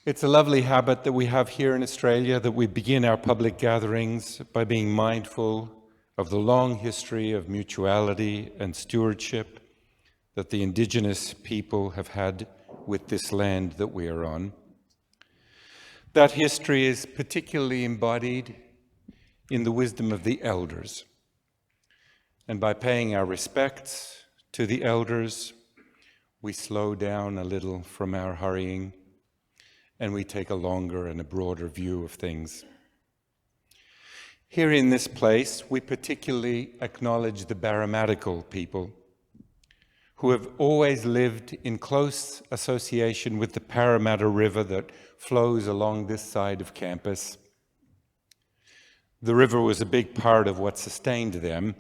It's a lovely habit that we have here in Australia, that we begin our public gatherings by being mindful of the long history of mutuality and stewardship that the Indigenous people have had with this land that we are on. That history is particularly embodied in the wisdom of the elders. And by paying our respects to the elders, we slow down a little from our hurrying, and we take a longer and a broader view of things. Here in this place, we particularly acknowledge the Baramatical people, who have always lived in close association with the Parramatta River that flows along this side of campus. The river was a big part of what sustained them.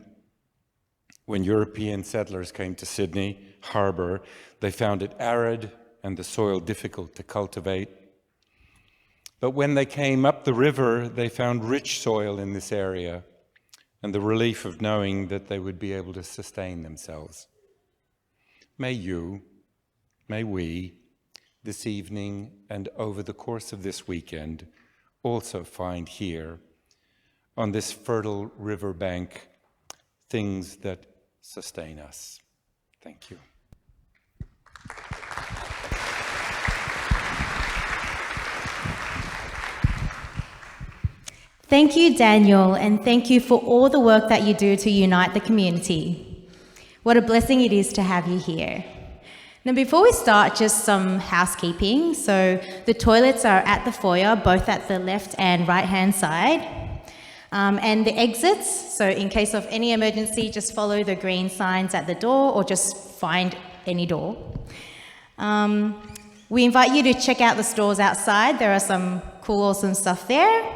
When European settlers came to Sydney Harbour, they found it arid and the soil difficult to cultivate. But when they came up the river, they found rich soil in this area and the relief of knowing that they would be able to sustain themselves. May you, may we, this evening and over the course of this weekend, also find here, on this fertile riverbank, things that sustain us. Thank you. Thank you, Daniel, and thank you for all the work that you do to unite the community. What a blessing it is to have you here. Now, before we start, just some housekeeping. So the toilets are at the foyer, both at the left and right-hand side. And the exits, so in case of any emergency, just follow the green signs at the door or just find any door. We invite you to check out the stores outside. There are some cool, awesome stuff there.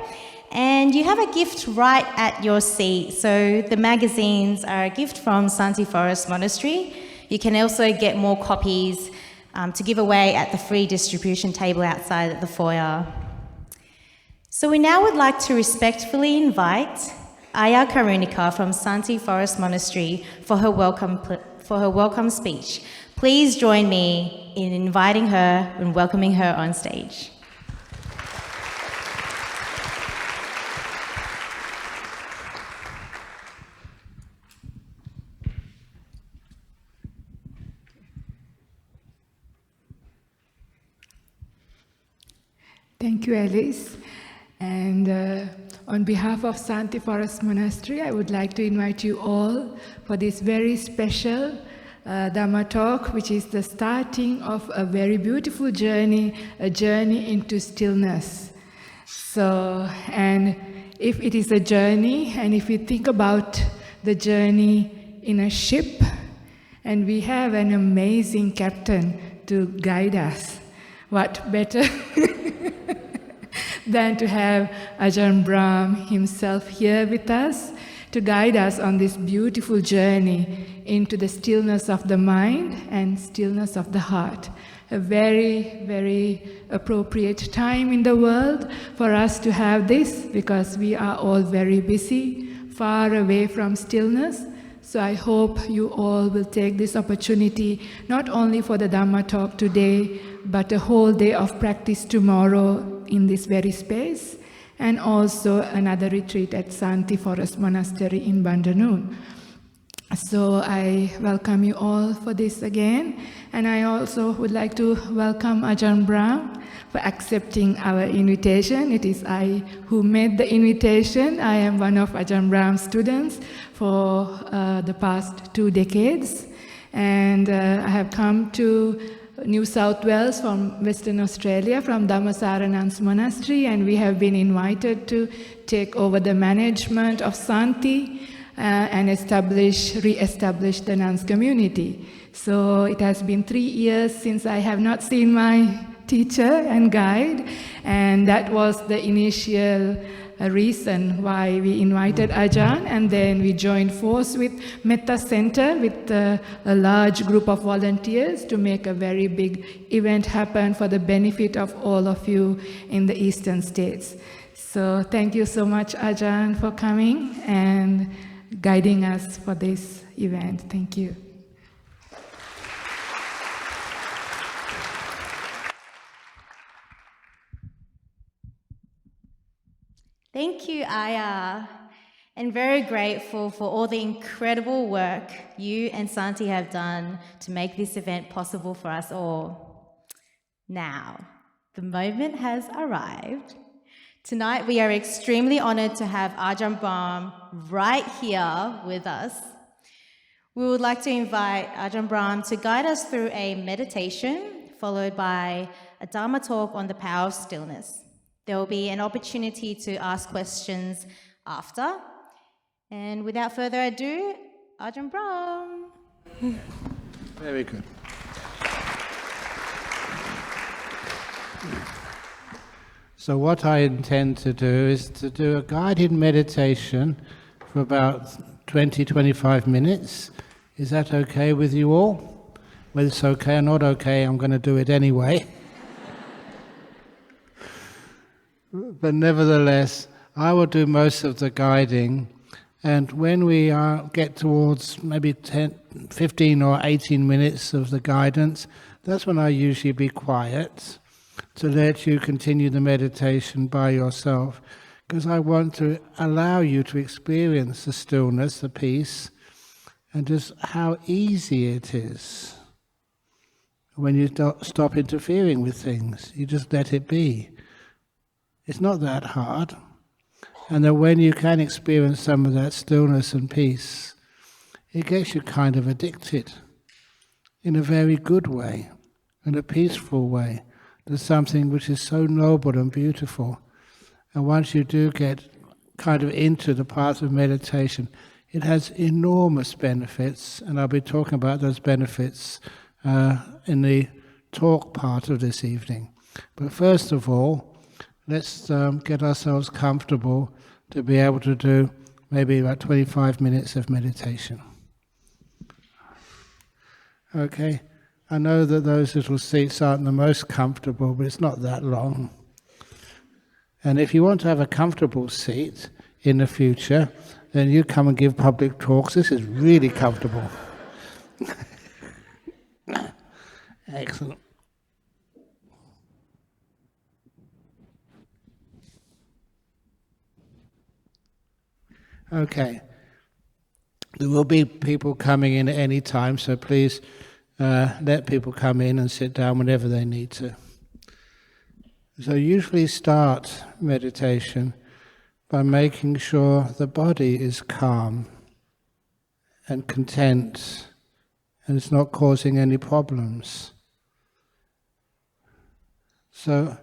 And you have a gift right at your seat. So the magazines are a gift from Santi Monastery. You can also get more copies to give away at the free distribution table outside at the foyer. So we now would like to respectfully invite Aya Karunika from Santi Forest Monastery for her welcome speech. Please join me in inviting her and welcoming her on stage. Thank you, Alice. And on behalf of Santi Forest Monastery, I would like to invite you all for this very special Dhamma talk, which is the starting of a very beautiful journey, a journey into stillness. So, and if it is a journey, and if you think about the journey in a ship, and we have an amazing captain to guide us, what better than to have Ajahn Brahm himself here with us to guide us on this beautiful journey into the stillness of the mind and stillness of the heart. A very, very appropriate time in the world for us to have this, because we are all very busy, far away from stillness. So I hope you all will take this opportunity not only for the Dhamma talk today, but a whole day of practice tomorrow in this very space, and also another retreat at Santi Forest Monastery in Bandanun. So I welcome you all for this again, and I also would like to welcome Ajahn Brahm for accepting our invitation. It is I who made the invitation. I am one of Ajahn Brahm's students for the past 2 decades, and I have come to New South Wales from Western Australia, from Dhammasara Monastery, and we have been invited to take over the management of Santi and re-establish the nuns community. So it has been 3 years since I have not seen my teacher and guide, and that was the initial reason why we invited Ajahn, and then we joined force with Metta Center with a large group of volunteers to make a very big event happen for the benefit of all of you in the eastern states. So thank you so much, Ajahn, for coming and guiding us for this event. Thank you. Thank you, Aya. And very grateful for all the incredible work you and Santi have done to make this event possible for us all. Now, the moment has arrived. Tonight we are extremely honoured to have Ajahn Brahm right here with us. We would like to invite Ajahn Brahm to guide us through a meditation, followed by a Dharma talk on the power of stillness. There will be an opportunity to ask questions after. And without further ado, Ajahn Brahm. Very good. So what I intend to do is to do a guided meditation for about 20-25 minutes. Is that okay with you all? Whether it's okay or not okay, I'm going to do it anyway. But nevertheless, I will do most of the guiding, and when we get towards maybe 15 or 18 minutes of the guidance, that's when I usually be quiet, to let you continue the meditation by yourself, because I want to allow you to experience the stillness, the peace, and just how easy it is when you stop interfering with things. You just let it be. It's not that hard. And that when you can experience some of that stillness and peace, it gets you kind of addicted in a very good way, in a peaceful way. There's something which is so noble and beautiful. And once you do get kind of into the path of meditation, it has enormous benefits, and I'll be talking about those benefits in the talk part of this evening. But first of all, let's get ourselves comfortable to be able to do maybe about 25 minutes of meditation. Okay, I know that those little seats aren't the most comfortable, but it's not that long. And if you want to have a comfortable seat in the future, then you come and give public talks. This is really comfortable. Excellent. Okay. There will be people coming in at any time, so please let people come in and sit down whenever they need to. So usually start meditation by making sure the body is calm and content and it's not causing any problems. So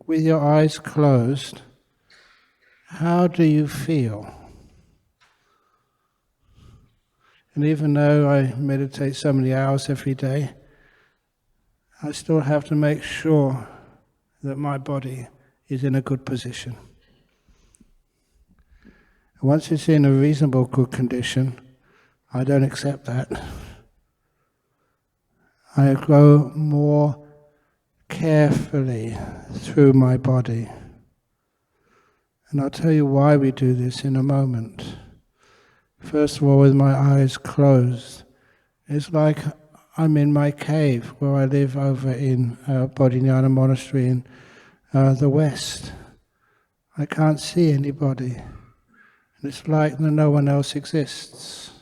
with your eyes closed, how do you feel? And even though I meditate so many hours every day, I still have to make sure that my body is in a good position. Once it's in a reasonable good condition, I don't accept that. I go more carefully through my body. And I'll tell you why we do this in a moment. First of all, with my eyes closed, it's like I'm in my cave where I live over in Bodhinyana Monastery in the West. I can't see anybody. And it's like no one else exists.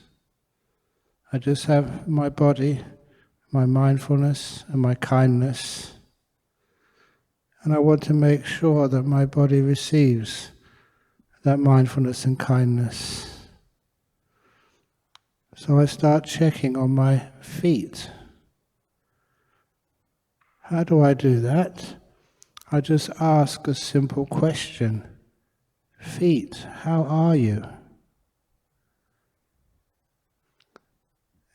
I just have my body, my mindfulness, and my kindness. And I want to make sure that my body receives that mindfulness and kindness. So I start checking on my feet. How do I do that? I just ask a simple question. Feet, how are you?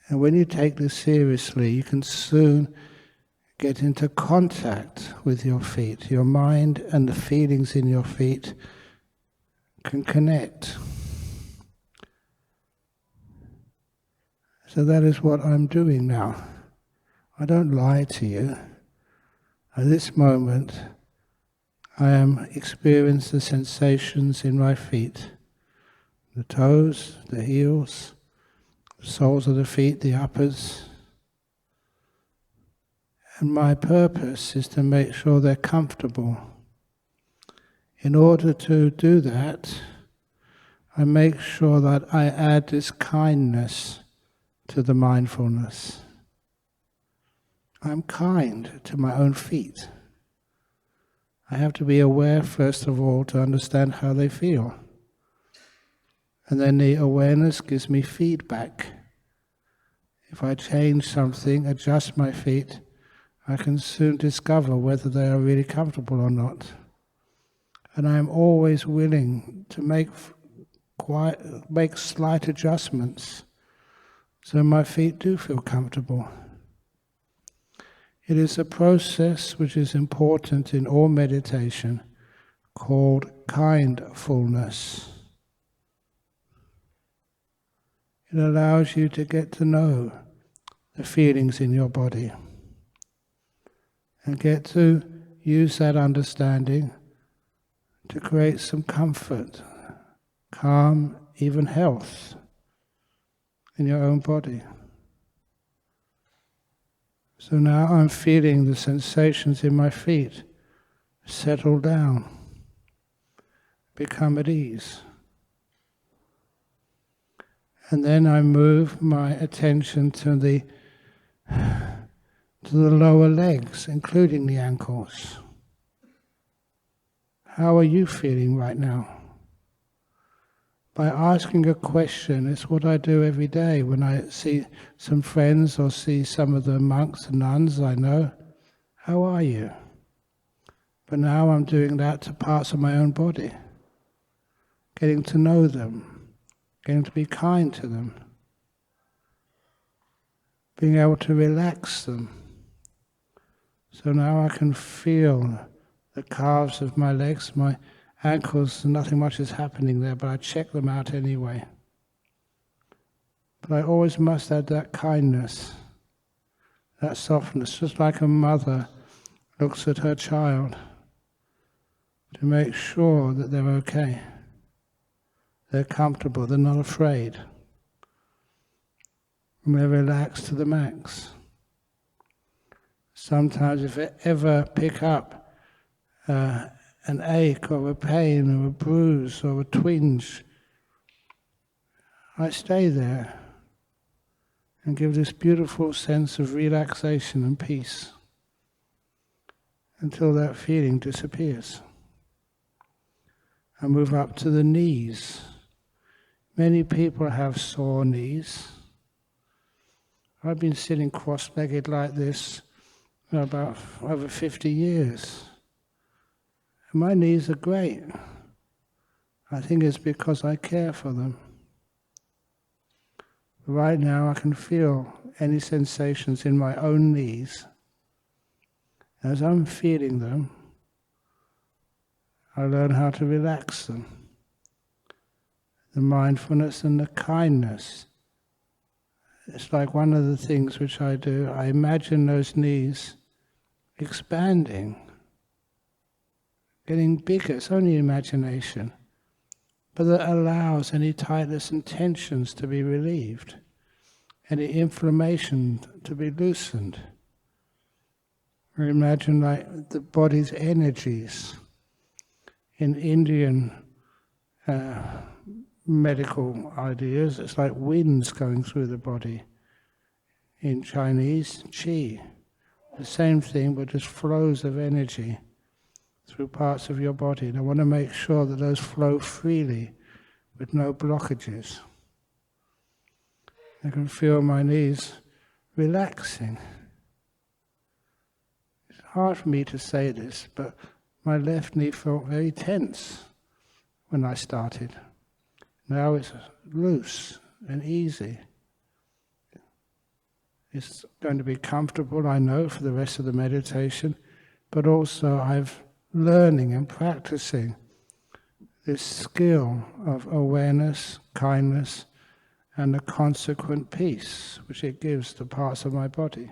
And when you take this seriously, you can soon get into contact with your feet. Your mind and the feelings in your feet can connect. So that is what I'm doing now. I don't lie to you. At this moment, I am experiencing the sensations in my feet, the toes, the heels, the soles of the feet, the uppers. And my purpose is to make sure they're comfortable. In order to do that, I make sure that I add this kindness to the mindfulness. I'm kind to my own feet. I have to be aware, first of all, to understand how they feel. And then the awareness gives me feedback. If I change something, adjust my feet, I can soon discover whether they are really comfortable or not. And I am always willing to make slight adjustments so my feet do feel comfortable. It is a process which is important in all meditation called kindfulness. It allows you to get to know the feelings in your body and get to use that understanding to create some comfort, calm, even health in your own body. So now I'm feeling the sensations in my feet settle down, become at ease. And then I move my attention to the lower legs, including the ankles. How are you feeling right now? By asking a question, it's what I do every day when I see some friends or see some of the monks and nuns I know. How are you? But now I'm doing that to parts of my own body, getting to know them, getting to be kind to them, being able to relax them. So now I can feel the calves of my legs, my ankles, nothing much is happening there, but I check them out anyway. But I always must add that kindness, that softness, just like a mother looks at her child to make sure that they're okay, they're comfortable, they're not afraid, and they're relaxed to the max. Sometimes if I ever pick up an ache or a pain or a bruise or a twinge, I stay there and give this beautiful sense of relaxation and peace until that feeling disappears. I move up to the knees. Many people have sore knees. I've been sitting cross-legged like this for about over 50 years. My knees are great. I think it's because I care for them. Right now I can feel any sensations in my own knees. As I'm feeling them, I learn how to relax them. The mindfulness and the kindness. It's like one of the things which I do. I imagine those knees expanding, getting bigger. It's only imagination, but that allows any tightness and tensions to be relieved, any inflammation to be loosened. Or imagine like the body's energies. In Indian medical ideas, it's like winds going through the body. In Chinese, qi. The same thing, but just flows of energy through parts of your body. And I want to make sure that those flow freely with no blockages. I can feel my knees relaxing. It's hard for me to say this, but my left knee felt very tense when I started. Now it's loose and easy. It's going to be comfortable, I know, for the rest of the meditation, but also I've learning and practicing this skill of awareness, kindness, and the consequent peace which it gives to parts of my body.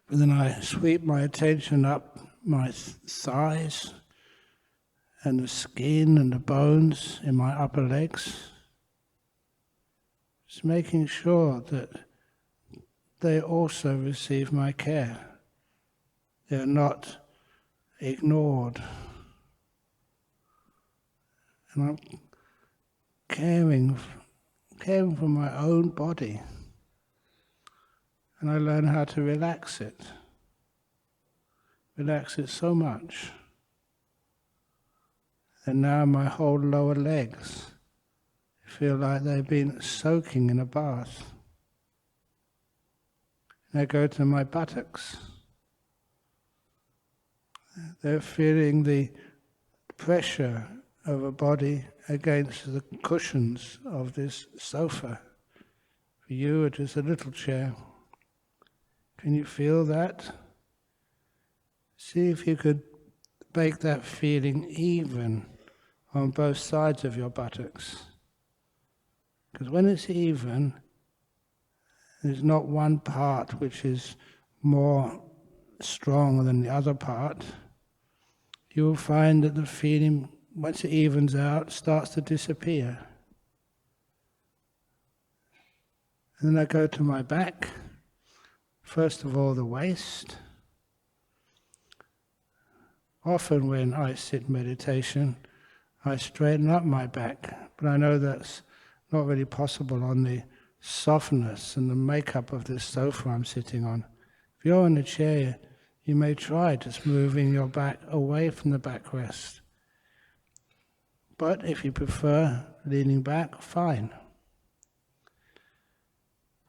But then I sweep my attention up my thighs and the skin and the bones in my upper legs, just making sure that they also receive my care. They're not ignored And I'm caring for my own body. And I learn how to relax it. Relax it so much. And now my whole lower legs feel like they've been soaking in a bath. And I go to my buttocks. They're feeling the pressure of a body against the cushions of this sofa. For you, it is a little chair. Can you feel that? See if you could make that feeling even on both sides of your buttocks. Because when it's even, there's not one part which is more strong than the other part. You will find that the feeling, once it evens out, starts to disappear. And then I go to my back. First of all, the waist. Often when I sit meditation, I straighten up my back, but I know that's not really possible on the softness and the makeup of this sofa I'm sitting on. If you're in a chair, you may try just moving your back away from the backrest. But if you prefer leaning back, fine.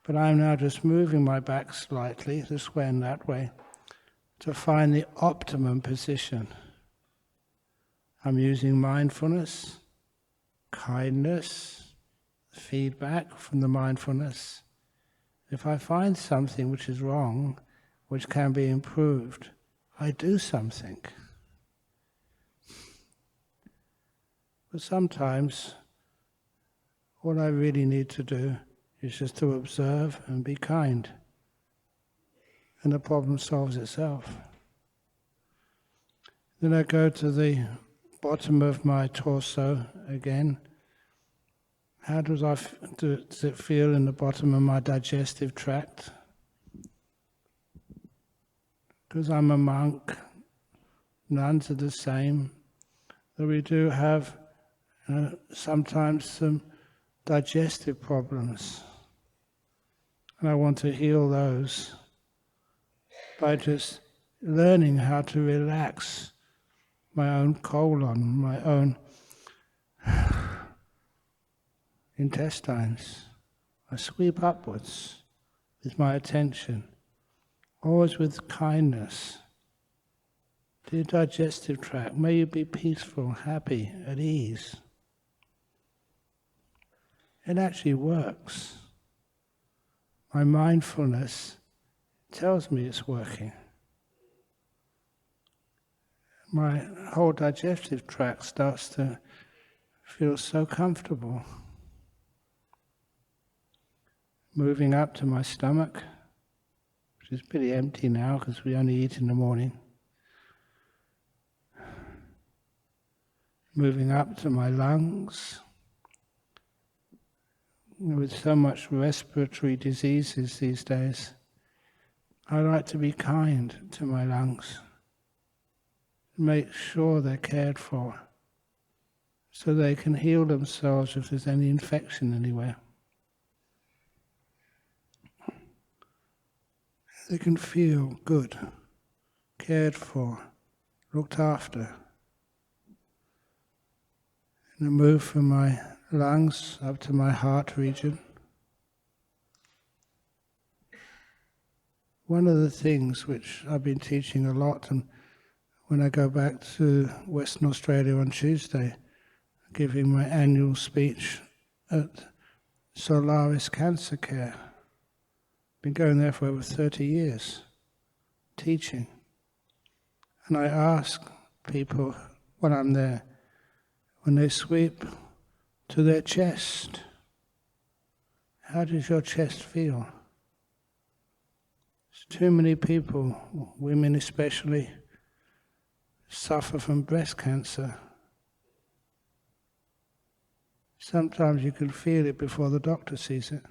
But I'm now just moving my back slightly, this way and that way, to find the optimum position. I'm using mindfulness, kindness, feedback from the mindfulness. If I find something which is wrong, which can be improved, I do something. But sometimes all I really need to do is just to observe and be kind. And the problem solves itself. Then I go to the bottom of my torso again. How does it feel in the bottom of my digestive tract? Because I'm a monk, nuns are the same, that we do have sometimes some digestive problems. And I want to heal those by just learning how to relax my own colon, my own intestines. I sweep upwards with my attention, always with kindness. Dear digestive tract, may you be peaceful, happy, at ease. It actually works. My mindfulness tells me it's working. My whole digestive tract starts to feel so comfortable. Moving up to my stomach, which is pretty empty now because we only eat in the morning. Moving up to my lungs. With so much respiratory diseases these days, I like to be kind to my lungs. Make sure they're cared for so they can heal themselves if there's any infection anywhere. They can feel good, cared for, looked after. And I move from my lungs up to my heart region. One of the things which I've been teaching a lot, and when I go back to Western Australia on Tuesday, giving my annual speech at Solaris Cancer Care. Been going there for over 30 years, teaching. And I ask people when I'm there, when they sweep to their chest, how does your chest feel? Too many people, women especially, suffer from breast cancer. Sometimes you can feel it before the doctor sees it.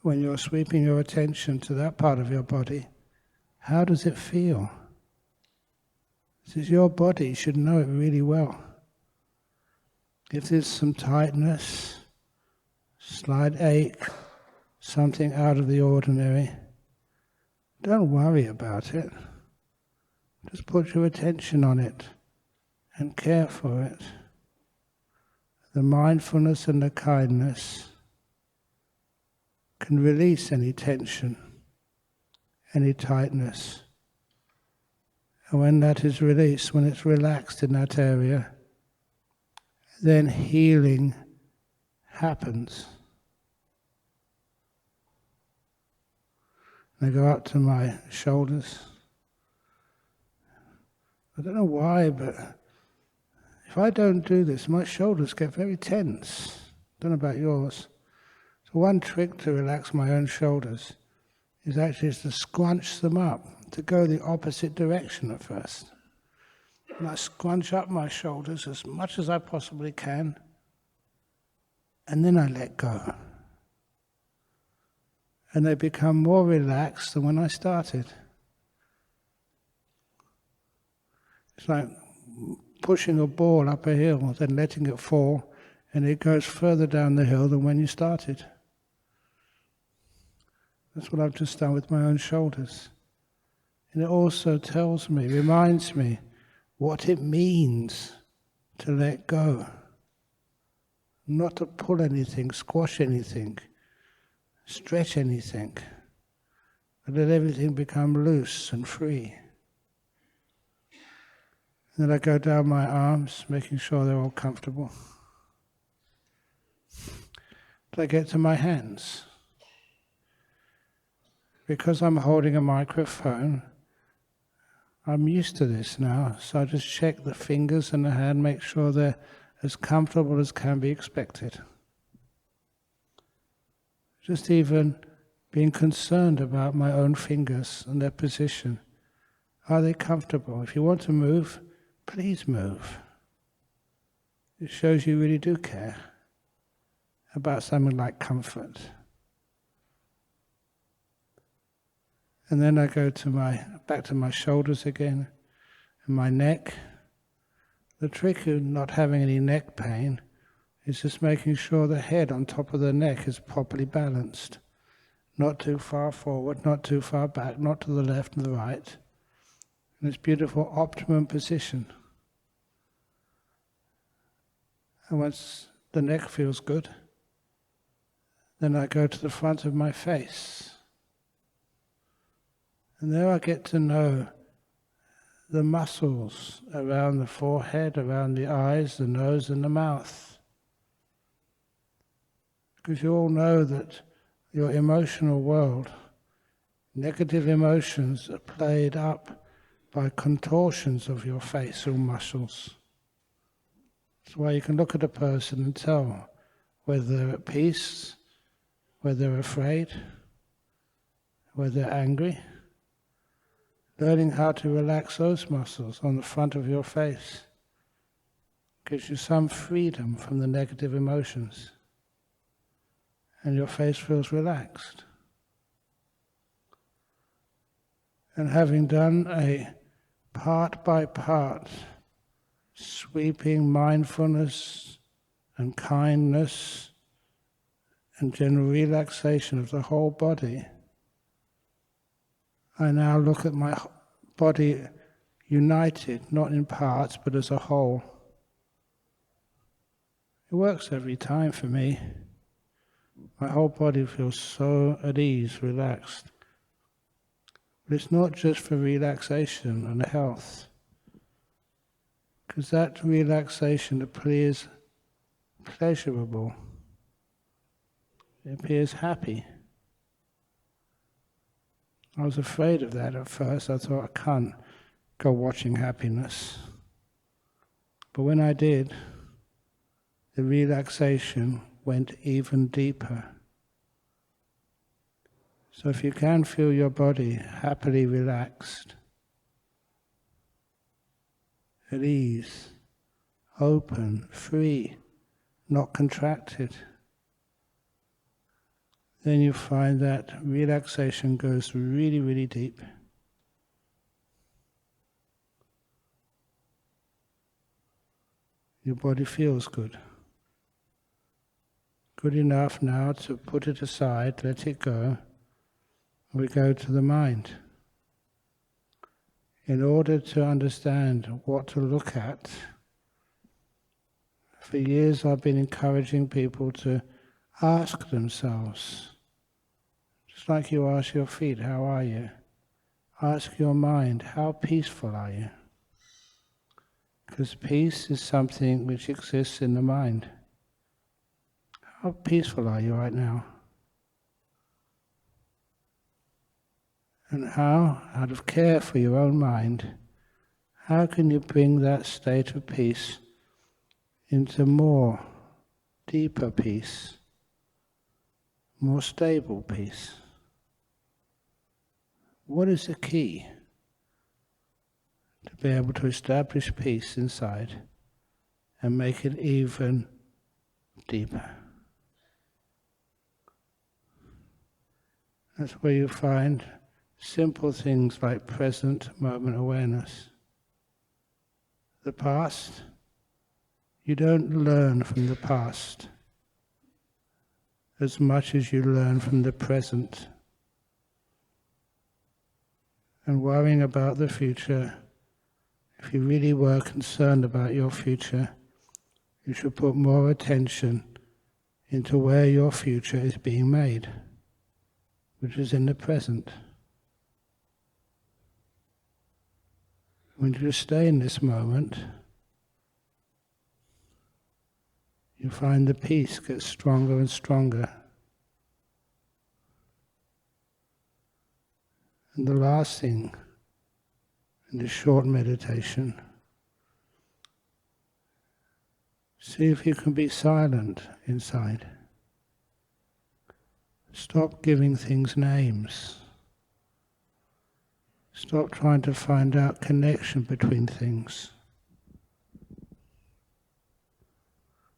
When you're sweeping your attention to that part of your body, how does it feel? This is your body, you should know it really well. If there's some tightness, slight ache, something out of the ordinary, don't worry about it. Just put your attention on it and care for it. The mindfulness and the kindness can release any tension, any tightness. And when that is released, when it's relaxed in that area, then healing happens. I go up to my shoulders. I don't know why, but if I don't do this, my shoulders get very tense. I don't know about yours. So one trick to relax my own shoulders is actually to scrunch them up, to go the opposite direction at first. And I scrunch up my shoulders as much as I possibly can, and then I let go. And they become more relaxed than when I started. It's like pushing a ball up a hill, then letting it fall, and it goes further down the hill than when you started. That's what I've just done with my own shoulders. And it also tells me, reminds me, what it means to let go. Not to pull anything, squash anything, stretch anything, but let everything become loose and free. And then I go down my arms, making sure they're all comfortable. Till I get to my hands. Because I'm holding a microphone, I'm used to this now, so I just check the fingers and the hand, make sure they're as comfortable as can be expected. Just even being concerned about my own fingers and their position. Are they comfortable? If you want to move, please move. It shows you really do care about something like comfort. And then I go to back to my shoulders again, and my neck. The trick of not having any neck pain is just making sure the head on top of the neck is properly balanced. Not too far forward, not too far back, not to the left and the right. In this beautiful optimum position. And once the neck feels good, then I go to the front of my face. And there I get to know the muscles around the forehead, around the eyes, the nose and the mouth. Because you all know that your emotional world, negative emotions are played up by contortions of your facial muscles. That's why you can look at a person and tell whether they're at peace, whether they're afraid, whether they're angry. Learning how to relax those muscles on the front of your face gives you some freedom from the negative emotions, and your face feels relaxed. And having done a part-by-part sweeping mindfulness and kindness and general relaxation of the whole body, I now look at my body united, not in parts, but as a whole. It works every time for me. My whole body feels so at ease, relaxed. But it's not just for relaxation and health, because that relaxation appears pleasurable. It appears happy. I was afraid of that at first. I thought, I can't go watching happiness. But when I did, the relaxation went even deeper. So if you can feel your body happily relaxed, at ease, open, free, not contracted, then you find that relaxation goes really, really deep. Your body feels good. Good enough now to put it aside, let it go. We go to the mind. In order to understand what to look at, for years I've been encouraging people to ask themselves, just like you ask your feet, how are you? Ask your mind, how peaceful are you? Because peace is something which exists in the mind. How peaceful are you right now? And how, out of care for your own mind, how can you bring that state of peace into more deeper peace, more stable peace? What is the key to be able to establish peace inside and make it even deeper? That's where you find simple things like present moment awareness. The past, you don't learn from the past as much as you learn from the present. And worrying about the future, if you really were concerned about your future, you should put more attention into where your future is being made, which is in the present. When you stay in this moment, you find the peace gets stronger and stronger. And the last thing in this short meditation, see if you can be silent inside. Stop giving things names. Stop trying to find out connection between things.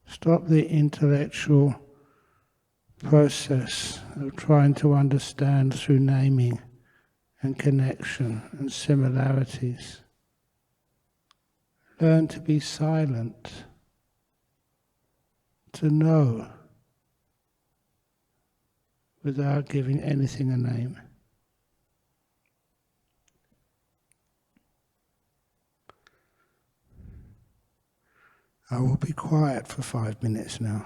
Stop the intellectual process of trying to understand through naming and connection and similarities. Learn to be silent, to know without giving anything a name. I will be quiet for 5 minutes now.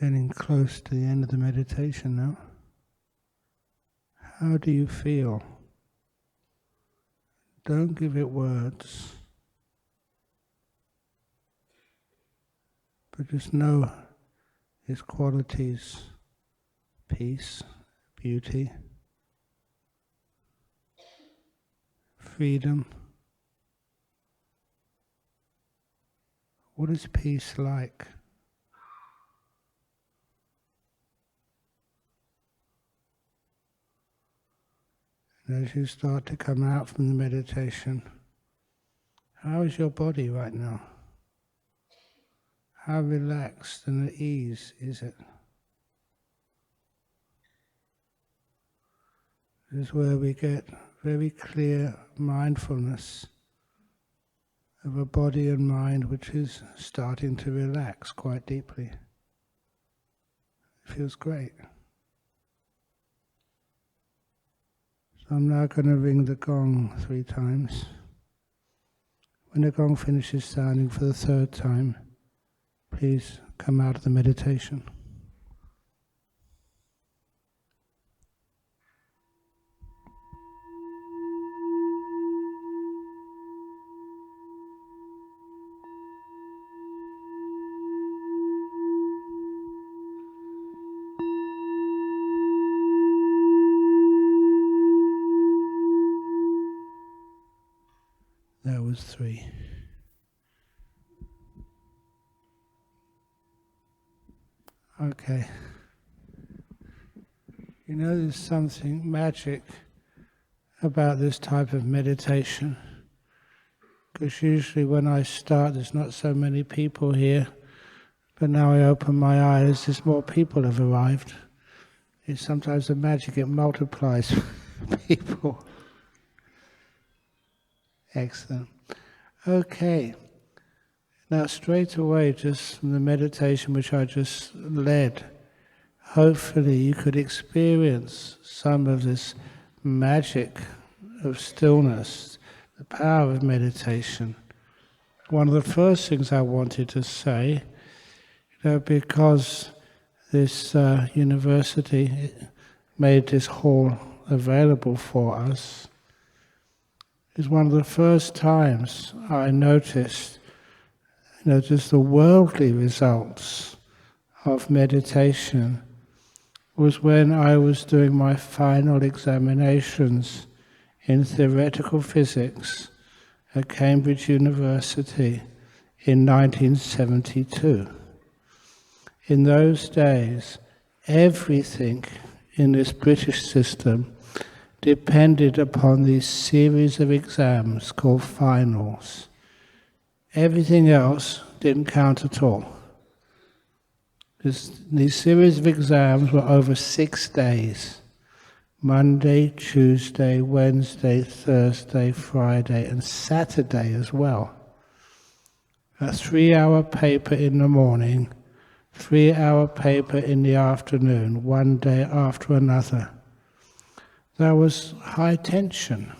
Getting close to the end of the meditation now. How do you feel? Don't give it words, but just know its qualities: peace, beauty, freedom. What is peace like? And as you start to come out from the meditation, how is your body right now? How relaxed and at ease is it? This is where we get very clear mindfulness of a body and mind which is starting to relax quite deeply. It feels great. So I'm now going to ring the gong 3 times. When the gong finishes sounding for the 3rd time, please come out of the meditation. That was 3. Okay. You know, there's something magic about this type of meditation, because usually when I start there's not so many people here, but now I open my eyes, there's more people have arrived. It's sometimes the magic, it multiplies people. Excellent. Okay. Now straight away, just from the meditation which I just led, hopefully you could experience some of this magic of stillness, the power of meditation. One of the first things I wanted to say, because this university made this hall available for us, is one of the first times I noticed, just the worldly results of meditation was when I was doing my final examinations in theoretical physics at Cambridge University in 1972. In those days, everything in this British system depended upon these series of exams called finals. Everything else didn't count at all. These series of exams were over 6 days. Monday, Tuesday, Wednesday, Thursday, Friday, and Saturday as well. A 3-hour paper in the morning, 3-hour paper in the afternoon, one day after another. That was high tension.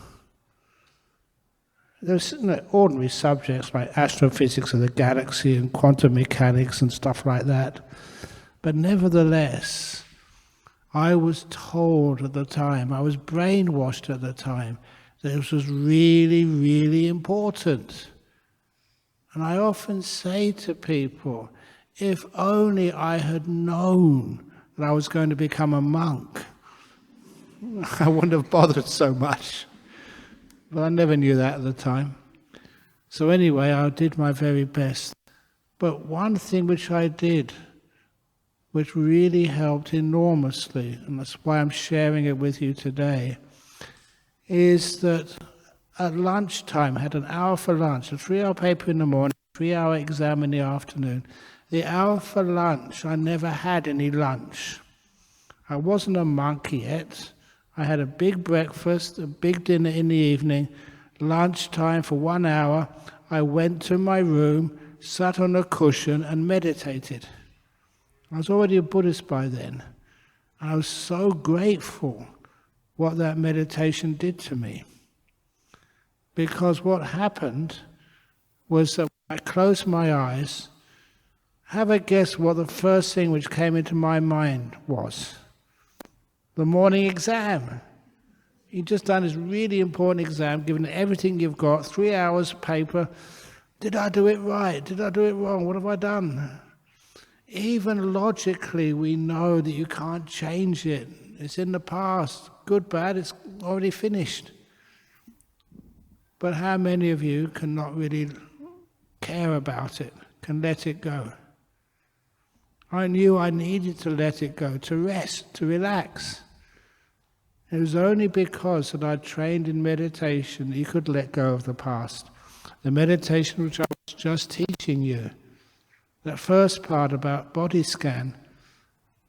There's ordinary subjects like astrophysics of the galaxy and quantum mechanics and stuff like that. But nevertheless, I was told at the time, I was brainwashed at the time, that this was really, really important. And I often say to people, if only I had known that I was going to become a monk, I wouldn't have bothered so much. But I never knew that at the time. So anyway, I did my very best. But one thing which I did, which really helped enormously, and that's why I'm sharing it with you today, is that at lunchtime, I had an hour for lunch, a 3-hour paper in the morning, 3-hour exam in the afternoon. The hour for lunch, I never had any lunch. I wasn't a monk yet. I had a big breakfast, a big dinner in the evening, lunchtime for 1 hour. I went to my room, sat on a cushion and meditated. I was already a Buddhist by then. And I was so grateful what that meditation did to me. Because what happened was that I closed my eyes Have a guess what the first thing which came into my mind was. The morning exam. You've just done this really important exam, given everything you've got, 3 hours paper. Did I do it right? Did I do it wrong? What have I done? Even logically, we know that you can't change it. It's in the past. Good, bad, it's already finished. But how many of you can not really care about it, can let it go? I knew I needed to let it go, to rest, to relax. It was only because that I trained in meditation that you could let go of the past. The meditation which I was just teaching you, that first part about body scan,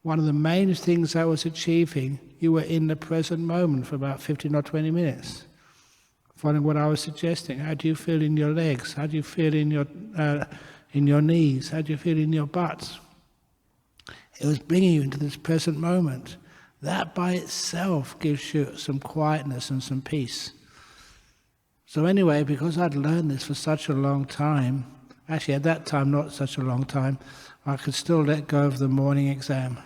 one of the main things I was achieving, you were in the present moment for about 15 or 20 minutes. Following what I was suggesting, how do you feel in your legs? How do you feel in your knees? How do you feel in your butt? It was bringing you into this present moment. That by itself gives you some quietness and some peace. So anyway, because I'd learned this for such a long time, actually at that time not such a long time, I could still let go of the morning exam.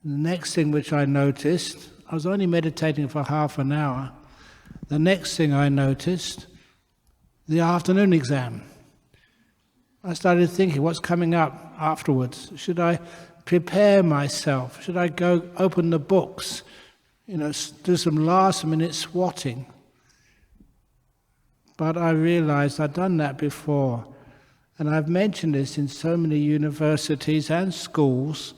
The next thing which I noticed, I was only meditating for half an hour. The next thing I noticed, the afternoon exam. I started thinking, what's coming up afterwards? Should I prepare myself? Should I go open the books? Do some last-minute swatting? But I realized I'd done that before. And I've mentioned this in so many universities and schools.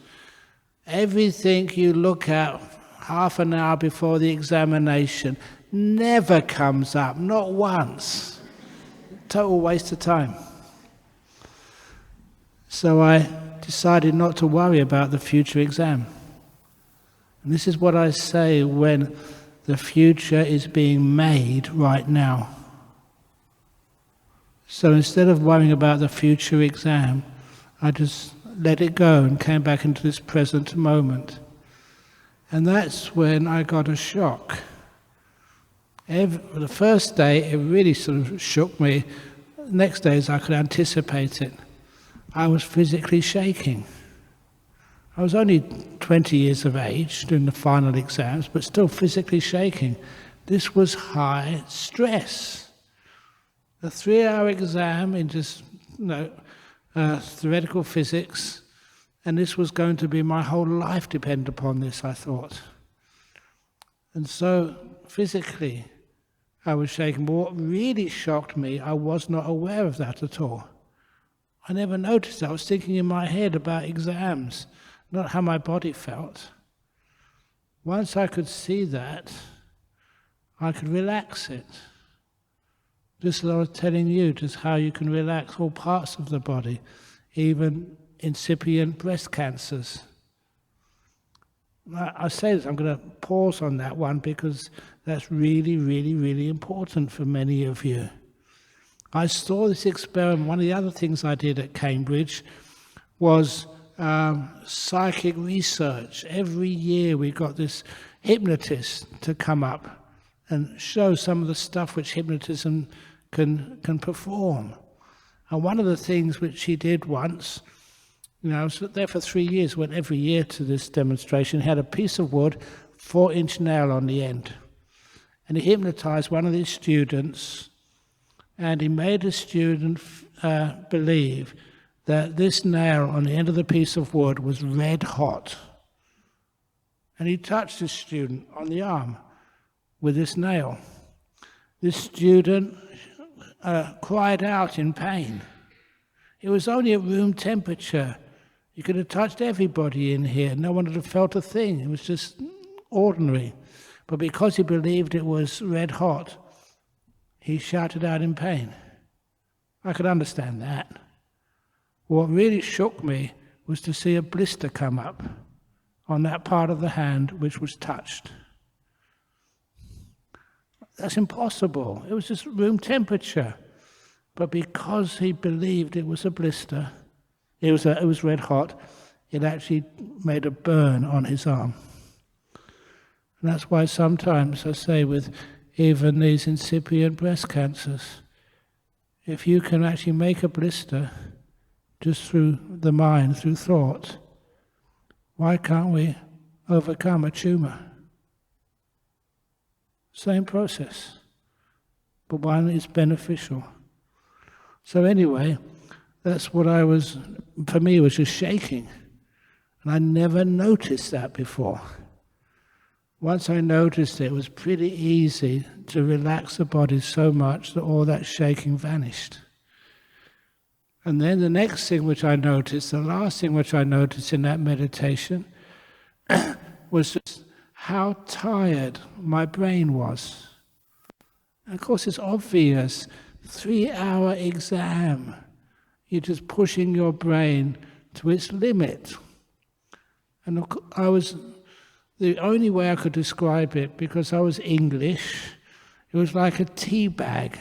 Everything you look at half an hour before the examination never comes up, not once. Total waste of time. So I decided not to worry about the future exam. And this is what I say when the future is being made right now. So instead of worrying about the future exam, I just let it go and came back into this present moment. And that's when I got a shock. The first day, it really sort of shook me. The next days, I could anticipate it. I was physically shaking. I was only 20 years of age doing the final exams, but still physically shaking. This was high stress. A 3-hour exam in just theoretical physics, and this was going to be my whole life depend upon this, I thought. And so physically I was shaking. But what really shocked me, I was not aware of that at all. I never noticed that. I was thinking in my head about exams, not how my body felt. Once I could see that, I could relax it. Just as I was telling you, just how you can relax all parts of the body, even incipient breast cancers. I say this, I'm going to pause on that one because that's really, really, really important for many of you. I saw this experiment. One of the other things I did at Cambridge was psychic research. Every year we got this hypnotist to come up and show some of the stuff which hypnotism can perform. And one of the things which he did once, I was there for 3 years, went every year to this demonstration, had a piece of wood, 4-inch nail on the end. And he hypnotized one of his students, and he made the student believe that this nail on the end of the piece of wood was red hot. And he touched the student on the arm with this nail. This student cried out in pain. It was only at room temperature. You could have touched everybody in here. No one would have felt a thing. It was just ordinary. But because he believed it was red hot, he shouted out in pain. I could understand that. What really shook me was to see a blister come up on that part of the hand which was touched. That's impossible. It was just room temperature. But because he believed it was a blister, it was red hot, it actually made a burn on his arm. And that's why sometimes I say with even these incipient breast cancers, if you can actually make a blister, just through the mind, through thought. Why can't we overcome a tumor? Same process, but one is beneficial. So anyway, that's what for me, it was just shaking. And I never noticed that before. Once I noticed it, it was pretty easy to relax the body so much that all that shaking vanished. And then the next thing which I noticed, the last thing which I noticed in that meditation, was just how tired my brain was. And of course it's obvious, 3-hour exam, you're just pushing your brain to its limit. And the only way I could describe it, because I was English, it was like a tea bag,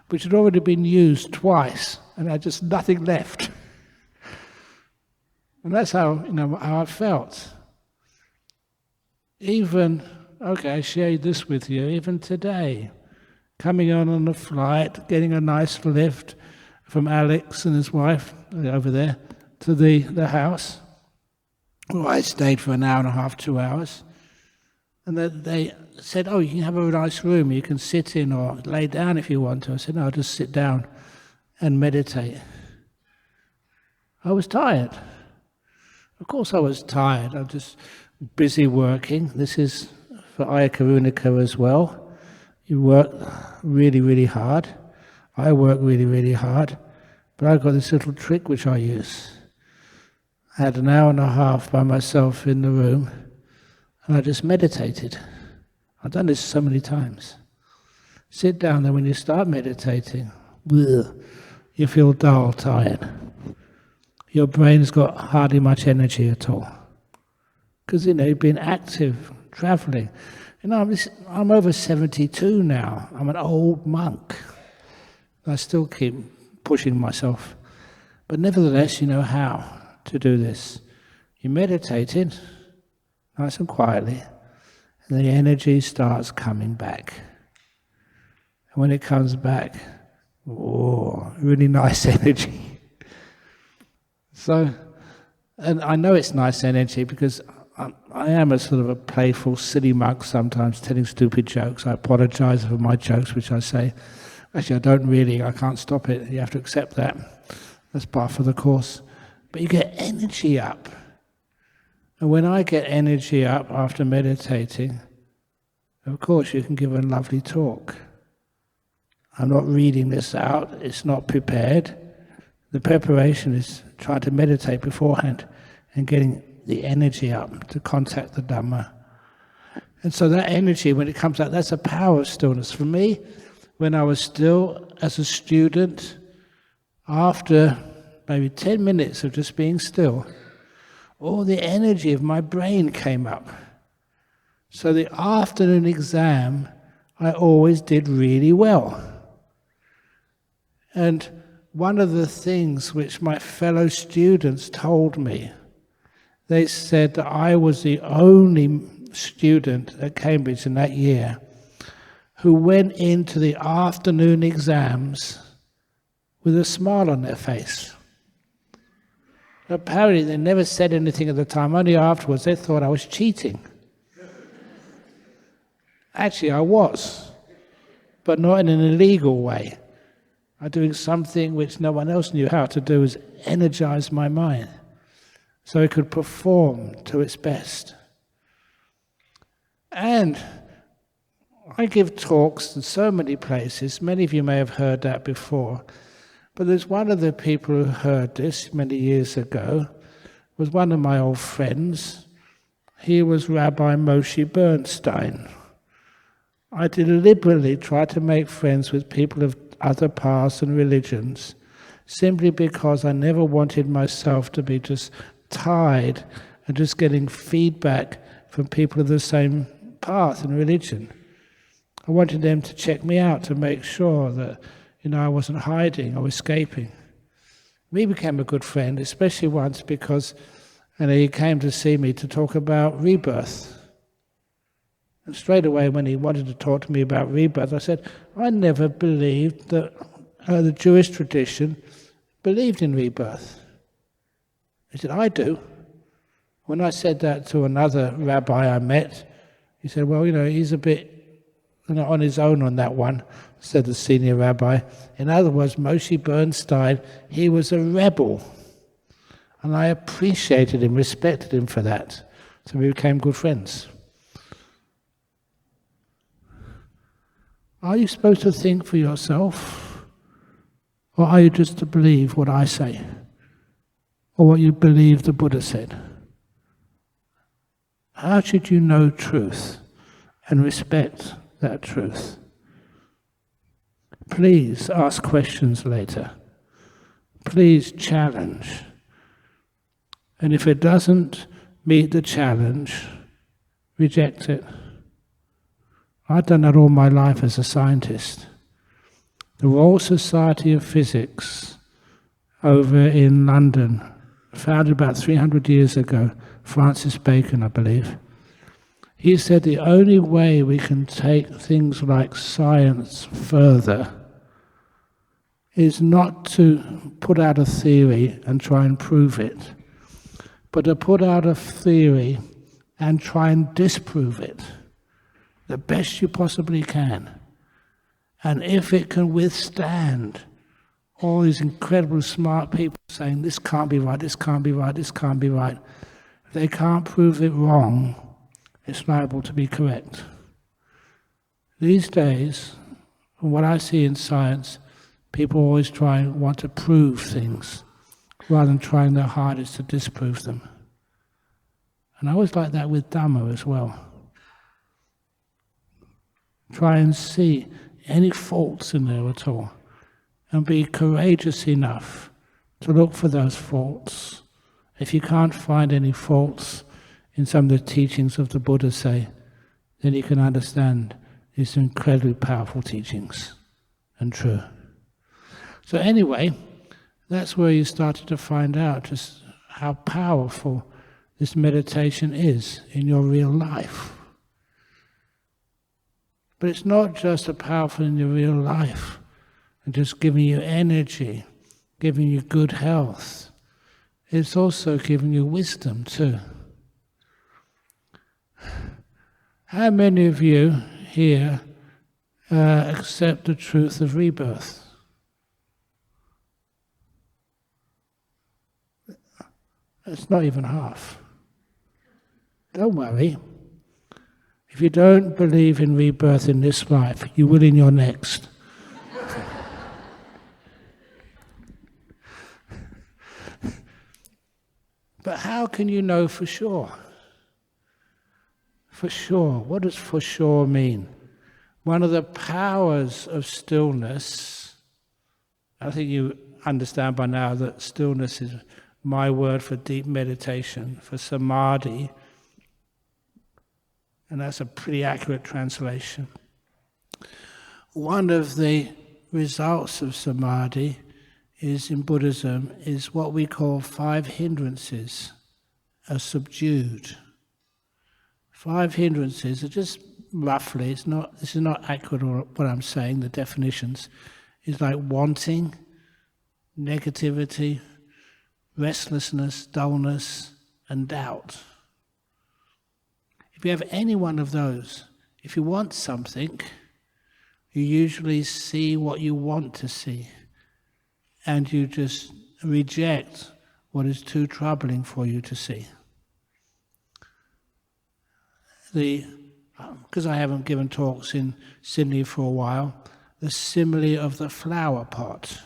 which had already been used twice, and I had just nothing left. And that's how I felt. Even, I shared this with you, even today, coming on a flight, getting a nice lift from Alex and his wife over there to the house. Well, I stayed for an hour and a half, 2 hours. And they said, you can have a nice room, you can sit in or lay down if you want to. I said, no, I'll just sit down and meditate. I was tired. Of course I was tired. I'm just busy working. This is for Ayya Karunika as well. You work really, really hard. I work really, really hard. But I've got this little trick which I use. I had an hour and a half by myself in the room, and I just meditated. I've done this so many times. Sit down there, when you start meditating, you feel dull, tired. Your brain's got hardly much energy at all. Because, you've been active, traveling. I'm over 72 now. I'm an old monk. I still keep pushing myself. But nevertheless, you know how to do this. You meditate it, nice and quietly, and the energy starts coming back. And when it comes back, really nice energy. So, and I know it's nice energy because I am a sort of a playful, silly monk sometimes, telling stupid jokes. I apologize for my jokes, which I say. Actually, I can't stop it. You have to accept that. That's part of the course. But you get energy up. And when I get energy up after meditating, of course you can give a lovely talk. I'm not reading this out, it's not prepared. The preparation is trying to meditate beforehand and getting the energy up to contact the Dhamma. And so that energy, when it comes out, that's a power of stillness. For me, when I was still as a student, after maybe 10 minutes of just being still, all the energy of my brain came up. So the afternoon exam, I always did really well. And one of the things which my fellow students told me, they said that I was the only student at Cambridge in that year who went into the afternoon exams with a smile on their face. Apparently they never said anything at the time, only afterwards they thought I was cheating. Actually I was, but not in an illegal way. I'm doing something which no one else knew how to do, is energize my mind so it could perform to its best. And I give talks in so many places, many of you may have heard that before, but there's one of the people who heard this many years ago, was one of my old friends. He was Rabbi Moshe Bernstein. I deliberately try to make friends with people of other paths and religions, simply because I never wanted myself to be just tied and just getting feedback from people of the same path and religion. I wanted them to check me out to make sure that I wasn't hiding or escaping. We became a good friend, especially once because he came to see me to talk about rebirth. And straight away when he wanted to talk to me about rebirth, I said, I never believed that the Jewish tradition believed in rebirth. He said, I do. When I said that to another rabbi I met, he said, well, he's a bit on his own on that one, said the senior rabbi. In other words, Moshe Bernstein, he was a rebel. And I appreciated him, respected him for that. So we became good friends. Are you supposed to think for yourself? Or are you just to believe what I say? Or what you believe the Buddha said? How should you know truth and respect that truth? Please ask questions later. Please challenge. And if it doesn't meet the challenge, reject it. I've done that all my life as a scientist. The Royal Society of Physics over in London, founded about 300 years ago, Francis Bacon, I believe. He said the only way we can take things like science further is not to put out a theory and try and prove it, but to put out a theory and try and disprove it the best you possibly can. And if it can withstand all these incredibly smart people saying this can't be right, this can't be right, this can't be right, if they can't prove it wrong, it's liable to be correct. These days, from what I see in science, people always want to prove things rather than trying their hardest to disprove them. And I always like that with Dhamma as well. Try and see any faults in there at all, and be courageous enough to look for those faults. If you can't find any faults in some of the teachings of the Buddha, say, then you can understand these incredibly powerful teachings and true. So anyway, that's where you started to find out just how powerful this meditation is in your real life. But it's not just a powerful in your real life and just giving you energy, giving you good health. It's also giving you wisdom too. How many of you here accept the truth of rebirth? It's not even half. Don't worry. If you don't believe in rebirth in this life, you will in your next. But how can you know for sure? For sure. What does for sure mean? One of the powers of stillness, I think you understand by now that stillness is my word for deep meditation, for samadhi, and that's a pretty accurate translation. One of the results of samadhi in Buddhism is what we call 5 hindrances are subdued. 5 hindrances are just roughly, this is not accurate what I'm saying, the definitions, is like wanting, negativity, restlessness, dullness, and doubt. If you have any one of those, if you want something, you usually see what you want to see, and you just reject what is too troubling for you to see. Because I haven't given talks in Sydney for a while, the simile of the flower pot.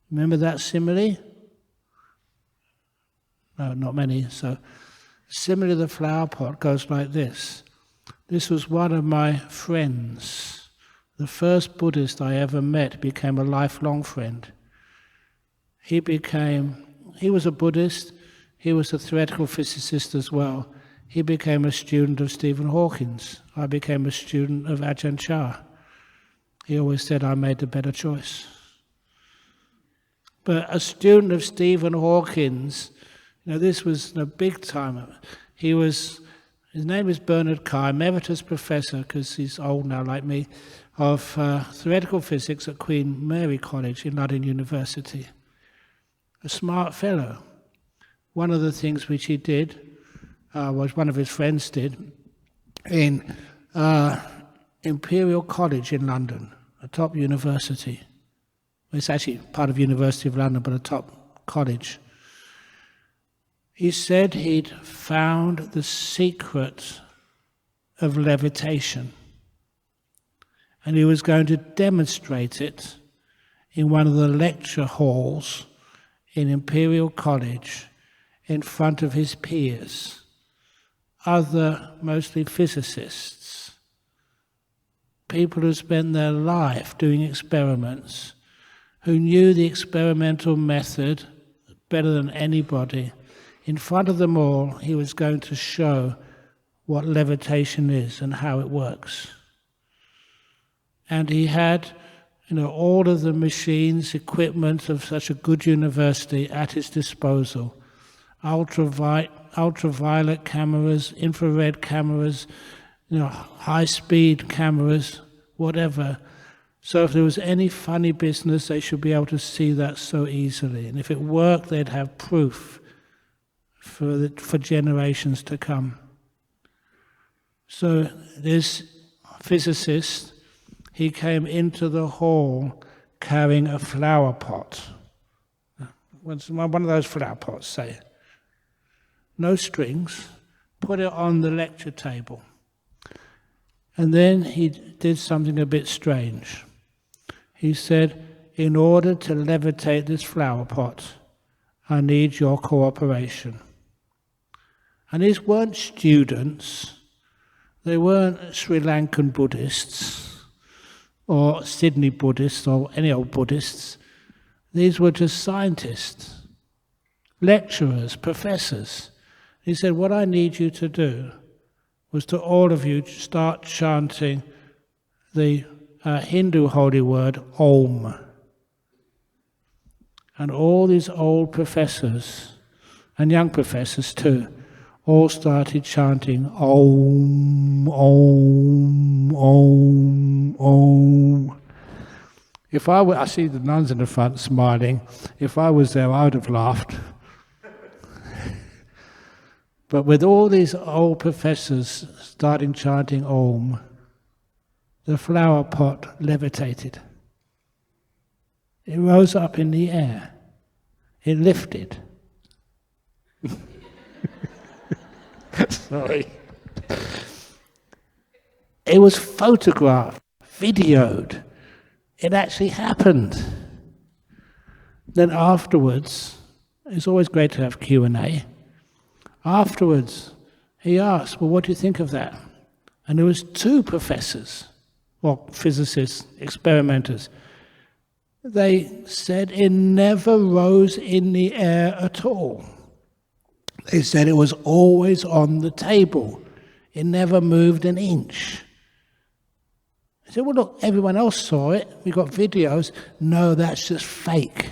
Remember that simile? No, not many. So, the simile of the flower pot goes like this. This was one of my friends. The first Buddhist I ever met became a lifelong friend. He was a Buddhist, he was a theoretical physicist as well. He became a student of Stephen Hawking's. I became a student of Ajahn Chah. He always said I made the better choice. But a student of Stephen Hawking's, this was a big time. His name is Bernard Kai, emeritus professor, because he's old now like me, of theoretical physics at Queen Mary College in London University. a smart fellow. One of the things which he did, was one of his friends did, in Imperial College in London, a top university. It's actually part of University of London, but a top college. He said he'd found the secret of levitation, and he was going to demonstrate it in one of the lecture halls in Imperial College in front of his peers, other mostly physicists, people who spent their life doing experiments, who knew the experimental method better than anybody. In front of them all, he was going to show what levitation is and how it works. And he had, all of the machines, equipment of such a good university at his disposal. Ultraviolet cameras, infrared cameras, high-speed cameras, whatever. So if there was any funny business, they should be able to see that so easily. And if it worked, they'd have proof for generations to come. So this physicist, he came into the hall carrying a flower pot. One of those flower pots, say. No strings, put it on the lecture table. And then he did something a bit strange. He said, in order to levitate this flower pot, I need your cooperation. And these weren't students, they weren't Sri Lankan Buddhists, or Sydney Buddhists, or any old Buddhists. These were just scientists, lecturers, professors. He said, what I need you to do was to all of you start chanting the Hindu holy word, Om. And all these old professors, and young professors too, all started chanting Om, Om, Om, Om. I see the nuns in the front smiling. If I was there, I would have laughed. But with all these old professors starting chanting Om, the flower pot levitated. It rose up in the air. It lifted. Sorry. It was photographed, videoed. It actually happened. Then afterwards, it's always great to have Q&A. Afterwards, he asked, well, what do you think of that? And there was two professors, well, physicists, experimenters. They said it never rose in the air at all. They said it was always on the table. It never moved an inch. I said, well, look, everyone else saw it. We got videos. No, that's just fake.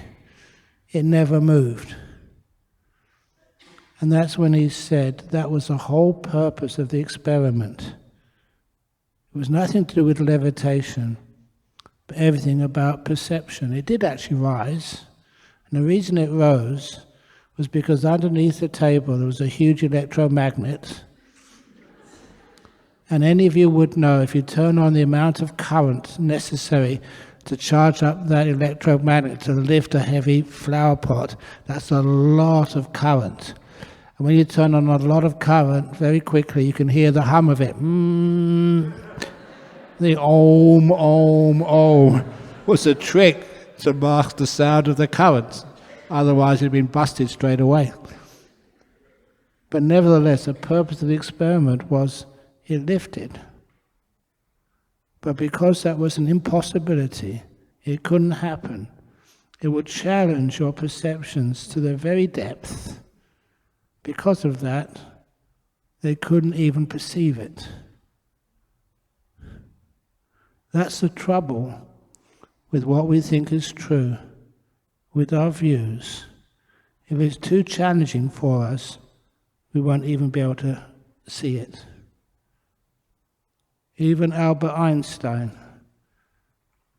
It never moved. And that's when he said that was the whole purpose of the experiment. It was nothing to do with levitation, but everything about perception. It did actually rise. And the reason it rose was because underneath the table there was a huge electromagnet. And any of you would know, if you turn on the amount of current necessary to charge up that electromagnet to lift a heavy flower pot, that's a lot of current. And when you turn on a lot of current, very quickly you can hear the hum of it. The Om, Om, Om was a trick to mask the sound of the current. Otherwise, it had been busted straight away. But nevertheless, the purpose of the experiment was it lifted. But because that was an impossibility, it couldn't happen. It would challenge your perceptions to their very depth. Because of that, they couldn't even perceive it. That's the trouble with what we think is true, with our views. If it's too challenging for us, we won't even be able to see it. Even Albert Einstein,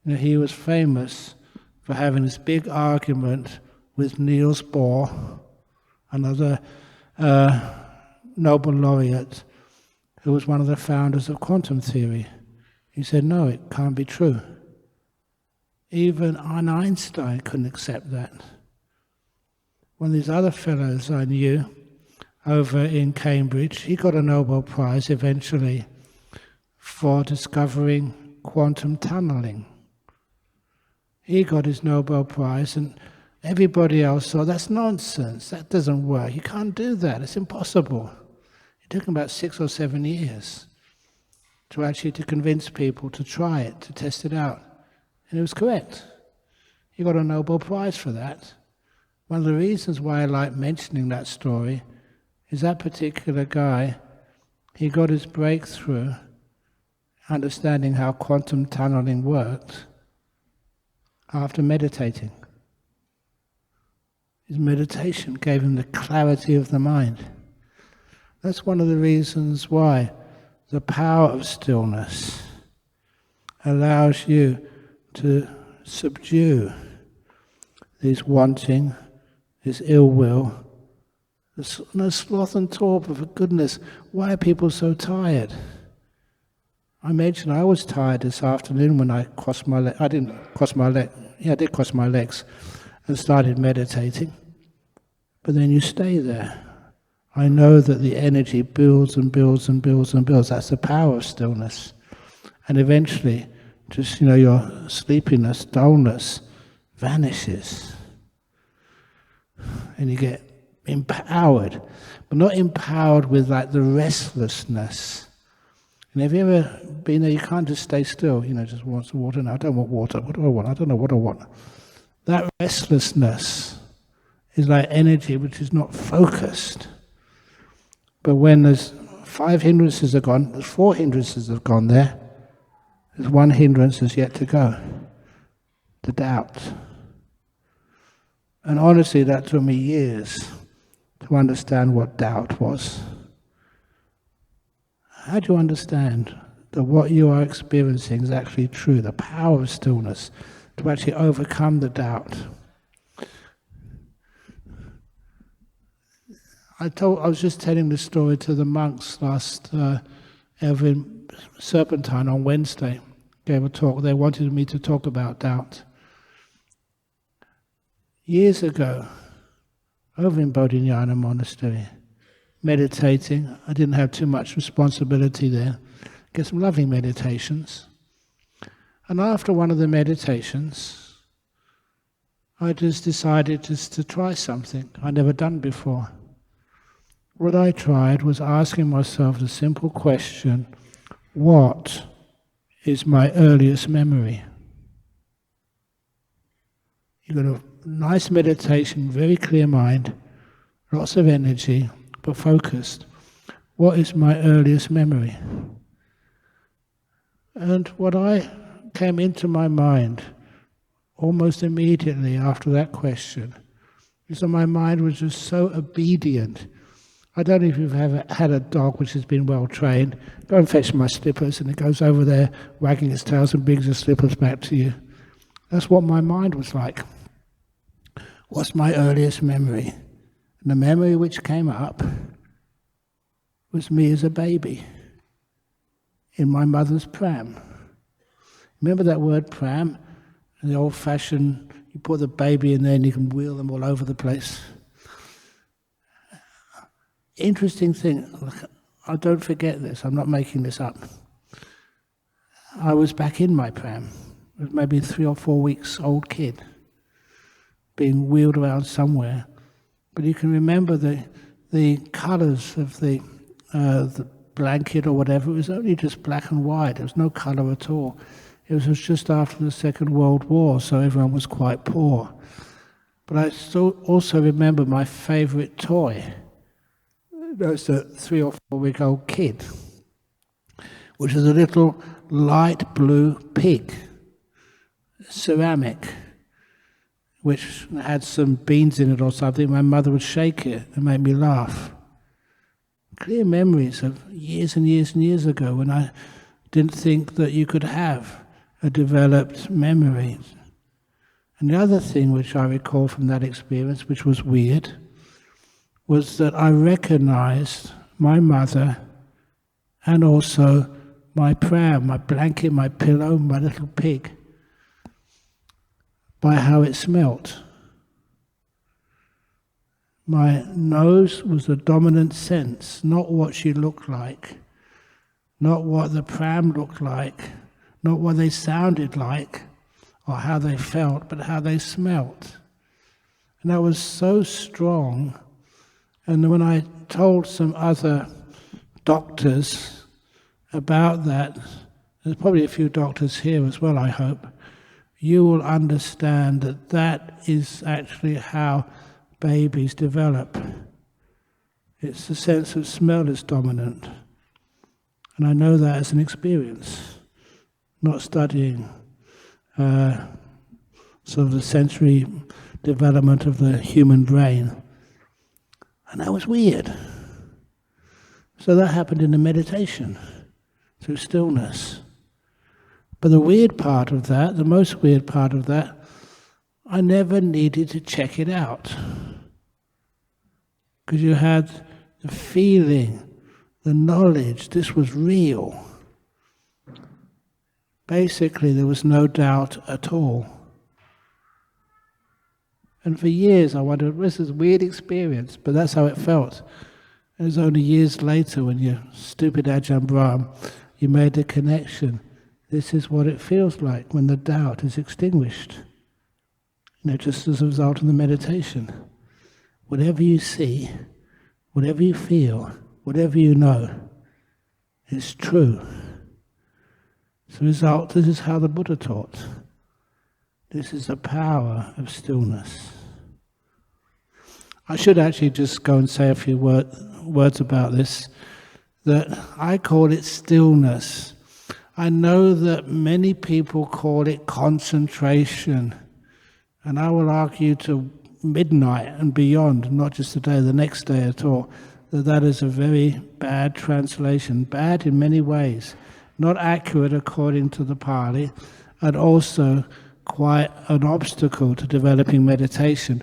he was famous for having this big argument with Niels Bohr, another Nobel laureate, who was one of the founders of quantum theory. He said, no, it can't be true. Even Einstein couldn't accept that. One of these other fellows I knew over in Cambridge, he got a Nobel Prize eventually for discovering quantum tunneling. He got his Nobel Prize, and everybody else thought, that's nonsense, that doesn't work, you can't do that, it's impossible. It took him about 6 or 7 years to convince people to try it, to test it out. And it was correct. He got a Nobel Prize for that. One of the reasons why I like mentioning that story is that particular guy, he got his breakthrough understanding how quantum tunneling worked after meditating. His meditation gave him the clarity of the mind. That's one of the reasons why the power of stillness allows you to subdue this wanting, this ill will, no sloth and torpor. For goodness, why are people so tired? I mentioned I was tired this afternoon when I crossed my legs. I didn't cross my legs. Yeah, I did cross my legs and started meditating. But then you stay there. I know that the energy builds and builds and builds and builds. That's the power of stillness. And eventually, just, your sleepiness, dullness vanishes. And you get empowered, but not empowered with like the restlessness. And have you ever been there? You can't just stay still, just want some water. No, I don't want water. What do I want? I don't know what I want. That restlessness is like energy which is not focused. But when there's 5 hindrances are gone, there's 4 hindrances have gone there. There's 1 hindrance that's yet to go. The doubt. And honestly, that took me years to understand what doubt was. How do you understand that what you are experiencing is actually true? The power of stillness to actually overcome the doubt. I was just telling this story to the monks last over in Serpentine on Wednesday. Gave a talk. They wanted me to talk about doubt. Years ago, over in Bodhinyana Monastery, meditating. I didn't have too much responsibility there. Get some loving meditations. And after one of the meditations, I just decided to try something I'd never done before. What I tried was asking myself the simple question, what is my earliest memory? You've got a nice meditation, very clear mind, lots of energy, but focused. What is my earliest memory? And what I came into my mind almost immediately after that question is that my mind was just so obedient. I don't know if you've ever had a dog which has been well trained. Go and fetch my slippers, and it goes over there wagging its tail and brings the slippers back to you. That's what my mind was like. What's my earliest memory? And the memory which came up was me as a baby in my mother's pram. Remember that word pram? The old-fashioned, you put the baby in there and you can wheel them all over the place. Interesting thing, I don't forget this, I'm not making this up. I was back in my pram. I was maybe 3 or 4 weeks old kid, being wheeled around somewhere. But you can remember the colours of the blanket or whatever. It was only just black and white. There was no colour at all. It was just after the Second World War, so everyone was quite poor. But I still also remember my favourite toy. That was a 3 or 4 week old kid, which was a little light blue pig, ceramic, which had some beans in it or something. My mother would shake it and make me laugh. Clear memories of years and years and years ago when I didn't think that you could have a developed memory. And the other thing which I recall from that experience, which was weird, was that I recognized my mother and also my pram, my blanket, my pillow, my little pig, by how it smelt. My nose was the dominant sense, not what she looked like, not what the pram looked like, not what they sounded like, or how they felt, but how they smelt. And that was so strong. And when I told some other doctors about that, there's probably a few doctors here as well, I hope, you will understand that that is actually how babies develop. It's the sense of smell is dominant. And I know that as an experience, not studying sort of the sensory development of the human brain. And that was weird. So that happened in the meditation, through stillness. But the weird part of that, the most weird part of that, I never needed to check it out. Because you had the feeling, the knowledge, this was real. Basically, there was no doubt at all. And for years I wondered, this is a weird experience, but that's how it felt. And it was only years later when you stupid Ajahn Brahm, you made the connection. This is what it feels like when the doubt is extinguished. Just as a result of the meditation. Whatever you see, whatever you feel, whatever you know, is true. As a result, this is how the Buddha taught. This is the power of stillness. I should actually just go and say a few words about this, that I call it stillness. I know that many people call it concentration, and I will argue to midnight and beyond, not just today, the next day at all, that that is a very bad translation, bad in many ways, not accurate according to the Pali, and also quite an obstacle to developing meditation.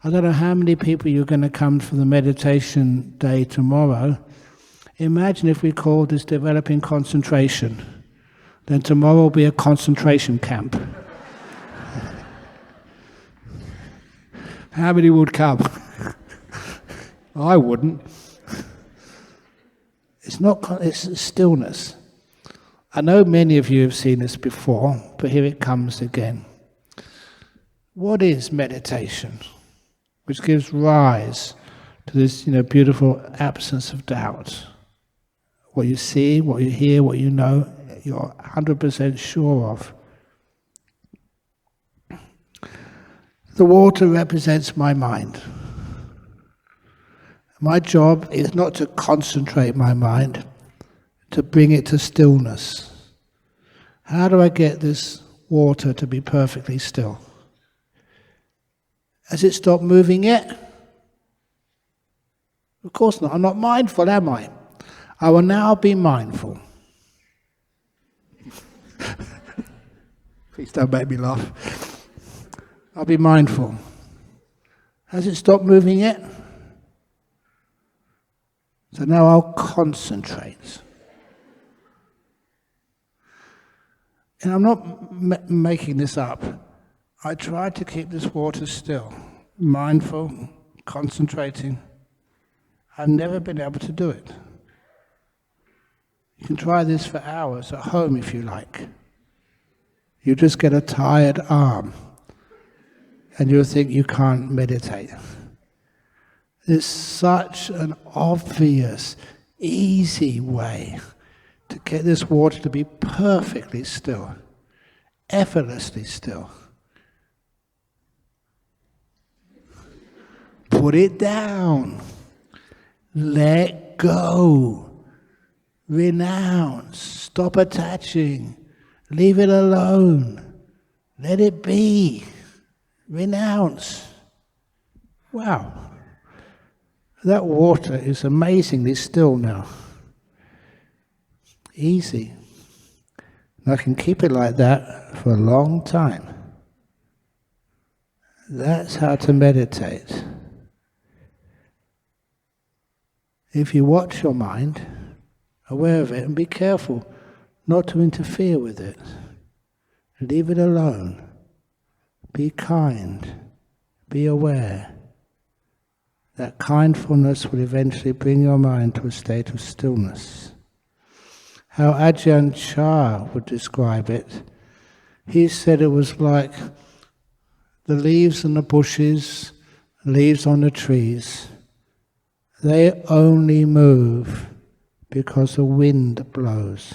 I don't know how many people you're going to come for the meditation day tomorrow. Imagine if we called this developing concentration. Then tomorrow will be a concentration camp. How many would come? I wouldn't. It's stillness. I know many of you have seen this before, but here it comes again. What is meditation? Which gives rise to this, beautiful absence of doubt. What you see, what you hear, what you know, you're 100% sure of. The water represents my mind. My job is not to concentrate my mind, to bring it to stillness. How do I get this water to be perfectly still? Has it stopped moving yet? Of course not. I'm not mindful, am I? I will now be mindful. Please don't make me laugh. I'll be mindful. Has it stopped moving yet? So now I'll concentrate. And I'm not making this up. I try to keep this water still, mindful, concentrating. I've never been able to do it. You can try this for hours at home if you like. You just get a tired arm and you'll think you can't meditate. It's such an obvious, easy way to get this water to be perfectly still, effortlessly still. Put it down. Let go. Renounce. Stop attaching. Leave it alone. Let it be. Renounce. Wow. That water is amazingly still now. Easy. And I can keep it like that for a long time. That's how to meditate. If you watch your mind, aware of it, and be careful not to interfere with it. Leave it alone. Be kind. Be aware. That kindfulness will eventually bring your mind to a state of stillness. How Ajahn Chah would describe it, he said it was like the leaves on the bushes, leaves on the trees. They only move because the wind blows.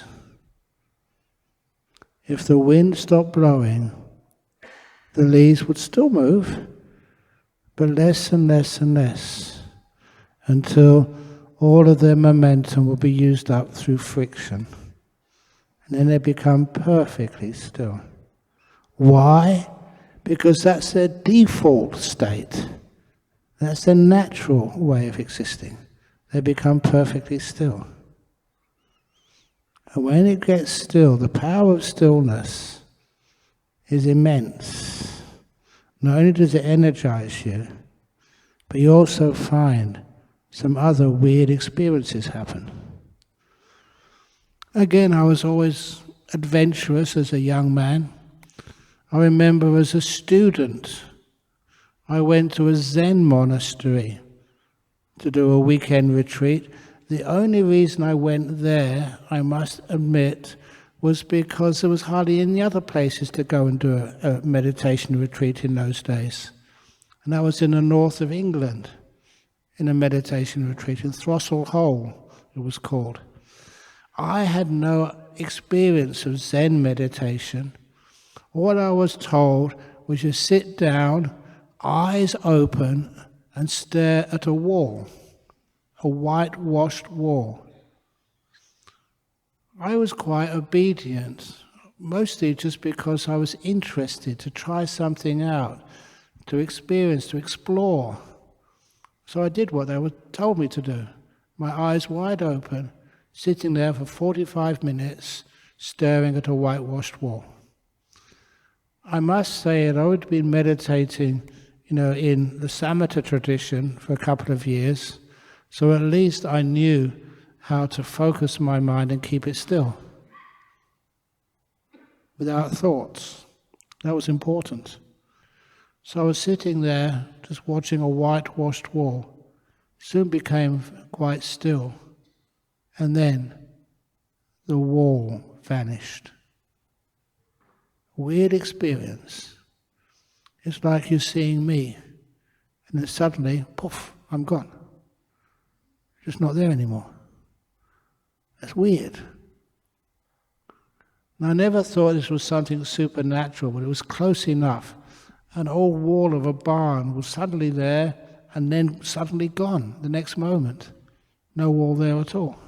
If the wind stopped blowing, the leaves would still move, but less and less and less, until all of their momentum will be used up through friction. And then they become perfectly still. Why? Because that's their default state. That's their natural way of existing. They become perfectly still. And when it gets still, the power of stillness is immense. Not only does it energize you, but you also find some other weird experiences happen. Again, I was always adventurous as a young man. I remember as a student, I went to a Zen monastery to do a weekend retreat. The only reason I went there, I must admit, was because there was hardly any other places to go and do a meditation retreat in those days. And that was in the north of England, in a meditation retreat, in Throstle Hole, it was called. I had no experience of Zen meditation. All I was told was you sit down, eyes open, and stare at a wall, a whitewashed wall. I was quite obedient, mostly just because I was interested to try something out, to experience, to explore. So I did what they told me to do. My eyes wide open, sitting there for 45 minutes, staring at a whitewashed wall. I must say that I would been meditating, in the Samatha tradition for a couple of years, so at least I knew how to focus my mind and keep it still, without thoughts. That was important. So I was sitting there, just watching a whitewashed wall. Soon became quite still, and then the wall vanished. Weird experience. It's like you're seeing me, and then suddenly, poof, I'm gone. Just not there anymore. That's weird. And I never thought this was something supernatural, but it was close enough. An old wall of a barn was suddenly there, and then suddenly gone the next moment. No wall there at all.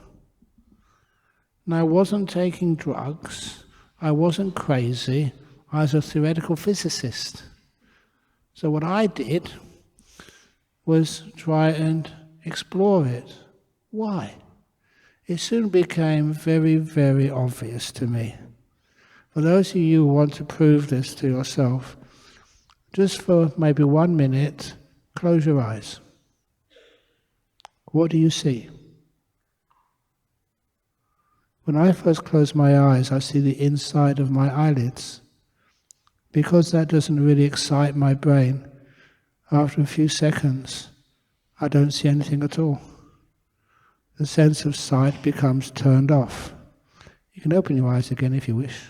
And I wasn't taking drugs. I wasn't crazy. I was a theoretical physicist. So what I did was try and explore it. Why? It soon became very, very obvious to me. For those of you who want to prove this to yourself, just for maybe 1 minute, close your eyes. What do you see? When I first close my eyes, I see the inside of my eyelids. Because that doesn't really excite my brain, after a few seconds, I don't see anything at all. The sense of sight becomes turned off. You can open your eyes again if you wish.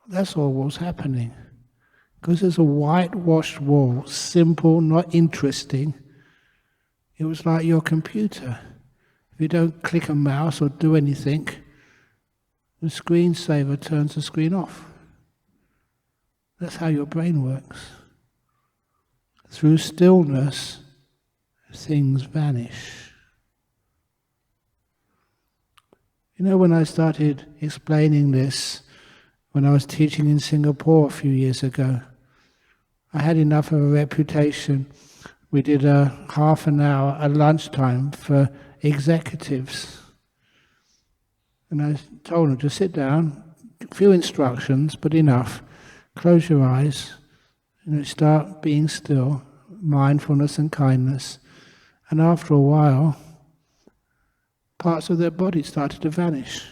That's all what was happening. Because there's a whitewashed wall, simple, not interesting. It was like your computer. If you don't click a mouse or do anything, the screensaver turns the screen off. That's how your brain works. Through stillness, things vanish. When I started explaining this, when I was teaching in Singapore a few years ago, I had enough of a reputation. We did a half an hour at lunchtime for executives. And I told them to sit down, a few instructions, but enough. Close your eyes Start being still, mindfulness and kindness, and after a while, parts of their body started to vanish.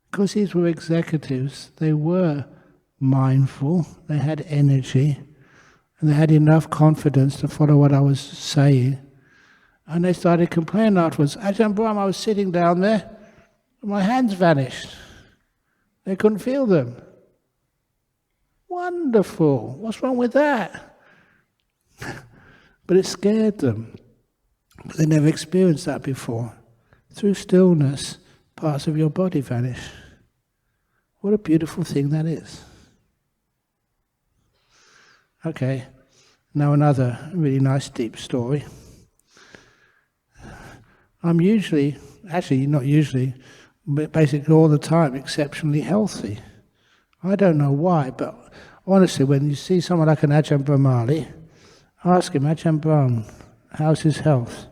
Because these were executives, they were mindful, they had energy, and they had enough confidence to follow what I was saying. And they started complaining afterwards, Ajahn Brahm, I was sitting down there, my hands vanished. They couldn't feel them. Wonderful, what's wrong with that? But it scared them. But they never experienced that before. Through stillness, parts of your body vanish. What a beautiful thing that is. Okay, now another really nice deep story. I'm usually, actually not usually, but basically all the time, exceptionally healthy. I don't know why, but honestly, when you see someone like an Ajahn Brahmali, ask him, Ajahn Brahm, how's his health?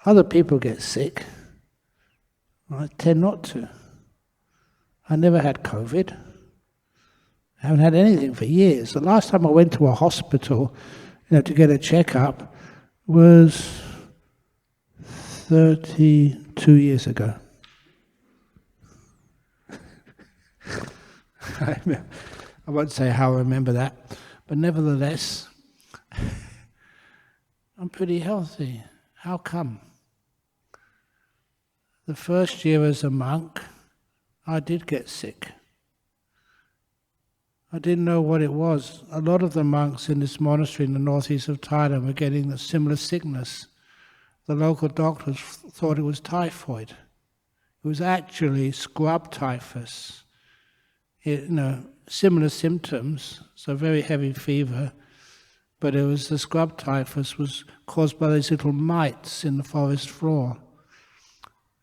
Other people get sick. I tend not to. I never had COVID. I haven't had anything for years. The last time I went to a hospital, to get a checkup was 32 years ago. I won't say how I remember that, but nevertheless, I'm pretty healthy. How come? The first year as a monk, I did get sick. I didn't know what it was. A lot of the monks in this monastery in the northeast of Thailand were getting a similar sickness. The local doctors thought it was typhoid. It was actually scrub typhus. Similar symptoms, so very heavy fever, but it was the scrub typhus was caused by these little mites in the forest floor.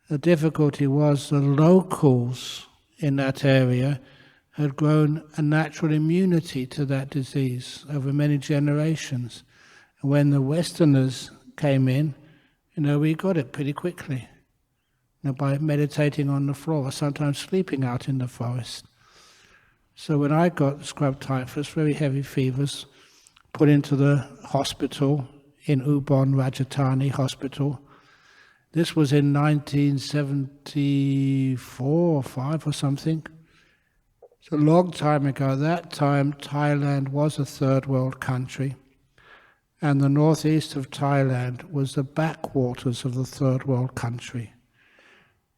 The difficulty was the locals in that area had grown a natural immunity to that disease over many generations. And when the Westerners came in, we got it pretty quickly. By meditating on the floor, sometimes sleeping out in the forest. So when I got scrub typhus, very heavy fevers, put into the hospital in Ubon Ratchathani Hospital. This was in 1974 or 5 or something. It's a long time ago. At that time, Thailand was a third world country, and the northeast of Thailand was the backwaters of the third world country.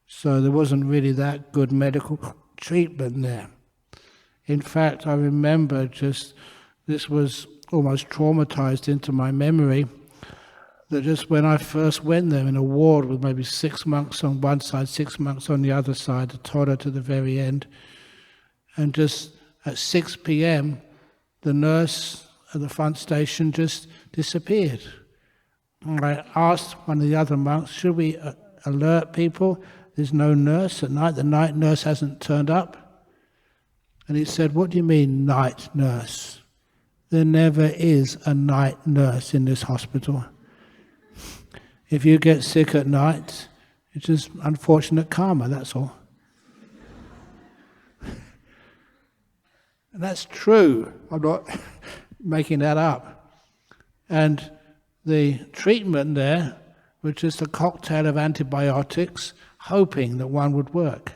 So there wasn't really that good medical treatment there. In fact, I remember this was almost traumatized into my memory, that just when I first went there in a ward with maybe 6 monks on one side, 6 monks on the other side, the toilet to the very end, and just at 6 p.m, the nurse at the front station just disappeared. And I asked one of the other monks, should we alert people? There's no nurse at night, the night nurse hasn't turned up. And he said, what do you mean, night nurse? There never is a night nurse in this hospital. If you get sick at night, it's just unfortunate karma, that's all. And that's true. I'm not making that up. And the treatment there was just a cocktail of antibiotics, hoping that one would work.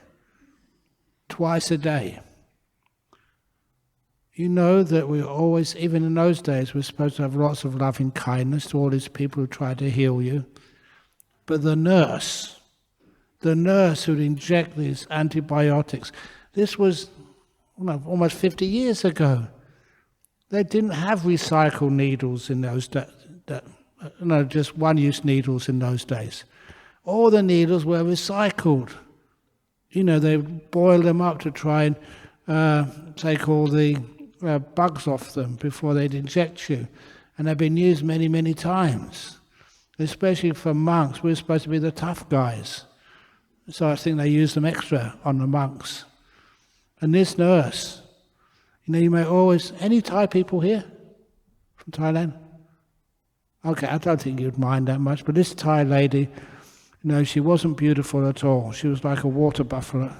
Twice a day. You know that we always, even in those days, we're supposed to have lots of loving kindness to all these people who try to heal you. But the nurse who'd inject these antibiotics, this was almost 50 years ago. They didn't have recycled needles in those days, just one-use needles in those days. All the needles were recycled. They boil them up to try and take all the bugs off them before they'd inject you. And they've been used many, many times. Especially for monks, we're supposed to be the tough guys. So I think they use them extra on the monks. And this nurse, you may always... Any Thai people here from Thailand? Okay, I don't think you'd mind that much, but this Thai lady, she wasn't beautiful at all. She was like a water buffalo.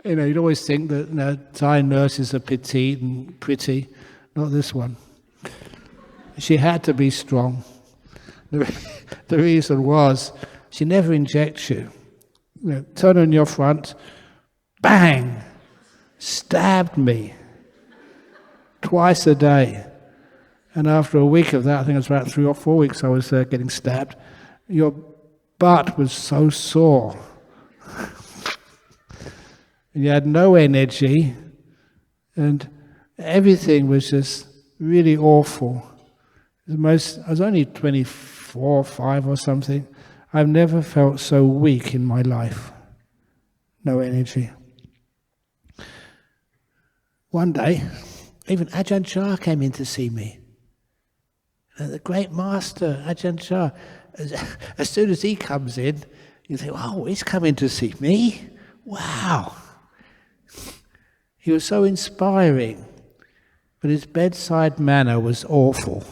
You'd always think that Thai nurses are petite and pretty. Not this one. She had to be strong. The reason was she never injects you. Turn on your front, bang, stabbed me twice a day. And after a week of that, I think it was about 3 or 4 weeks I was getting stabbed, your butt was so sore. And you had no energy, and everything was just really awful. I was only 24 or 5 or something. I've never felt so weak in my life. No energy. One day, even Ajahn Chah came in to see me. And the great master, Ajahn Chah, as soon as he comes in, you think, oh, he's coming to see me? Wow. He was so inspiring, but his bedside manner was awful.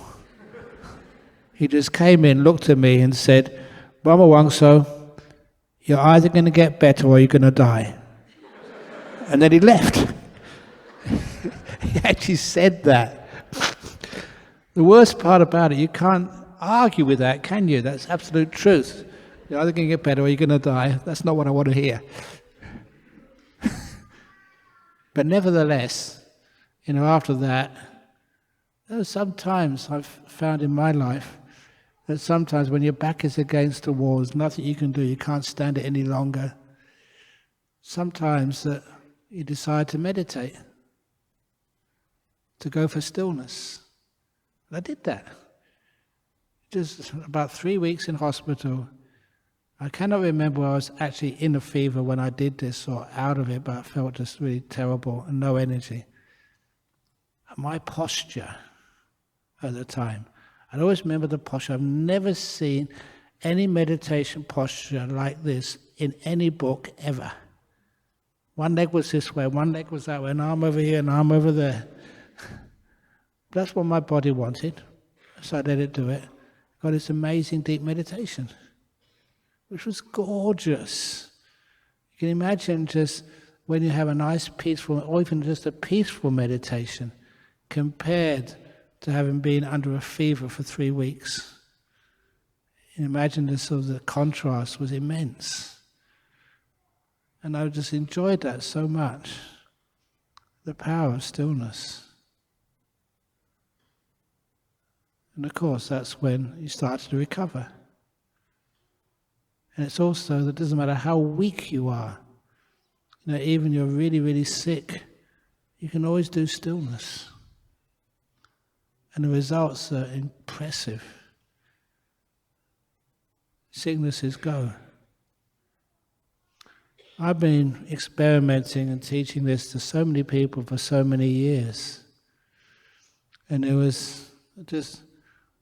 He just came in, looked at me and said, Brahmavamso, you're either going to get better or you're going to die. And then he left. He actually said that. The worst part about it, you can't argue with that, can you? That's absolute truth. You're either going to get better or you're going to die. That's not what I want to hear. But nevertheless, after that, sometimes I've found in my life that sometimes when your back is against the wall, there's nothing you can do, you can't stand it any longer. Sometimes that you decide to meditate, to go for stillness. And I did that. Just about 3 weeks in hospital. I cannot remember I was actually in a fever when I did this or out of it, but I felt just really terrible and no energy. And my posture at the time, I always remember the posture. I've never seen any meditation posture like this in any book ever. One leg was this way, one leg was that way, an arm over here, an arm over there. That's what my body wanted, so I let it do it. Got this amazing deep meditation, which was gorgeous. You can imagine just when you have a nice peaceful, or even just a peaceful meditation, compared to having been under a fever for 3 weeks. You imagine the contrast was immense. And I just enjoyed that so much. The power of stillness. And of course, that's when you start to recover. And it's also that it doesn't matter how weak you are, even you're really, really sick, you can always do stillness. And the results are impressive. Sicknesses go. I've been experimenting and teaching this to so many people for so many years. And it was just,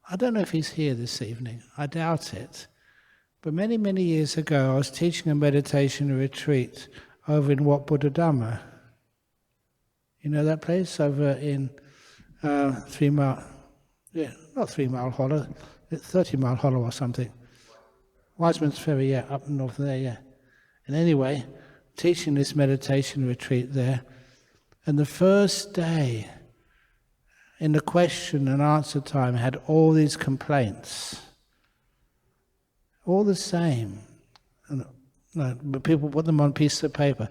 I don't know if he's here this evening, I doubt it. But many, many years ago, I was teaching a meditation retreat over in Wat Buddha Dhamma. You know that place over in 3 Mile, not 3 Mile Hollow, 30 Mile Hollow or something. Wiseman's Ferry, up north there, And anyway, teaching this meditation retreat there, and the first day, in the question and answer time, I had all these complaints. All the same. But people put them on pieces of paper.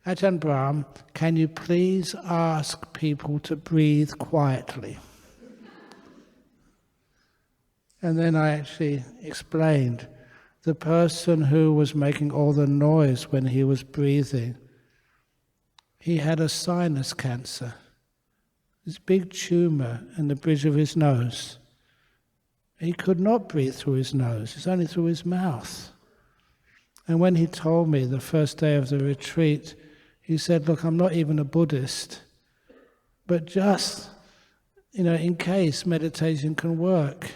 Ajahn Brahm, can you please ask people to breathe quietly? And then I actually explained the person who was making all the noise when he was breathing, he had a sinus cancer, this big tumor in the bridge of his nose. He could not breathe through his nose, it's only through his mouth. And when he told me the first day of the retreat, he said, look, I'm not even a Buddhist, but just, in case meditation can work,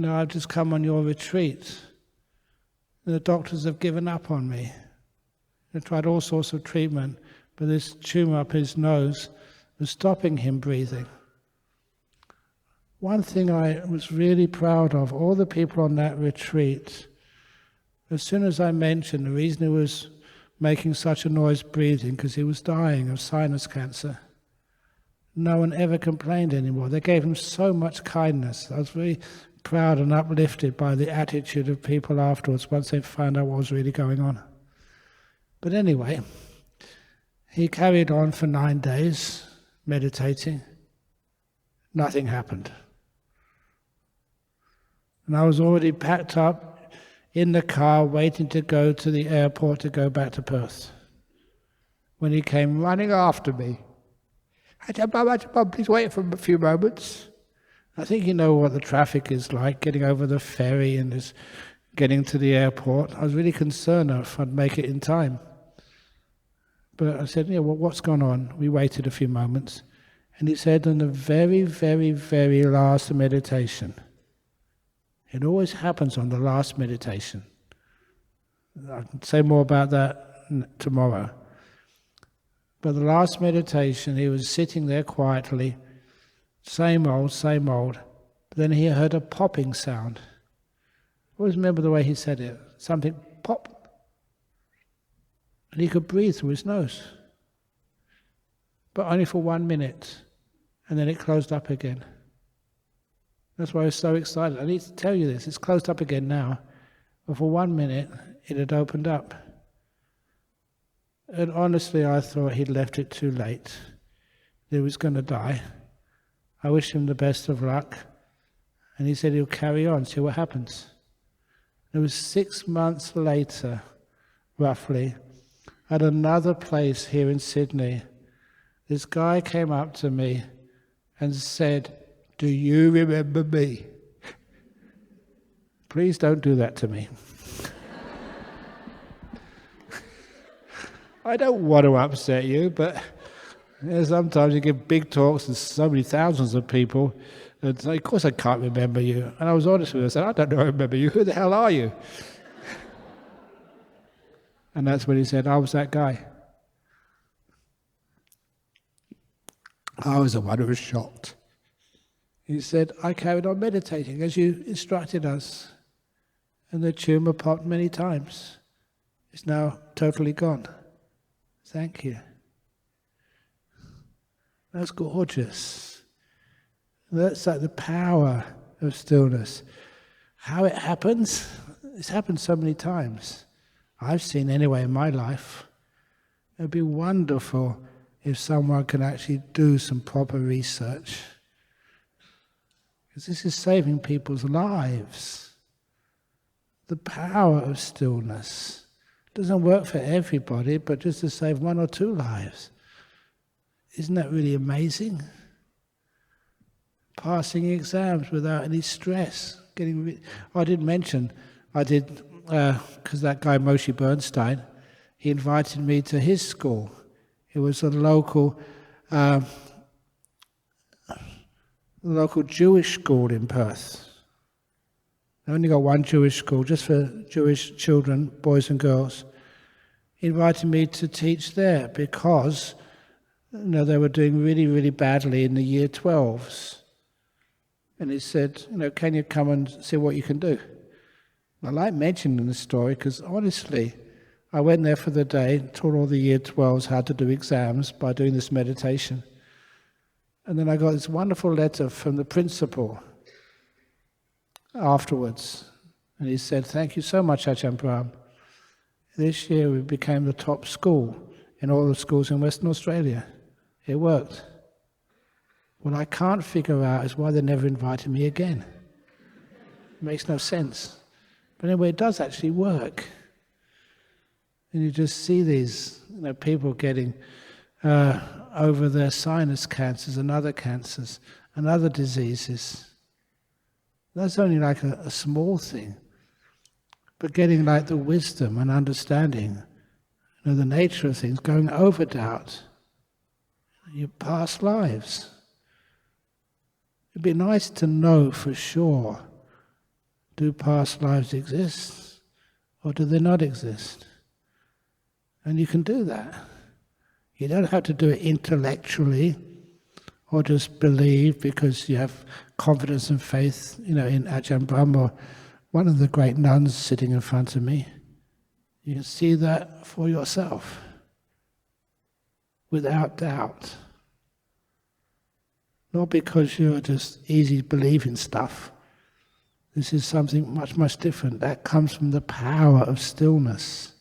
I've just come on your retreat. And the doctors have given up on me. They tried all sorts of treatment, but this tumor up his nose was stopping him breathing. One thing I was really proud of, all the people on that retreat, as soon as I mentioned the reason he was making such a noise breathing because he was dying of sinus cancer. No one ever complained anymore. They gave him so much kindness. I was very proud and uplifted by the attitude of people afterwards once they found out what was really going on. But anyway, he carried on for 9 days meditating. Nothing happened. And I was already packed up in the car waiting to go to the airport to go back to Perth when he came running after me. Ajahn Brahm, please wait for a few moments. I think you know what the traffic is like, getting over the ferry and just getting to the airport. I was really concerned if I'd make it in time. But I said, well, what's gone on? We waited a few moments. And he said, in the very, very, very last meditation, it always happens on the last meditation. I can say more about that tomorrow. But the last meditation, he was sitting there quietly, same old, same old. But then he heard a popping sound. I always remember the way he said it. Something pop. And he could breathe through his nose. But only for 1 minute. And then it closed up again. That's why I was so excited. I need to tell you this. It's closed up again now. But for 1 minute, it had opened up. And honestly, I thought he'd left it too late. He was going to die. I wished him the best of luck. And he said he'll carry on, see what happens. It was 6 months later, roughly, at another place here in Sydney. This guy came up to me and said, "Do you remember me?" Please don't do that to me. I don't want to upset you, but sometimes you give big talks to so many thousands of people, and say, of course I can't remember you. And I was honest with him. I said, I don't know I remember you. Who the hell are you? And that's when he said, I was that guy. I was the one who was shocked. He said, I carried on meditating as you instructed us. And the tumour popped many times. It's now totally gone. Thank you. That's gorgeous. That's like the power of stillness. How it happens? It's happened so many times. I've seen anyway in my life. It would be wonderful if someone can actually do some proper research. Because this is saving people's lives. The power of stillness. Doesn't work for everybody, but just to save 1 or 2 lives. Isn't that really amazing? Passing exams without any stress. I didn't mention, because that guy Moshe Bernstein, he invited me to his school. It was a local Jewish school in Perth. I only got one Jewish school, just for Jewish children, boys and girls. He invited me to teach there because they were doing really, really badly in the year 12s. And he said, can you come and see what you can do? I like mentioning the story because honestly, I went there for the day, taught all the year 12s how to do exams by doing this meditation. And then I got this wonderful letter from the principal afterwards. And he said, thank you so much, Ajahn Brahm. This year we became the top school in all the schools in Western Australia. It worked. What I can't figure out is why they never invited me again. It makes no sense. But anyway, it does actually work. And you just see these people getting over their sinus cancers and other cancers and other diseases. That's only like a small thing. But getting like the wisdom and understanding, the nature of things, going over doubt, your past lives. It'd be nice to know for sure, do past lives exist or do they not exist? And you can do that. You don't have to do it intellectually or just believe because you have confidence and faith, in Ajahn Brahm or one of the great nuns sitting in front of me. You can see that for yourself, without doubt. Not because you're just easy to believe in stuff. This is something much, much different. That comes from the power of stillness.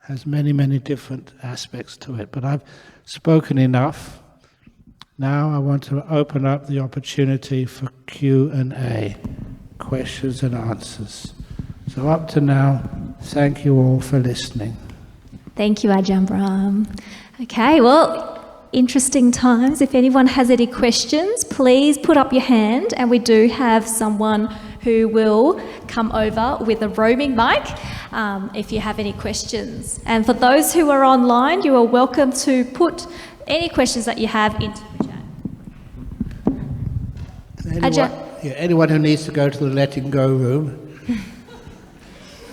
Has many, many different aspects to it. But I've spoken enough. Now I want to open up the opportunity for Q&A, questions and answers. So up to now, thank you all for listening. Thank you, Ajahn Brahm. Okay, well, interesting times. If anyone has any questions, please put up your hand, and we do have someone who will come over with a roaming mic if you have any questions. And for those who are online, you are welcome to put any questions that you have into the chat. Anyone who needs to go to the letting go room,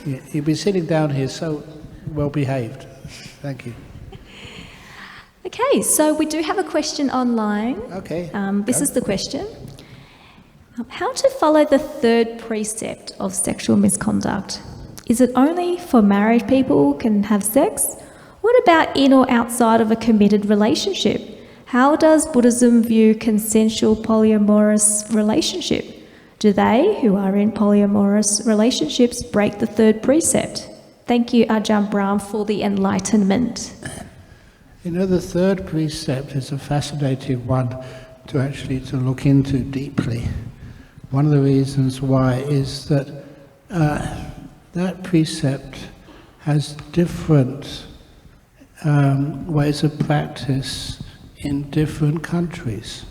you've been sitting down here so well behaved. Thank you. Okay, so we do have a question online. Okay. This is the question. How to follow the third precept of sexual misconduct? Is it only for married people can have sex? What about in or outside of a committed relationship? How does Buddhism view consensual polyamorous relationship? Do they, who are in polyamorous relationships, break the third precept? Thank you, Ajahn Brahm, for the enlightenment. You know, the third precept is a fascinating one to look into deeply. One of the reasons why is that that precept has different ways of practice in different countries.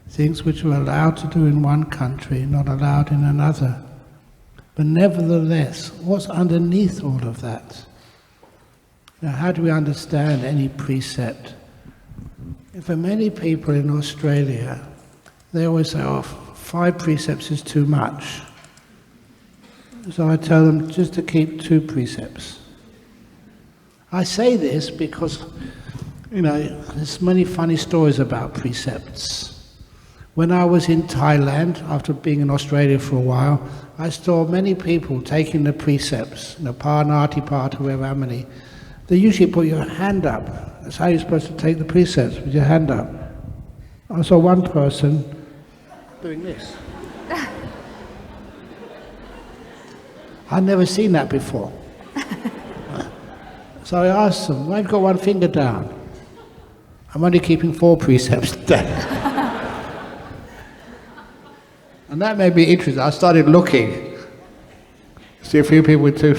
Things which are allowed to do in one country, not allowed in another. But nevertheless, what's underneath all of that? Now, how do we understand any precept? For many people in Australia, they always say, oh, 5 precepts is too much. So I tell them just to keep 2 precepts. I say this because, you know, there's many funny stories about precepts. When I was in Thailand, after being in Australia for a while, I saw many people taking the precepts, Parnati Part, whoever, how many. They usually put your hand up. That's how you're supposed to take the precepts, with your hand up. I saw one person doing this. I'd never seen that before. So I asked them, why have you got one finger down? I'm only keeping 4 precepts today. And that made me interested. I started looking. See a few people with 2.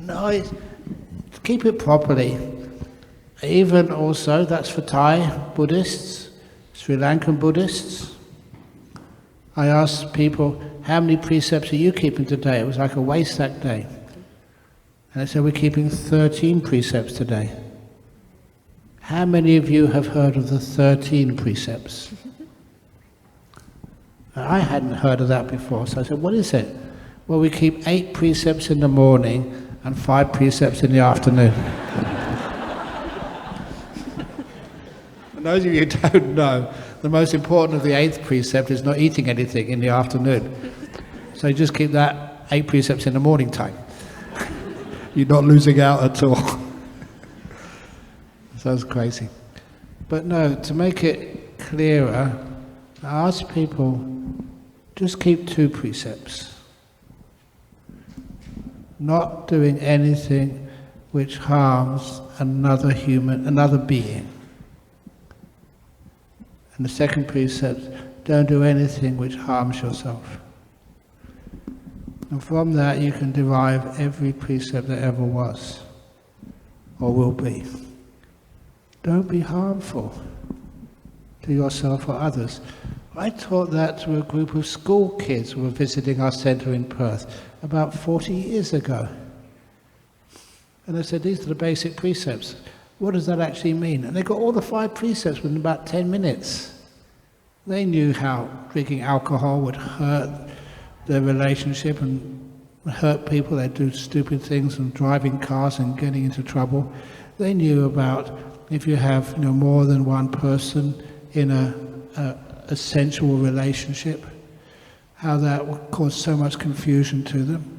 No, keep it properly. Even also, that's for Thai Buddhists, Sri Lankan Buddhists. I asked people, how many precepts are you keeping today? It was like a Wesak day. And they said, we're keeping 13 precepts today. How many of you have heard of the 13 precepts? I hadn't heard of that before, so I said, what is it? Well, we keep 8 precepts in the morning and 5 precepts in the afternoon. For those of you who don't know, the most important of the 8th precept is not eating anything in the afternoon. So you just keep that 8 precepts in the morning time. You're not losing out at all. Sounds crazy. But no, to make it clearer, I ask people, just keep 2 precepts. Not doing anything which harms another human, another being. And the second precept, don't do anything which harms yourself. And from that you can derive every precept that ever was, or will be. Don't be harmful to yourself or others. I taught that to a group of school kids who were visiting our centre in Perth about 40 years ago. And I said, these are the basic precepts. What does that actually mean? And they got all the 5 precepts within about 10 minutes. They knew how drinking alcohol would hurt their relationship and hurt people. They'd do stupid things and driving cars and getting into trouble. They knew about if you have more than one person in a sensual relationship, how that caused so much confusion to them.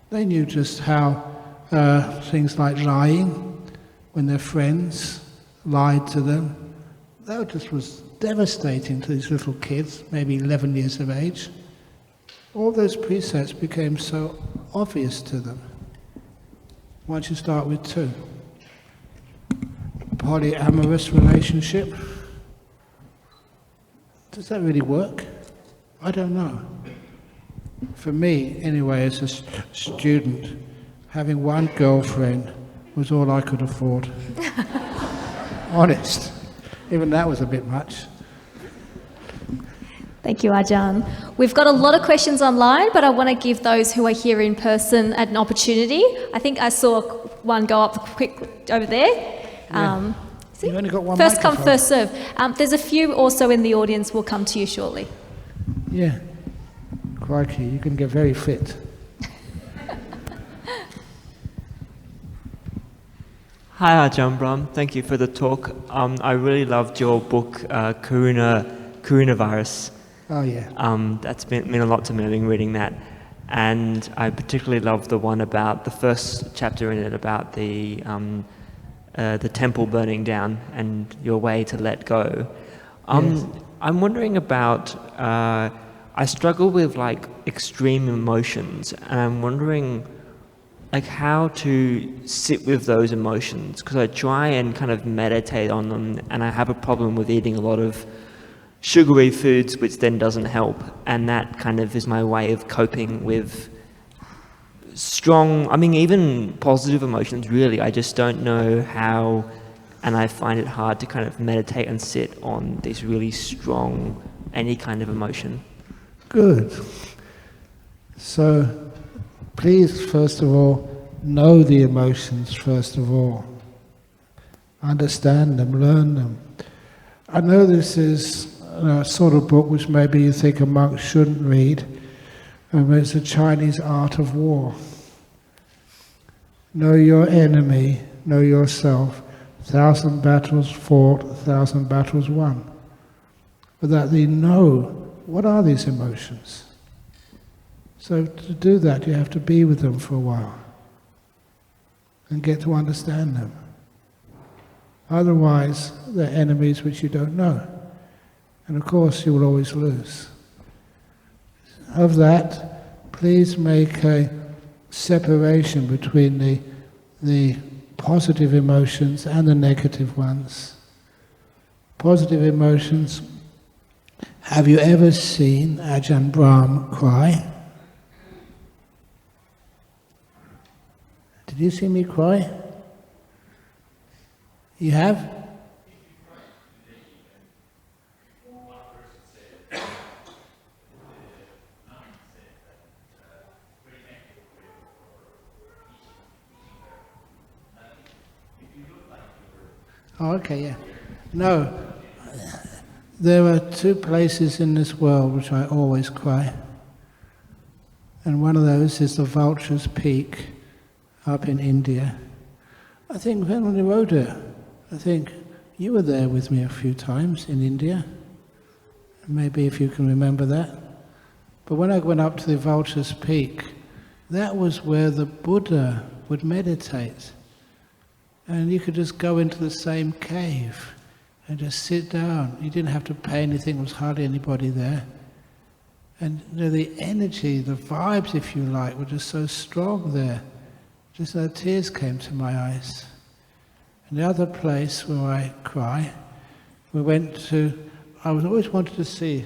They knew just how things like lying, when their friends lied to them, that just was devastating to these little kids, maybe 11 years of age. All those precepts became so obvious to them. Why don't you start with 2? Polyamorous relationship. Does that really work? I don't know. For me, anyway, as a student, having one girlfriend was all I could afford. Honest. Even that was a bit much. Thank you, Ajahn. We've got a lot of questions online, but I want to give those who are here in person an opportunity. I think I saw one go up quick over there. Yeah. You've only got one First come, microphone. first serve. There's a few also in the audience. We'll come to you shortly. Yeah. Crikey, you can get very fit. Hi Ajahn Brahm, thank you for the talk. I really loved your book, Coronavirus. Oh yeah. That's meant a lot to me. I've been reading that. And I particularly love the one about, the first chapter in it about the temple burning down and your way to let go. Yes. I'm wondering about, I struggle with like extreme emotions, and I'm wondering like how to sit with those emotions, because I try and kind of meditate on them, and I have a problem with eating a lot of sugary foods, which then doesn't help, and that kind of is my way of coping with strong, I mean even positive emotions really. I just don't know how, and I find it hard to kind of meditate and sit on this really strong, any kind of emotion. Good. So, please, first of all, know the emotions, first of all. Understand them, learn them. I know this is a sort of book which maybe you think a monk shouldn't read, but it's a Chinese art of war. Know your enemy, know yourself. 1,000 battles fought, 1,000 battles won. But that they know, what are these emotions? So to do that, you have to be with them for a while and get to understand them. Otherwise, they're enemies which you don't know. And of course, you will always lose. Of that, please make a separation between the positive emotions and the negative ones. Positive emotions. Have you ever seen Ajahn Brahm cry? Did you see me cry? You have? Oh, okay, yeah. No. There are 2 places in this world which I always cry. And one of those is the Vulture's Peak up in India. I think when I wrote it, I think you were there with me a few times in India. Maybe if you can remember that. But when I went up to the Vulture's Peak, that was where the Buddha would meditate. And you could just go into the same cave and just sit down. You didn't have to pay anything, there was hardly anybody there. And you know, the energy, the vibes, if you like, were just so strong there. Just tears came to my eyes. And the other place where I cry, we went to, I was always wanted to see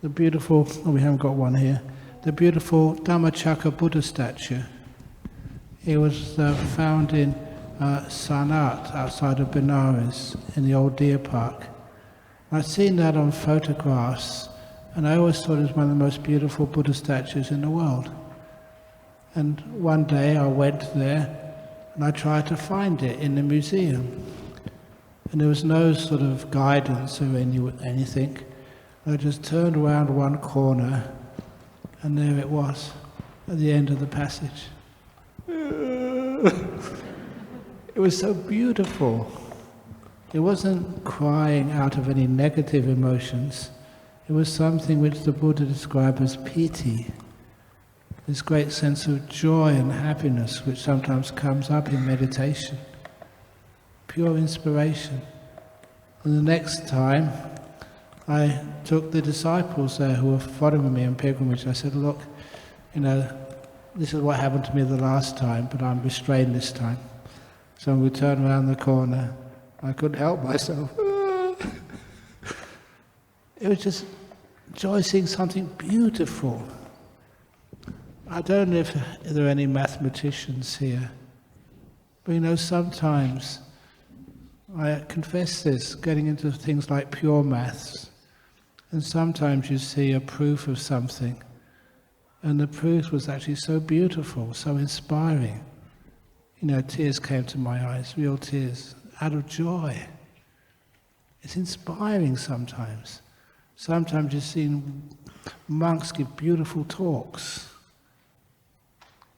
the beautiful, oh, we haven't got one here, the beautiful Dhammaloka Buddhist statue. It was found in Sanat, outside of Benares, in the old deer park. I'd seen that on photographs, and I always thought it was one of the most beautiful Buddha statues in the world. And one day I went there, and I tried to find it in the museum. And there was no sort of guidance or anything. I just turned around one corner, and there it was, at the end of the passage. It was so beautiful. It wasn't crying out of any negative emotions. It was something which the Buddha described as piti, this great sense of joy and happiness which sometimes comes up in meditation. Pure inspiration. And the next time, I took the disciples there who were following me in pilgrimage. I said, look, this is what happened to me the last time, but I'm restrained this time. So when we turned around the corner, I couldn't help myself. It was just joy seeing something beautiful. I don't know if there are any mathematicians here, but sometimes, I confess this, getting into things like pure maths, and sometimes you see a proof of something, and the proof was actually so beautiful, so inspiring. Tears came to my eyes, real tears, out of joy. It's inspiring sometimes. Sometimes you've seen monks give beautiful talks,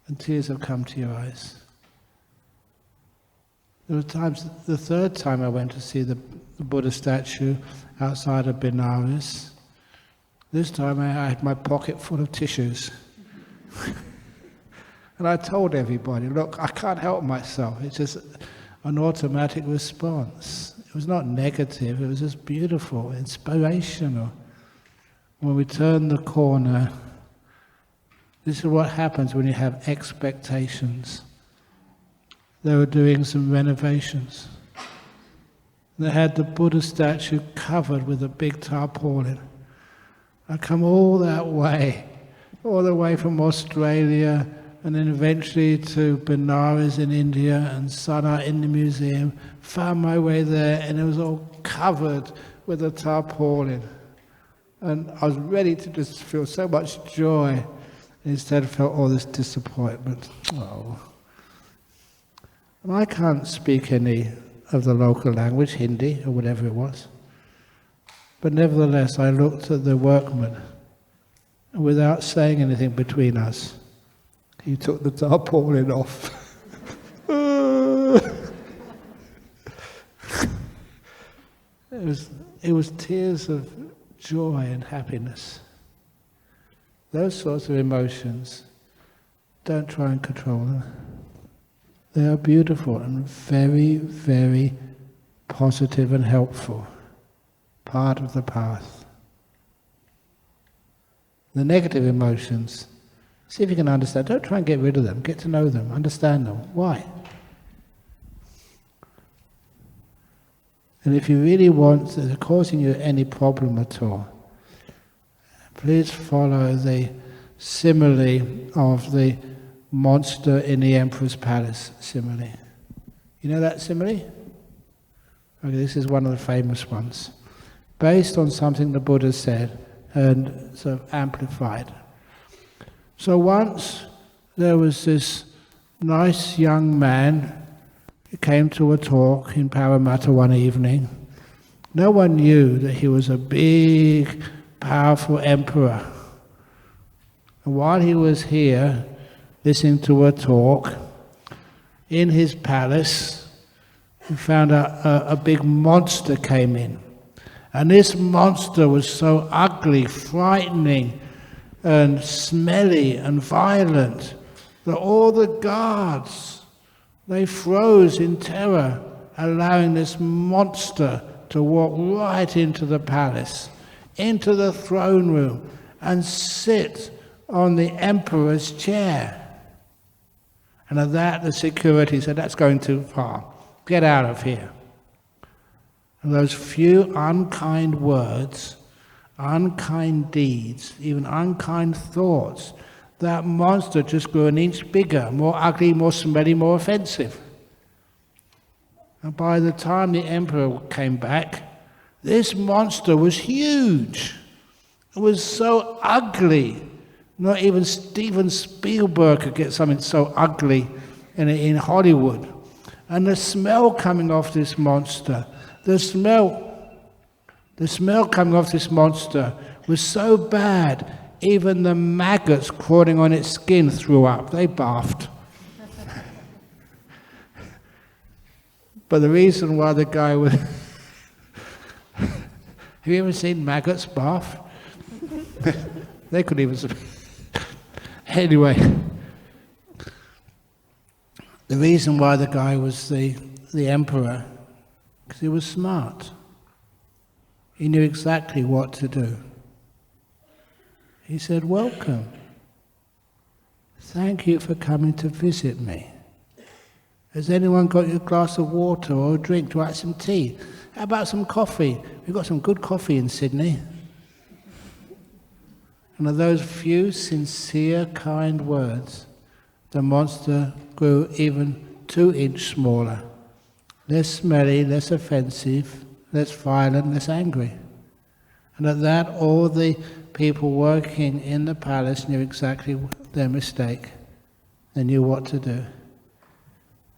and tears have come to your eyes. There were times, the third time I went to see the Buddha statue outside of Benares, this time I had my pocket full of tissues. And I told everybody, look, I can't help myself. It's just an automatic response. It was not negative, it was just beautiful, inspirational. When we turned the corner, this is what happens when you have expectations. They were doing some renovations. They had the Buddha statue covered with a big tarpaulin. I come all that way, all the way from Australia, and then eventually to Benares in India and Sana in the museum, found my way there, and it was all covered with a tarpaulin. And I was ready to just feel so much joy, and instead I felt all this disappointment. Oh. And I can't speak any of the local language, Hindi or whatever it was. But nevertheless, I looked at the workman, and without saying anything between us, he took the tarpaulin off. It was tears of joy and happiness. Those sorts of emotions, don't try and control them. They are beautiful and very, very positive and helpful. Part of the path. The negative emotions, see if you can understand. Don't try and get rid of them. Get to know them. Understand them. Why? And if you really want that they're causing you any problem at all, please follow the simile of the monster in the Emperor's Palace simile. You know that simile? Okay, this is one of the famous ones. Based on something the Buddha said and sort of amplified. So once there was this nice young man who came to a talk in Paramatta one evening. No one knew that he was a big, powerful emperor. And while he was here, listening to a talk, in his palace, he found a big monster came in. And this monster was so ugly, frightening, and smelly and violent that all the guards, they froze in terror, allowing this monster to walk right into the palace, into the throne room, and sit on the emperor's chair. And at that, the security said, that's going too far. Get out of here. And those few unkind words, unkind deeds, even unkind thoughts, that monster just grew an inch bigger, more ugly, more smelly, more offensive. And by the time the emperor came back, this monster was huge. It was so ugly. Not even Steven Spielberg could get something so ugly in Hollywood. And the smell coming off this monster, the smell coming off this monster was so bad, even the maggots crawling on its skin threw up. They barfed. But the reason why the guy was... Have you ever seen maggots barf? They could even... Anyway, the reason why the guy was the emperor, because he was smart. He knew exactly what to do. He said, "Welcome. Thank you for coming to visit me. Has anyone got you a glass of water or a drink to have some tea? How about some coffee? We've got some good coffee in Sydney." And of those few sincere, kind words, the monster grew even 2 inches smaller, less smelly, less offensive, less violent, less angry. And at that, all the people working in the palace knew exactly their mistake. They knew what to do.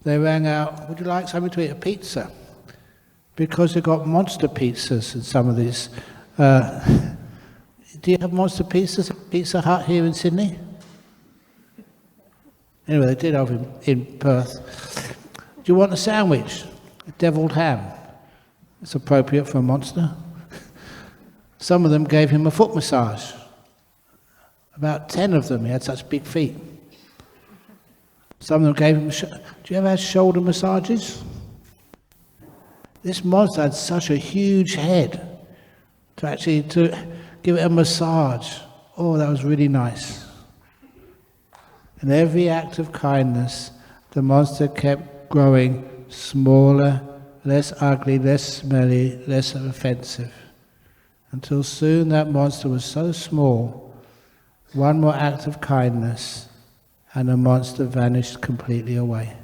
They rang out, "Would you like something to eat? A pizza?" Because they got monster pizzas in some of these. Do you have monster pizzas at Pizza Hut here in Sydney? Anyway, they did have in Perth. "Do you want a sandwich? A deviled ham?" It's appropriate for a monster. Some of them gave him a foot massage. About 10 of them, he had such big feet. Some of them gave him... Do you ever have shoulder massages? This monster had such a huge head to give it a massage. Oh, that was really nice. In every act of kindness, the monster kept growing smaller, less ugly, less smelly, less offensive. Until soon that monster was so small, one more act of kindness, and the monster vanished completely away.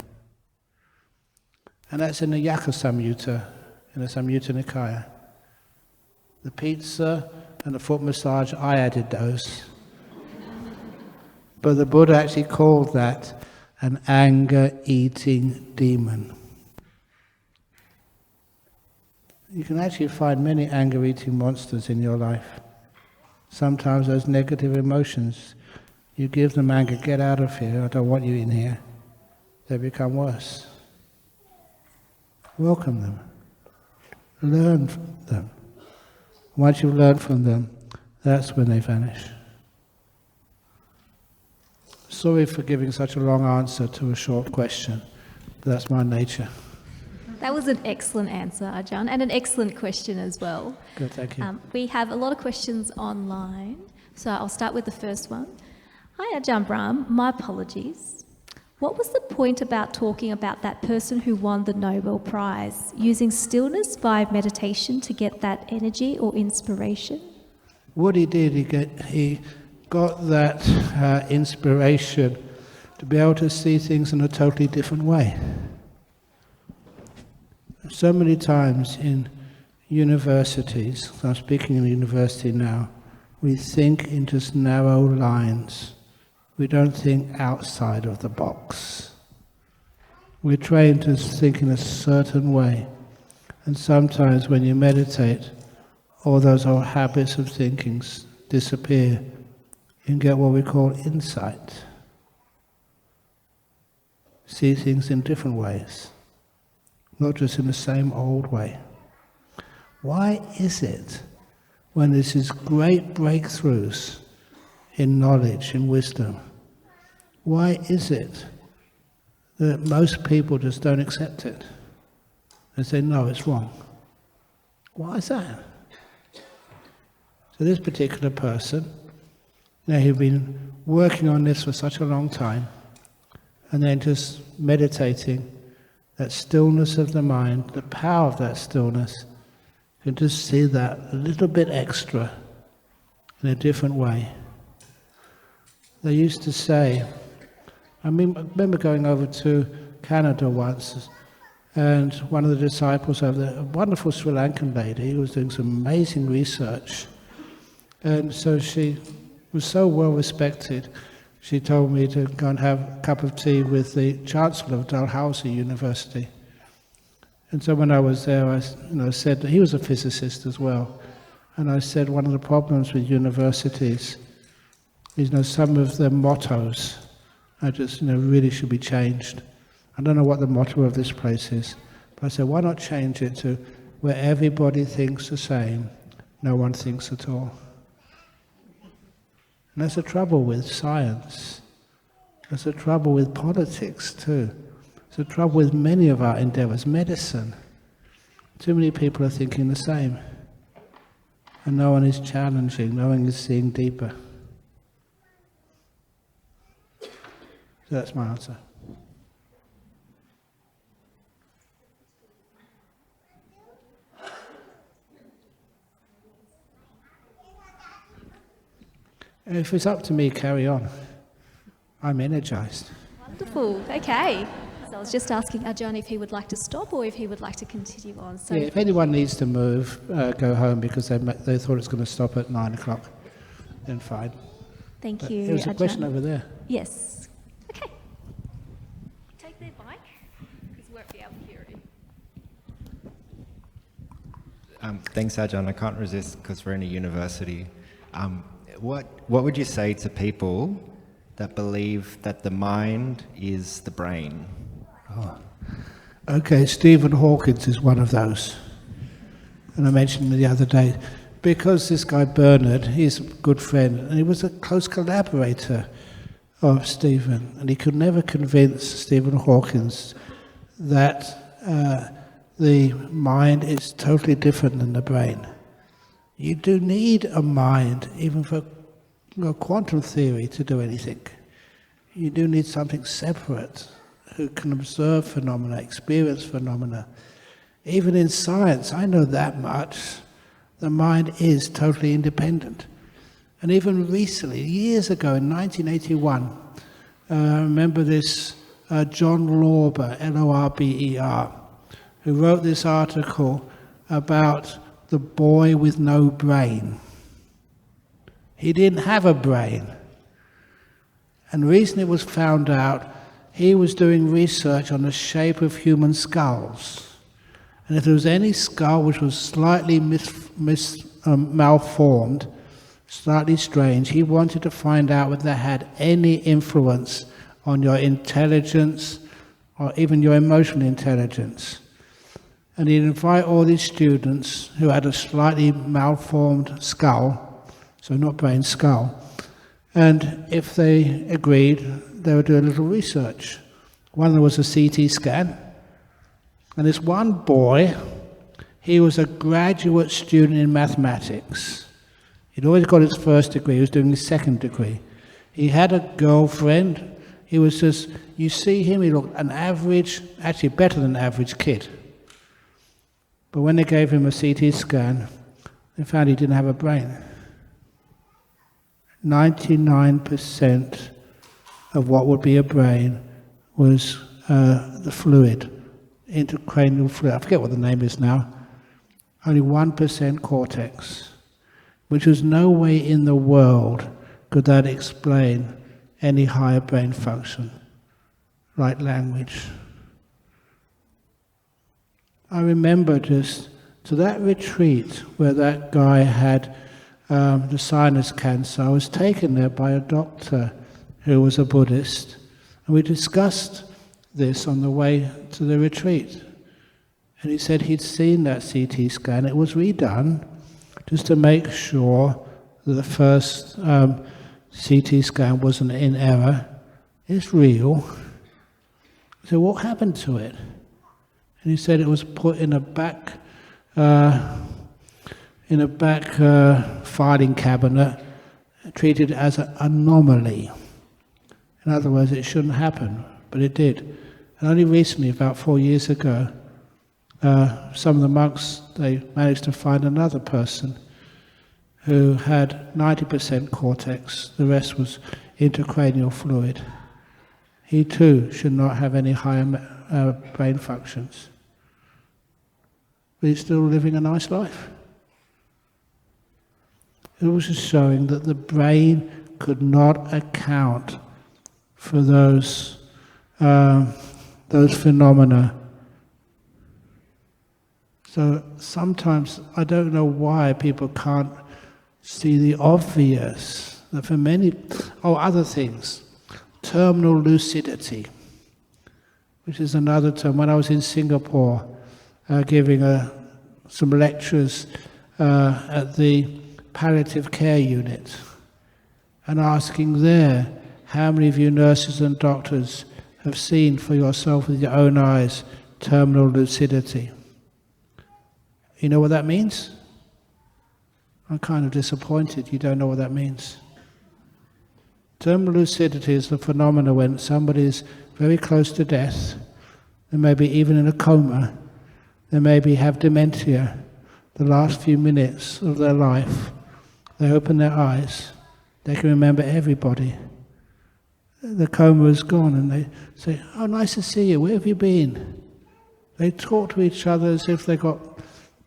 And that's in the Yaka Samyutta, in the Samyutta Nikaya. The pizza and the foot massage, I added those. But the Buddha actually called that an anger-eating demon. You can actually find many anger-eating monsters in your life. Sometimes those negative emotions, you give them anger, "Get out of here, I don't want you in here." They become worse. Welcome them. Learn from them. Once you've learned from them, that's when they vanish. Sorry for giving such a long answer to a short question, but that's my nature. That was an excellent answer, Ajahn, and an excellent question as well. Good, thank you. We have a lot of questions online, so I'll start with the first one. "Hi, Ajahn Brahm, my apologies. What was the point about talking about that person who won the Nobel Prize, using stillness by meditation to get that energy or inspiration?" What he did, he got that inspiration to be able to see things in a totally different way. So many times in universities, I'm speaking in a university now, we think in just narrow lines. We don't think outside of the box. We're trained to think in a certain way. And sometimes when you meditate, all those old habits of thinking disappear. You can get what we call insight. See things in different ways, not just in the same old way. Why is it when there's these great breakthroughs in knowledge, in wisdom, why is it that most people just don't accept it? They say, "No, it's wrong." Why is that? So this particular person, he'd been working on this for such a long time, and then just meditating, that stillness of the mind, the power of that stillness, you can just see that a little bit extra in a different way. They used to say, I remember going over to Canada once, and one of the disciples over there, a wonderful Sri Lankan lady, who was doing some amazing research, and so she was so well respected, she told me to go and have a cup of tea with the Chancellor of Dalhousie University. And so when I was there, I said, he was a physicist as well, and I said one of the problems with universities is, some of the mottos are just, really should be changed. I don't know what the motto of this place is, but I said, why not change it to where everybody thinks the same, no one thinks at all. And that's the trouble with science. That's the trouble with politics too. It's the trouble with many of our endeavors. Medicine. Too many people are thinking the same. And no one is challenging, no one is seeing deeper. So that's my answer. And if it's up to me, carry on. I'm energized. Wonderful. Okay. So I was just asking Ajahn if he would like to stop or if he would like to continue on. So Yeah, if anyone needs to move, go home because they thought it's going to stop at 9 o'clock, then fine. thank But you, there was a Ajahn. question over there. Yes. Okay. Take their mic because we won't be able to hear it. Thanks, Ajahn. I can't resist because we're in a university. What would you say to people that believe that the mind is the brain? Okay, Stephen Hawkins is one of those. And I mentioned the other day, because this guy Bernard, he's a good friend, and he was a close collaborator of Stephen, and he could never convince Stephen Hawkins that the mind is totally different than the brain. You do need a mind, even for quantum theory, to do anything. You do need something separate, who can observe phenomena, experience phenomena. Even in science, I know that much. The mind is totally independent. And even recently, years ago, in 1981, I remember this John Lorber, Lorber, who wrote this article about the boy with no brain. He didn't have a brain. And recently it was found out he was doing research on the shape of human skulls. And if there was any skull which was slightly malformed, slightly strange, he wanted to find out whether that had any influence on your intelligence or even your emotional intelligence. And he'd invite all these students who had a slightly malformed skull, so not brain, skull, and if they agreed, they would do a little research. One of them was a CT scan, and this one boy, he was a graduate student in mathematics. He'd always got his first degree, he was doing his second degree. He had a girlfriend, he was just, you see him, he looked an average, actually better than average kid. But when they gave him a CT scan, they found he didn't have a brain. 99% of what would be a brain was the fluid, intracranial fluid. I forget what the name is now. Only 1% cortex, which was no way in the world could that explain any higher brain function, like language. I remember just to that retreat where that guy had the sinus cancer. I was taken there by a doctor who was a Buddhist, and we discussed this on the way to the retreat. And he said he'd seen that CT scan. It was redone just to make sure that the first CT scan wasn't in error. It's real. So what happened to it? And he said it was put in a back filing cabinet, treated as an anomaly. In other words, it shouldn't happen, but it did. And only recently, about 4 years ago, some of the monks, they managed to find another person who had 90% cortex, the rest was intracranial fluid. He too should not have any higher brain functions. But he's still living a nice life. It was just showing that the brain could not account for those phenomena. So sometimes I don't know why people can't see the obvious. That for many, other things, terminal lucidity, which is another term. When I was in Singapore, giving some lectures at the palliative care unit. and asking there, how many of you nurses and doctors have seen for yourself with your own eyes terminal lucidity? You know what that means? I'm kind of disappointed you don't know what that means. Terminal lucidity is the phenomenon when somebody is very close to death, they may be even in a coma, they maybe have dementia, the last few minutes of their life, they open their eyes, they can remember everybody. The coma is gone and they say, "Oh, nice to see you, where have you been?" They talk to each other as if they got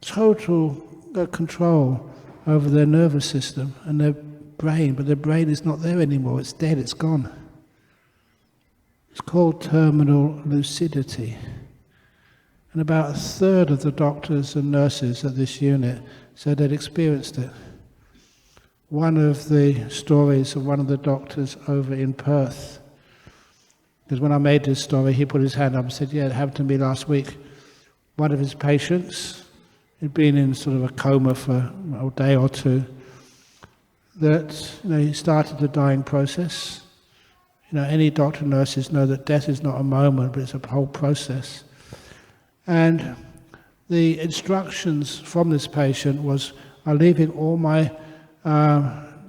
total control over their nervous system and their brain, but their brain is not there anymore, it's dead, it's gone. It's called terminal lucidity. And about a third of the doctors and nurses at this unit said they'd experienced it. One of the stories of one of the doctors over in Perth, because when I made this story, he put his hand up and said, "Yeah, it happened to me last week." One of his patients had been in sort of a coma for a day or two, that he started the dying process. Any doctor and nurses know that death is not a moment, but it's a whole process. And the instructions from this patient was, "I'm leaving all my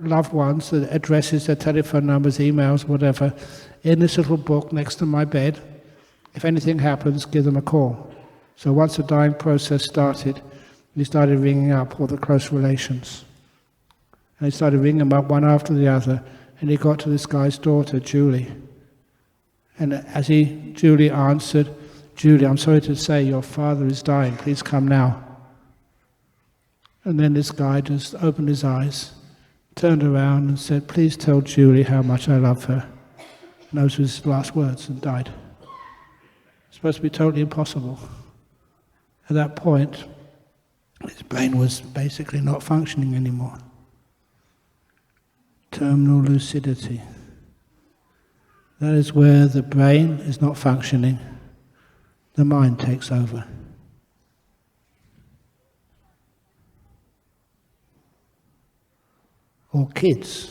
loved ones, the addresses, their telephone numbers, emails, whatever, in this little book next to my bed. If anything happens, give them a call." So once the dying process started, he started ringing up all the close relations. And he started ringing them up one after the other, and he got to this guy's daughter, Julie. And as Julie answered, "Julie, I'm sorry to say your father is dying, please come now." And then this guy just opened his eyes, turned around and said, "Please tell Julie how much I love her." And those were his last words, and died. It's supposed to be totally impossible. At that point, his brain was basically not functioning anymore. Terminal lucidity. That is where the brain is not functioning, the mind takes over. Or kids.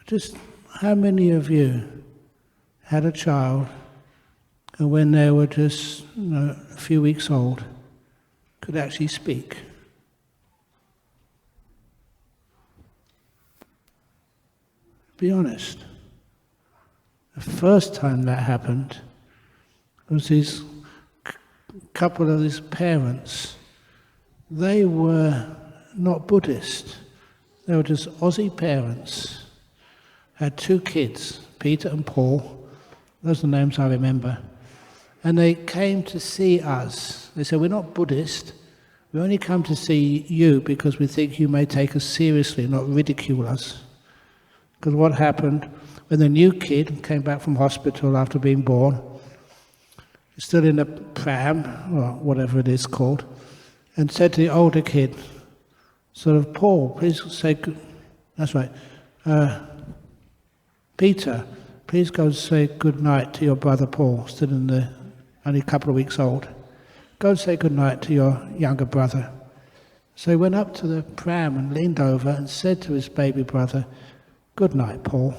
Just how many of you had a child and when they were just a few weeks old could actually speak? Be honest. The first time that happened was these couple of these parents. They were not Buddhist. They were just Aussie parents. Had two kids, Peter and Paul. Those are the names I remember. And they came to see us. They said, "We're not Buddhist. We only come to see you because we think you may take us seriously, not ridicule us." Because what happened when the new kid came back from hospital after being born, still in a pram, or whatever it is called, and said to the older kid, sort of, "Paul, please say good," that's right, "Peter, please go and say good night to your brother Paul," still only a couple of weeks old. "Go and say good night to your younger brother." So he went up to the pram and leaned over and said to his baby brother, "Good night, Paul,"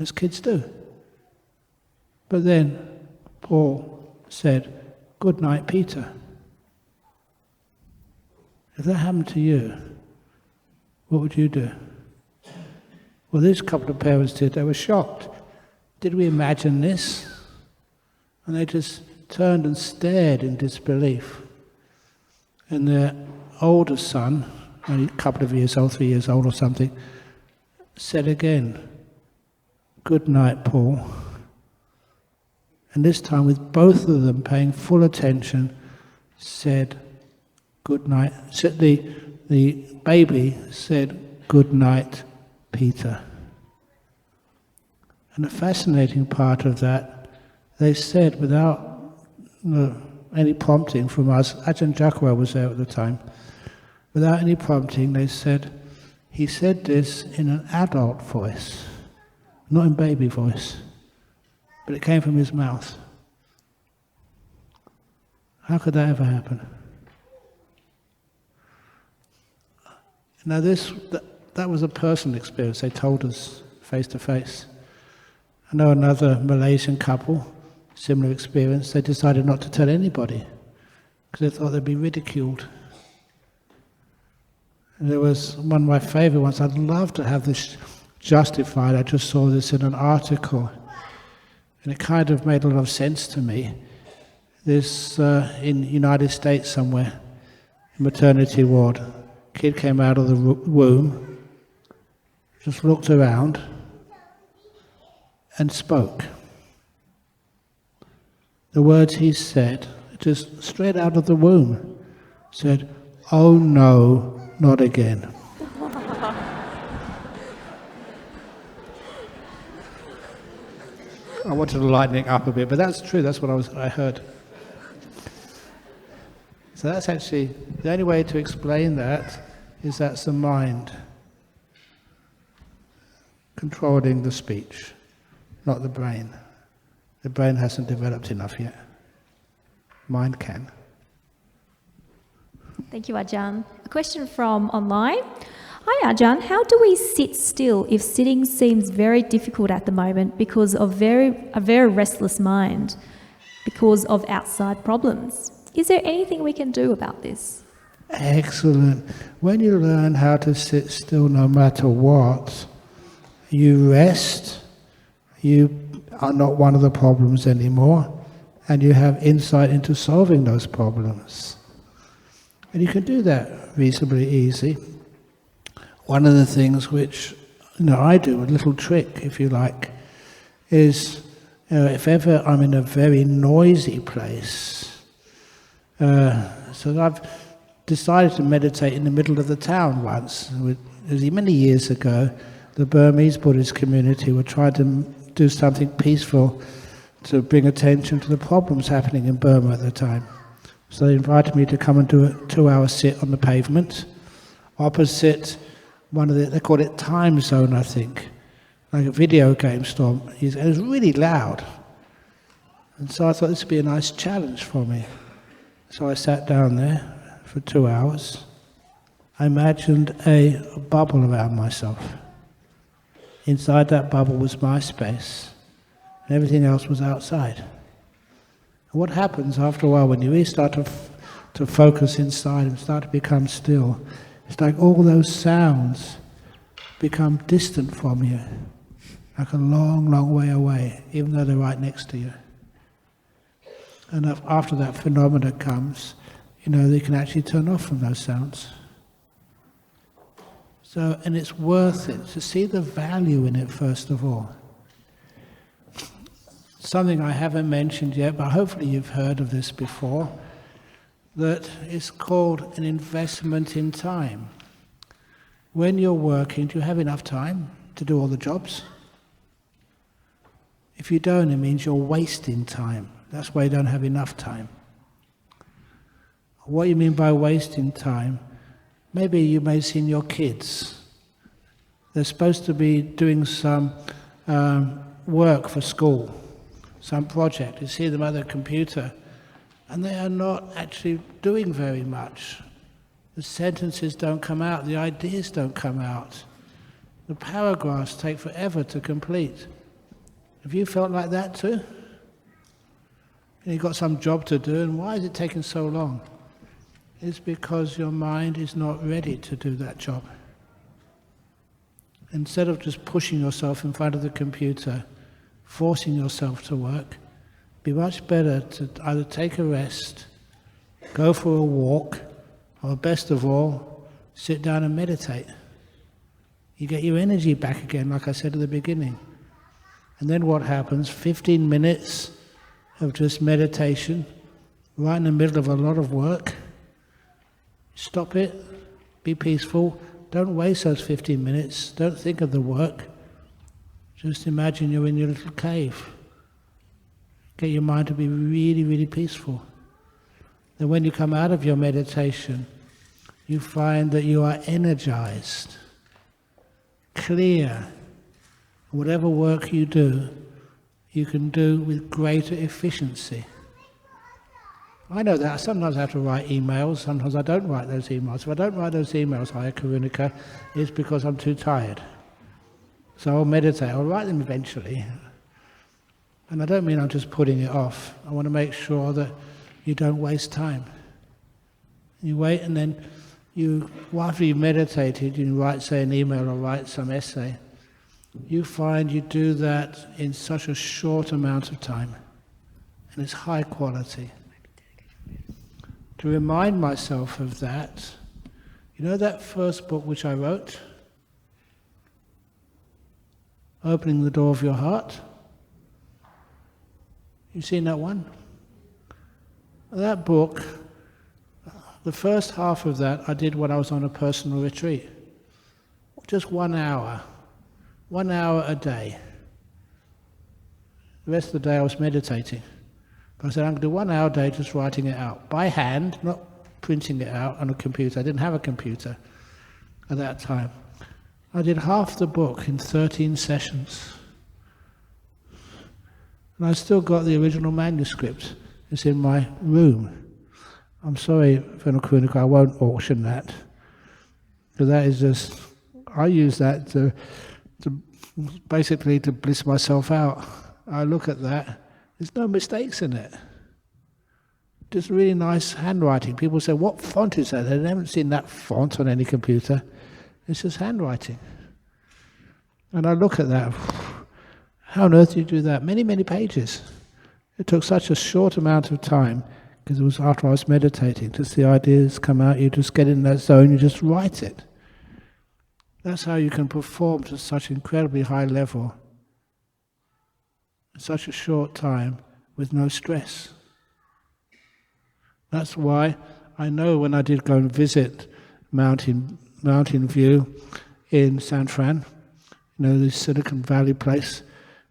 as kids do. But then Paul said, "Good night, Peter." If that happened to you, what would you do? Well, this couple of parents did. They were shocked. Did we imagine this? And they just turned and stared in disbelief. And their older son, only a couple of years old, 3 years old or something, said again, "Good night, Paul." And this time, with both of them paying full attention, said, "Good night." The baby said, "Good night, Peter." And the fascinating part of that, they said without any prompting from us, Ajahn Chah was there at the time, without any prompting, they said, he said this in an adult voice, not in baby voice, but it came from his mouth. How could that ever happen? Now that was a personal experience. They told us face to face. I know another Malaysian couple, similar experience. They decided not to tell anybody because they thought they'd be ridiculed. And there was one of my favourite ones. I'd love to have this justified. I just saw this in an article, and it kind of made a lot of sense to me. This in the United States somewhere, maternity ward. Kid came out of the womb, just looked around, and spoke. The words he said, just straight out of the womb, said, "Oh no, not again." I wanted to lighten it up a bit, but that's true, that's what I heard. So that's actually, the only way to explain that is that's the mind controlling the speech, not the brain. The brain hasn't developed enough yet. Mind can. Thank you, Ajahn. A question from online. Hi, Ajahn. How do we sit still if sitting seems very difficult at the moment because of a very restless mind, because of outside problems? Is there anything we can do about this? Excellent. When you learn how to sit still no matter what, you rest, you are not one of the problems anymore, and you have insight into solving those problems. And you can do that reasonably easy. One of the things which I do, a little trick if you like, is if ever I'm in a very noisy place, so I've decided to meditate in the middle of the town once. It was many years ago. The Burmese Buddhist community were trying to do something peaceful to bring attention to the problems happening in Burma at the time. So they invited me to come and do a 2-hour sit on the pavement, opposite one of they called it time zone, I think, like a video game store. It was really loud. And so I thought this would be a nice challenge for me. So I sat down there for 2 hours. I imagined a bubble around myself. Inside that bubble was my space, and everything else was outside. And what happens after a while when you really start to focus inside and start to become still, it's like all those sounds become distant from you, like a long, long way away, even though they're right next to you. And after that phenomena comes, they can actually turn off from those sounds. So, and it's worth it to see the value in it, first of all. Something I haven't mentioned yet, but hopefully you've heard of this before, that is called an investment in time. When you're working, do you have enough time to do all the jobs? If you don't, it means you're wasting time. That's why you don't have enough time. What you mean by wasting time? Maybe you may have seen your kids. They're supposed to be doing some work for school, some project. You see them at their computer, and they are not actually doing very much. The sentences don't come out, the ideas don't come out. The paragraphs take forever to complete. Have you felt like that too? And you've got some job to do, and why is it taking so long? It's because your mind is not ready to do that job. Instead of just pushing yourself in front of the computer, forcing yourself to work, it'd be much better to either take a rest, go for a walk, or best of all, sit down and meditate. You get your energy back again, like I said at the beginning. And then what happens? 15 minutes of just meditation, right in the middle of a lot of work. Stop it, be peaceful, don't waste those 15 minutes, don't think of the work. Just imagine you're in your little cave. Get your mind to be really, really peaceful. Then when you come out of your meditation, you find that you are energized, clear. Whatever work you do, you can do with greater efficiency. I know that. Sometimes I have to write emails, sometimes I don't write those emails. If I don't write those emails, Haya Karunika, it's because I'm too tired. So I'll meditate, I'll write them eventually. And I don't mean I'm just putting it off. I want to make sure that you don't waste time. You wait, and then after you've meditated, you write, say, an email or write some essay. You find you do that in such a short amount of time, and it's high quality. To remind myself of that, you know that first book which I wrote? Opening the Door of Your Heart? You seen that one? That book, the first half of that I did when I was on a personal retreat. Just 1 hour. 1 hour a day. The rest of the day I was meditating. But I said, I'm going to do 1 hour a day just writing it out. By hand, not printing it out on a computer. I didn't have a computer at that time. I did half the book in 13 sessions. And I still got the original manuscript. It's in my room. I'm sorry, Venerable Kunika, I won't auction that. Because that is just, I use that to basically to bliss myself out. I look at that, there's no mistakes in it. Just really nice handwriting. People say, what font is that? They haven't seen that font on any computer. It's just handwriting. And I look at that, how on earth do you do that? Many, many pages. It took such a short amount of time, because it was after I was meditating, just the ideas come out, you just get in that zone, you just write it. That's how you can perform to such incredibly high level in such a short time with no stress. That's why I know when I did go and visit Mountain View in San Fran, you know, the Silicon Valley place,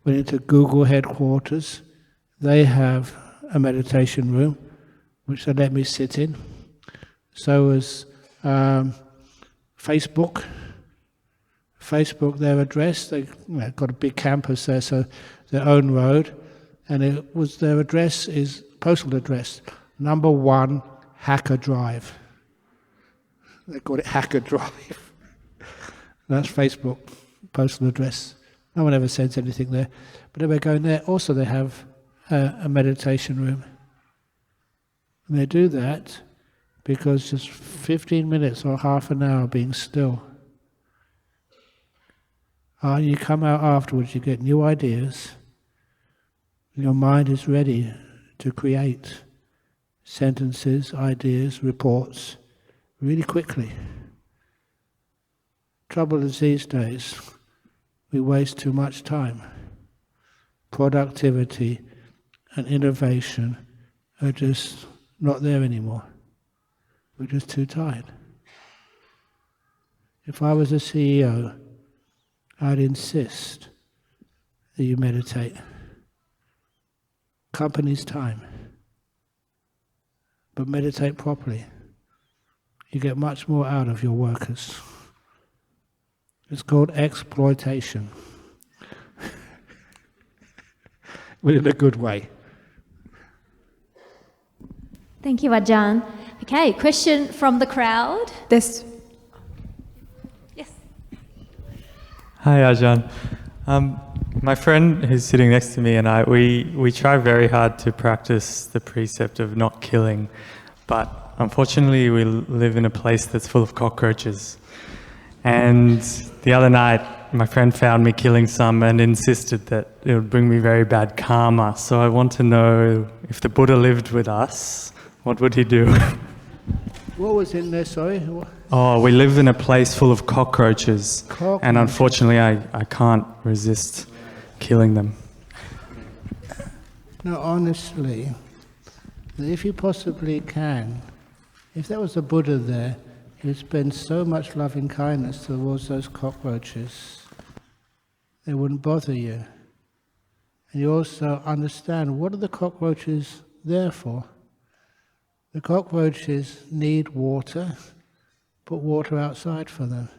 went into Google headquarters. They have a meditation room, which they let me sit in. So was Facebook. Facebook, their address, they got a big campus there, so their own road, and it was their address is postal address, number 1 Hacker Drive. They call it Hacker Drive. That's Facebook postal address. No one ever sends anything there, but anyway, going there. Also, they have a meditation room, and they do that because just 15 minutes or half an hour being still. You come out afterwards, you get new ideas. Your mind is ready to create sentences, ideas, reports, really quickly. Trouble is these days, we waste too much time. Productivity and innovation are just not there anymore. We're just too tired. If I was a CEO, I'd insist that you meditate. Company's time. But meditate properly. You get much more out of your workers. It's called exploitation. But in a good way. Thank you, Ajahn. Okay, question from the crowd. This. Yes. Hi, Ajahn. My friend who's sitting next to me and I, we try very hard to practice the precept of not killing, but unfortunately we live in a place that's full of cockroaches. And the other night, my friend found me killing some and insisted that it would bring me very bad karma. So I want to know, if the Buddha lived with us, what would he do? What was in there, sorry? Oh, we live in a place full of cockroaches. And unfortunately I can't resist killing them. No, honestly, if you possibly can, if there was a Buddha there, he'd spend so much loving kindness towards those cockroaches, they wouldn't bother you. And you also understand, what are the cockroaches there for? The cockroaches need water. Put water outside for them.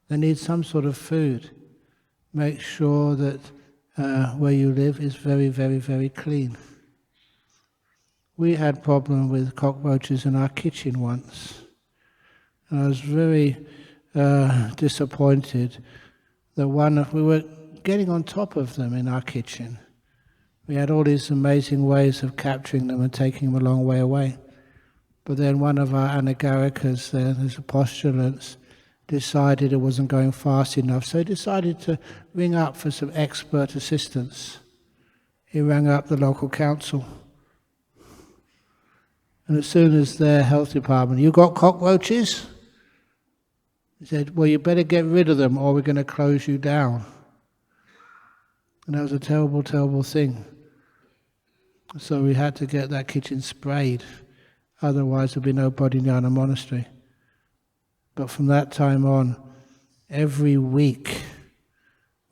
They need some sort of food. Make sure that where you live is very, very, very clean. we had problem with cockroaches in our kitchen once. And I was very disappointed that we were getting on top of them in our kitchen. We had all these amazing ways of capturing them and taking them a long way away. But then one of our anagarikas there, there's a postulants, decided it wasn't going fast enough, so he decided to ring up for some expert assistance. He rang up the local council. And as soon as their health department, "You got cockroaches?" He said, "Well, you better get rid of them or we're going to close you down." And that was a terrible, terrible thing. So we had to get that kitchen sprayed. Otherwise there'd be no Bodhinyana Monastery. But from that time on, every week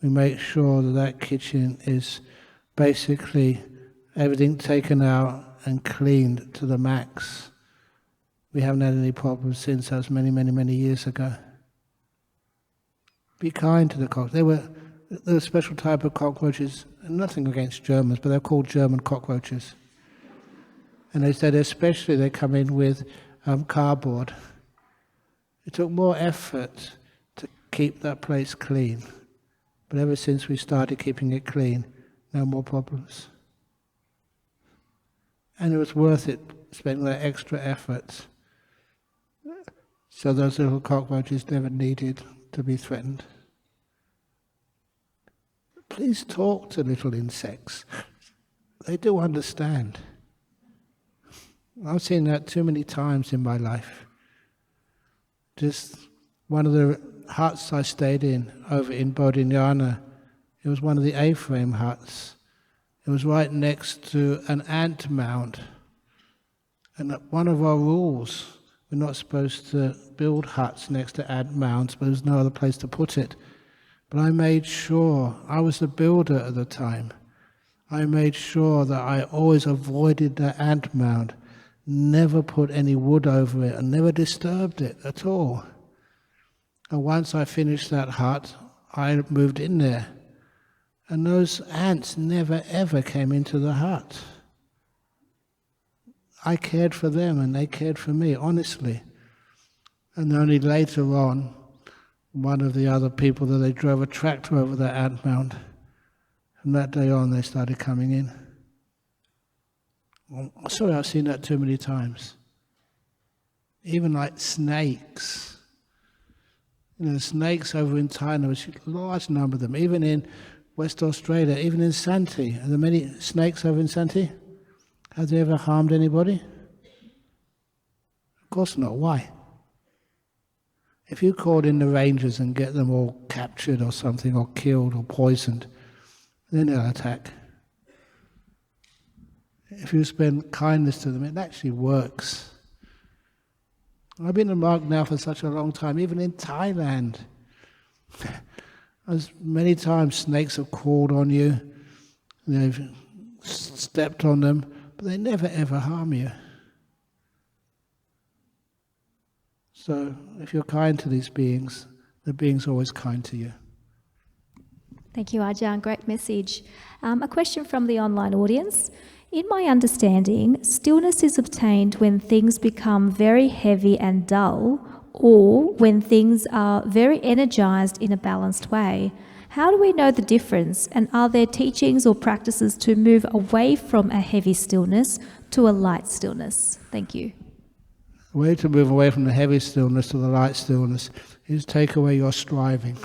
we make sure that that kitchen is basically everything taken out and cleaned to the max. We haven't had any problems since. That was many, many, many years ago. Be kind to the cockroaches. They were a special type of cockroaches, nothing against Germans, but they're called German cockroaches. And they said especially they come in with cardboard. It took more effort to keep that place clean. But ever since we started keeping it clean, no more problems. And it was worth it, spending that extra effort. So those little cockroaches never needed to be threatened. Please talk to little insects. They do understand. I've seen that too many times in my life. Just one of the huts I stayed in over in Bodhinyana, it was one of the A-frame huts. It was right next to an ant mound. And one of our rules, we're not supposed to build huts next to ant mounds, but there's no other place to put it. But I made sure, I was the builder at the time, I made sure that I always avoided the ant mound, never put any wood over it, and never disturbed it at all. And once I finished that hut, I moved in there. And those ants never ever came into the hut. I cared for them and they cared for me, honestly. And only later on, one of the other people that they drove a tractor over the ant mound. From that day on, they started coming in. Well, sorry, I've seen that too many times. Even like snakes. You know, snakes over in Thailand, there's a large number of them. Even in West Australia, even in Santi. Are there many snakes over in Santi? Have they ever harmed anybody? Of course not. Why? If you called in the rangers and get them all captured or something, or killed or poisoned, then they'll attack. If you spend kindness to them, it actually works. I've been a monk now for such a long time, even in Thailand. As many times snakes have crawled on you, they've stepped on them, but they never ever harm you. So if you're kind to these beings, the beings are always kind to you. Thank you, Ajahn. Great message. A question from the online audience. In my understanding, stillness is obtained when things become very heavy and dull, or when things are very energized in a balanced way. How do we know the difference, and are there teachings or practices to move away from a heavy stillness to a light stillness? Thank you. The way to move away from the heavy stillness to the light stillness is take away your striving.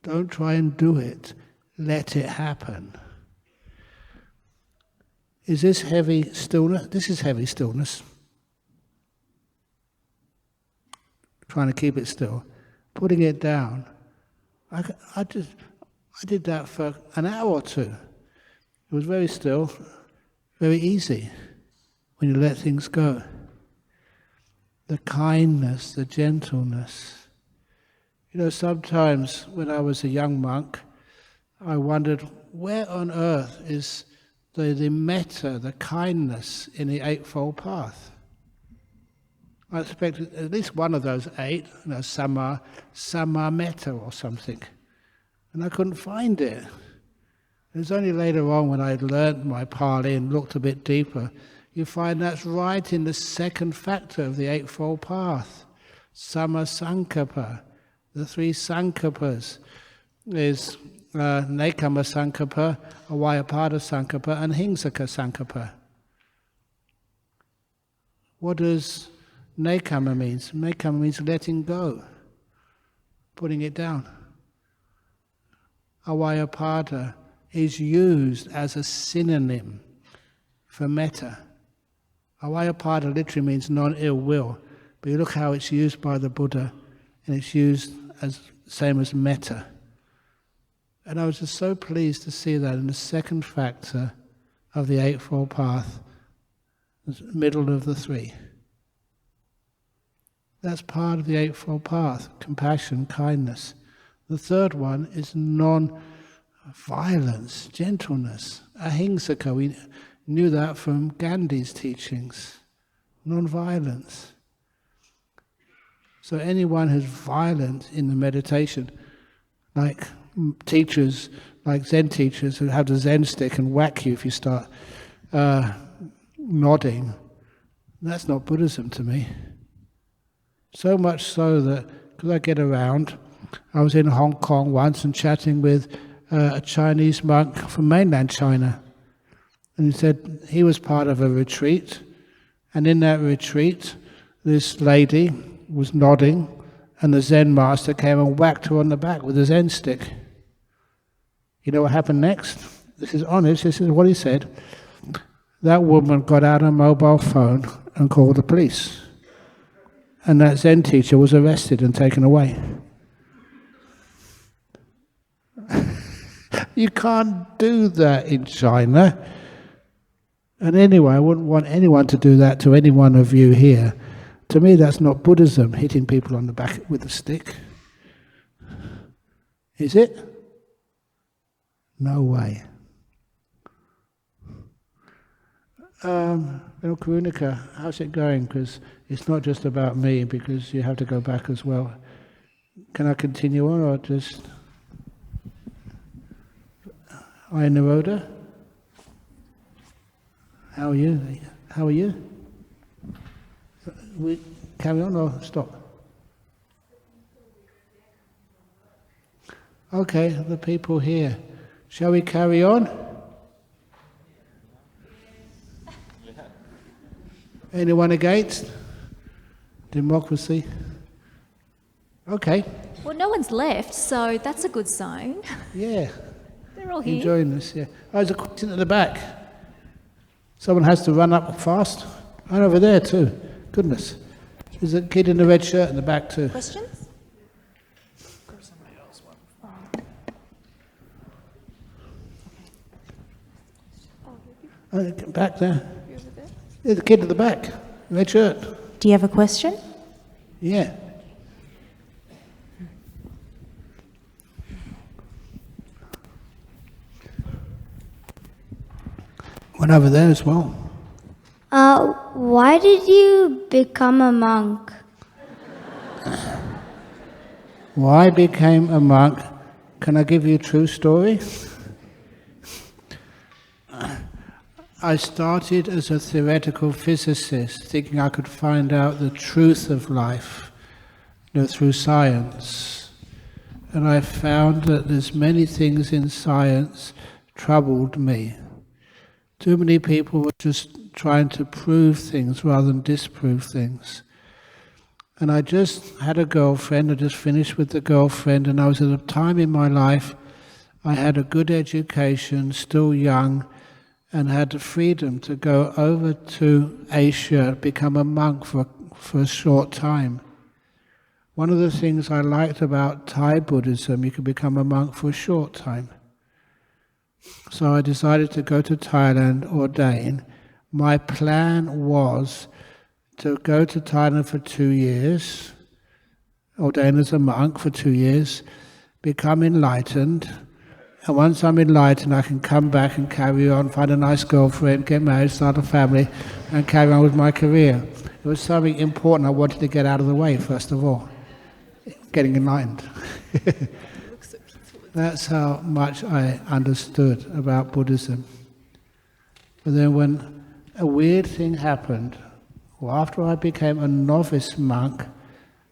Don't try and do it. Let it happen. Is this heavy stillness? This is heavy stillness. Trying to keep it still. Putting it down. I did that for an hour or two. It was very still, very easy when you let things go. The kindness, the gentleness. You know, sometimes when I was a young monk, I wondered, where on earth is the metta, the kindness in the Eightfold Path? I expected at least one of those eight, you know, Sama Metta or something. And I couldn't find it. It was only later on when I learned my Pali and looked a bit deeper, you find that's right in the second factor of the Eightfold Path. Sama Sankappa. The three Sankappas is Nekama Sankappa, Avyapada Sankappa, and Hingsaka Sankappa. What does Nekama mean? Nekama means letting go, putting it down. Avyapada is used as a synonym for metta. Avyapada literally means non-ill will, but you look how it's used by the Buddha, and it's used as same as metta. And I was just so pleased to see that in the second factor of the Eightfold Path, the middle of the three. That's part of the Eightfold Path, compassion, kindness. The third one is non-violence, gentleness, ahimsaka. We knew that from Gandhi's teachings, non-violence. So anyone who's violent in the meditation, like teachers, like Zen teachers who have the Zen stick and whack you if you start nodding, that's not Buddhism to me. So much so that, because I get around, I was in Hong Kong once and chatting with a Chinese monk from mainland China. And he said he was part of a retreat, and in that retreat, this lady was nodding, and the Zen master came and whacked her on the back with a Zen stick. You know what happened next? This is honest, this is what he said. That woman got out her mobile phone and called the police. And that Zen teacher was arrested and taken away. You can't do that in China. And anyway, I wouldn't want anyone to do that to any one of you here. To me, that's not Buddhism, hitting people on the back with a stick. Is it? No way. Karunika, how's it going? Because it's not just about me, because you have to go back as well. Can I continue on, or just... Naroda? How are you? How are you? We carry on or stop? Okay, the people here. Shall we carry on? Anyone against? Democracy? Okay. Well, no one's left, so that's a good sign. Yeah. They're all here. Enjoying this, yeah. Oh, there's a question at the back. Someone has to run up fast. And over there too. Goodness. There's a kid in the red shirt in the back too. Questions? Oh, back there. There's a kid at the back, red shirt. Do you have a question? Yeah. One over there as well. Why did you become a monk? Why I became a monk? Can I give you a true story? I started as a theoretical physicist, thinking I could find out the truth of life, through science. And I found that there's many things in science troubled me. Too many people were just trying to prove things rather than disprove things. And I just had a girlfriend, I just finished with the girlfriend, and I was at a time in my life, I had a good education, still young, and had the freedom to go over to Asia, become a monk for a short time. One of the things I liked about Thai Buddhism, you could become a monk for a short time. So I decided to go to Thailand, ordain. My plan was to go to Thailand for 2 years, ordain as a monk for 2 years, become enlightened, and once I'm enlightened I can come back and carry on, find a nice girlfriend, get married, start a family, and carry on with my career. It was something important I wanted to get out of the way, first of all, getting enlightened. That's how much I understood about Buddhism. But then when a weird thing happened, well, after I became a novice monk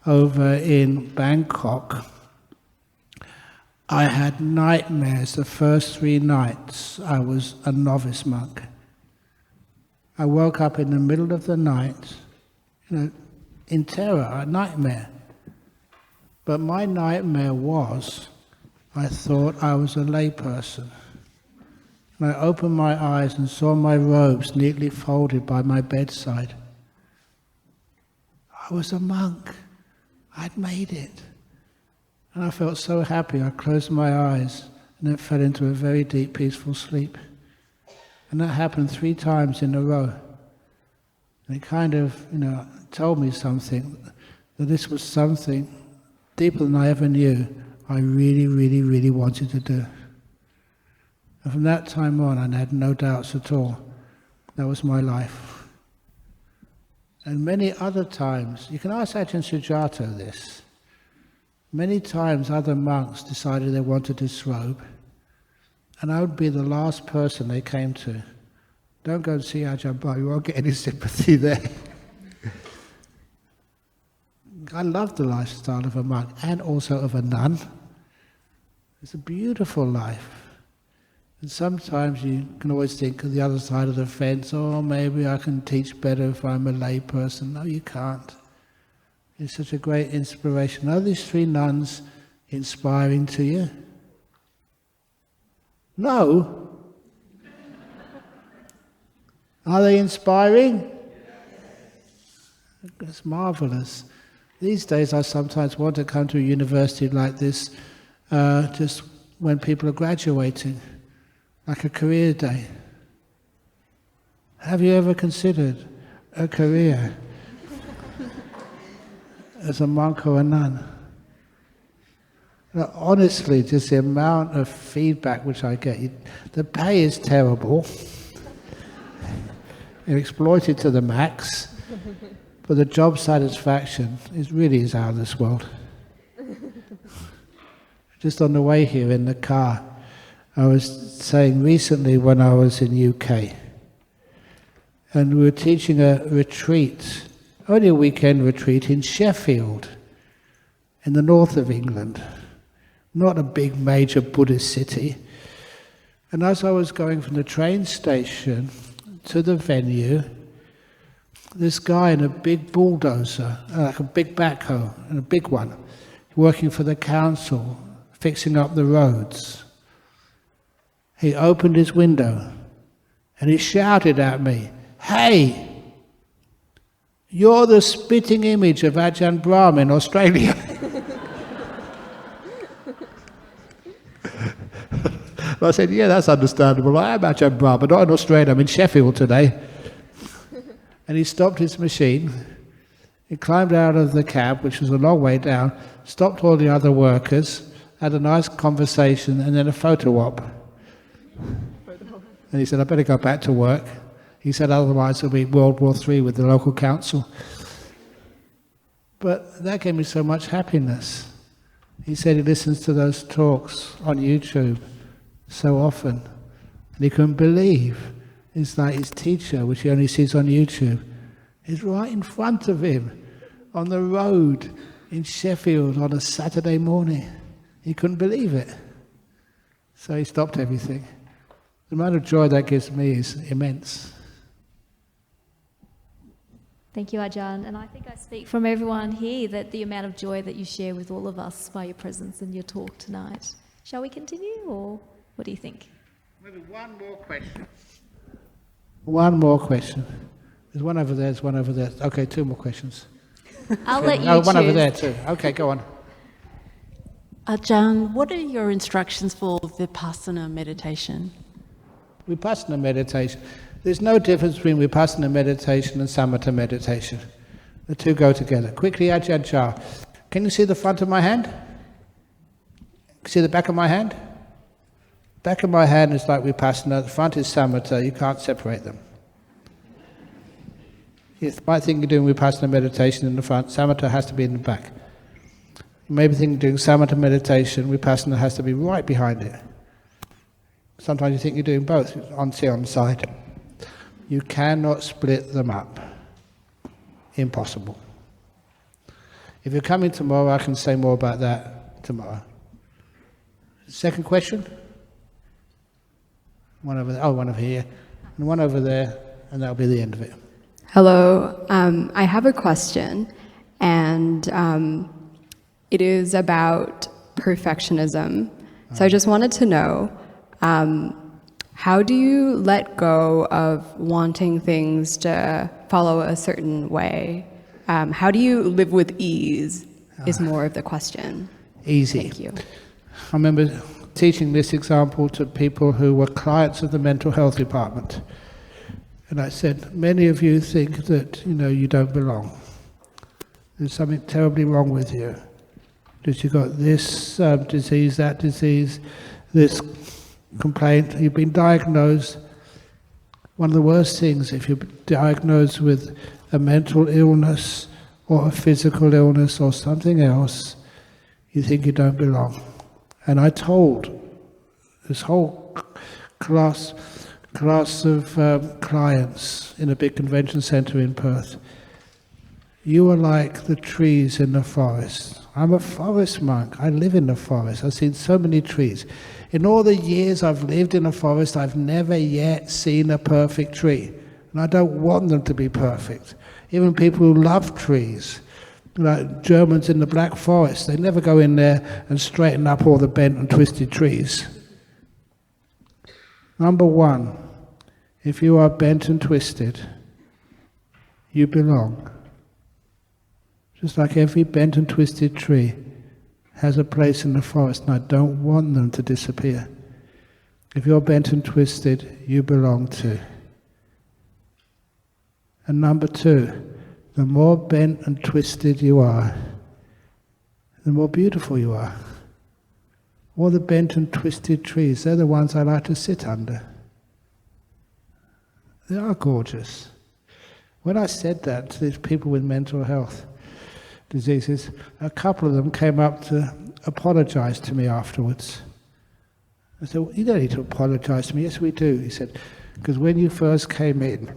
over in Bangkok, I had nightmares the first 3 nights I was a novice monk. I woke up in the middle of the night, in terror, a nightmare. But my nightmare was, I thought I was a layperson. And I opened my eyes and saw my robes neatly folded by my bedside. I was a monk. I'd made it. And I felt so happy, I closed my eyes and then fell into a very deep, peaceful sleep. And that happened 3 times in a row. And it kind of, told me something, that this was something deeper than I ever knew I really, really, really wanted to do. And from that time on, I had no doubts at all. That was my life. And many other times, you can ask Ajahn Sujato this, many times other monks decided they wanted to disrobe, and I would be the last person they came to. Don't go and see Ajahn Brahm, you won't get any sympathy there. I love the lifestyle of a monk and also of a nun. It's a beautiful life. And sometimes you can always think of the other side of the fence, oh, maybe I can teach better if I'm a lay person. No, you can't. It's such a great inspiration. Are these 3 nuns inspiring to you? No? Are they inspiring? It's marvelous. These days I sometimes want to come to a university like this just when people are graduating, like a career day. Have you ever considered a career as a monk or a nun? Now, honestly, just the amount of feedback which I get, the pay is terrible. You're exploited to the max, but the job satisfaction is out of this world. Just on the way here in the car, I was saying recently when I was in UK, and we were teaching a retreat, only a weekend retreat in Sheffield, in the north of England, not a big major Buddhist city. And as I was going from the train station to the venue, this guy in a big bulldozer, like a big backhoe, and a big one, working for the council, fixing up the roads. He opened his window and he shouted at me, "Hey, you're the spitting image of Ajahn Brahm in Australia." I said, yeah, that's understandable. I am Ajahn Brahm, but not in Australia. I'm in Sheffield today. And he stopped his machine. He climbed out of the cab, which was a long way down, stopped all the other workers, had a nice conversation, and then a photo op. And he said, I better go back to work. He said, otherwise it'll be World War III with the local council. But that gave me so much happiness. He said he listens to those talks on YouTube so often, and he couldn't believe it's like his teacher, which he only sees on YouTube, is right in front of him on the road in Sheffield on a Saturday morning. He couldn't believe it. So he stopped everything. The amount of joy that gives me is immense. Thank you, Ajahn. And I think I speak from everyone here that the amount of joy that you share with all of us by your presence and your talk tonight. Shall we continue, or what do you think? Maybe one more question. One more question. There's one over there, there's one over there. Okay, 2 more questions. I'll let you choose. One over there too. Okay, go on. Ajahn, what are your instructions for Vipassana meditation? Vipassana meditation. There's no difference between Vipassana meditation and Samatha meditation. The 2 go together. Quickly, Ajahn Chah. Can you see the front of my hand? See the back of my hand? Back of my hand is like Vipassana, the front is Samatha, you can't separate them. You might think you're doing Vipassana meditation in the front, Samatha has to be in the back. You may be thinking doing samatha meditation, vipassana has to be right behind it. Sometimes you think you're doing both, on the side. You cannot split them up. Impossible. If you're coming tomorrow, I can say more about that tomorrow. Second question? One over there, one over here, and one over there, and that'll be the end of it. Hello, I have a question, and it is about perfectionism. So I just wanted to know, how do you let go of wanting things to follow a certain way? How do you live with ease is more of the question. Easy. Thank you. I remember teaching this example to people who were clients of the mental health department. And I said, many of you think that, you don't belong. There's something terribly wrong with you. That you've got this disease, that disease, this complaint, you've been diagnosed. One of the worst things, if you're diagnosed with a mental illness or a physical illness or something else, you think you don't belong. And I told this whole class of clients in a big convention centre in Perth, you are like the trees in the forest. I'm a forest monk. I live in the forest. I've seen so many trees. In all the years I've lived in a forest, I've never yet seen a perfect tree. And I don't want them to be perfect. Even people who love trees, like Germans in the Black Forest, they never go in there and straighten up all the bent and twisted trees. Number one, if you are bent and twisted, you belong. Just like every bent and twisted tree has a place in the forest, and I don't want them to disappear. If you're bent and twisted, you belong too. And number two, the more bent and twisted you are, the more beautiful you are. All the bent and twisted trees, they're the ones I like to sit under. They are gorgeous. When I said that to these people with mental health diseases, a couple of them came up to apologize to me afterwards. I said, well, you don't need to apologize to me. Yes, we do. He said, because when you first came in,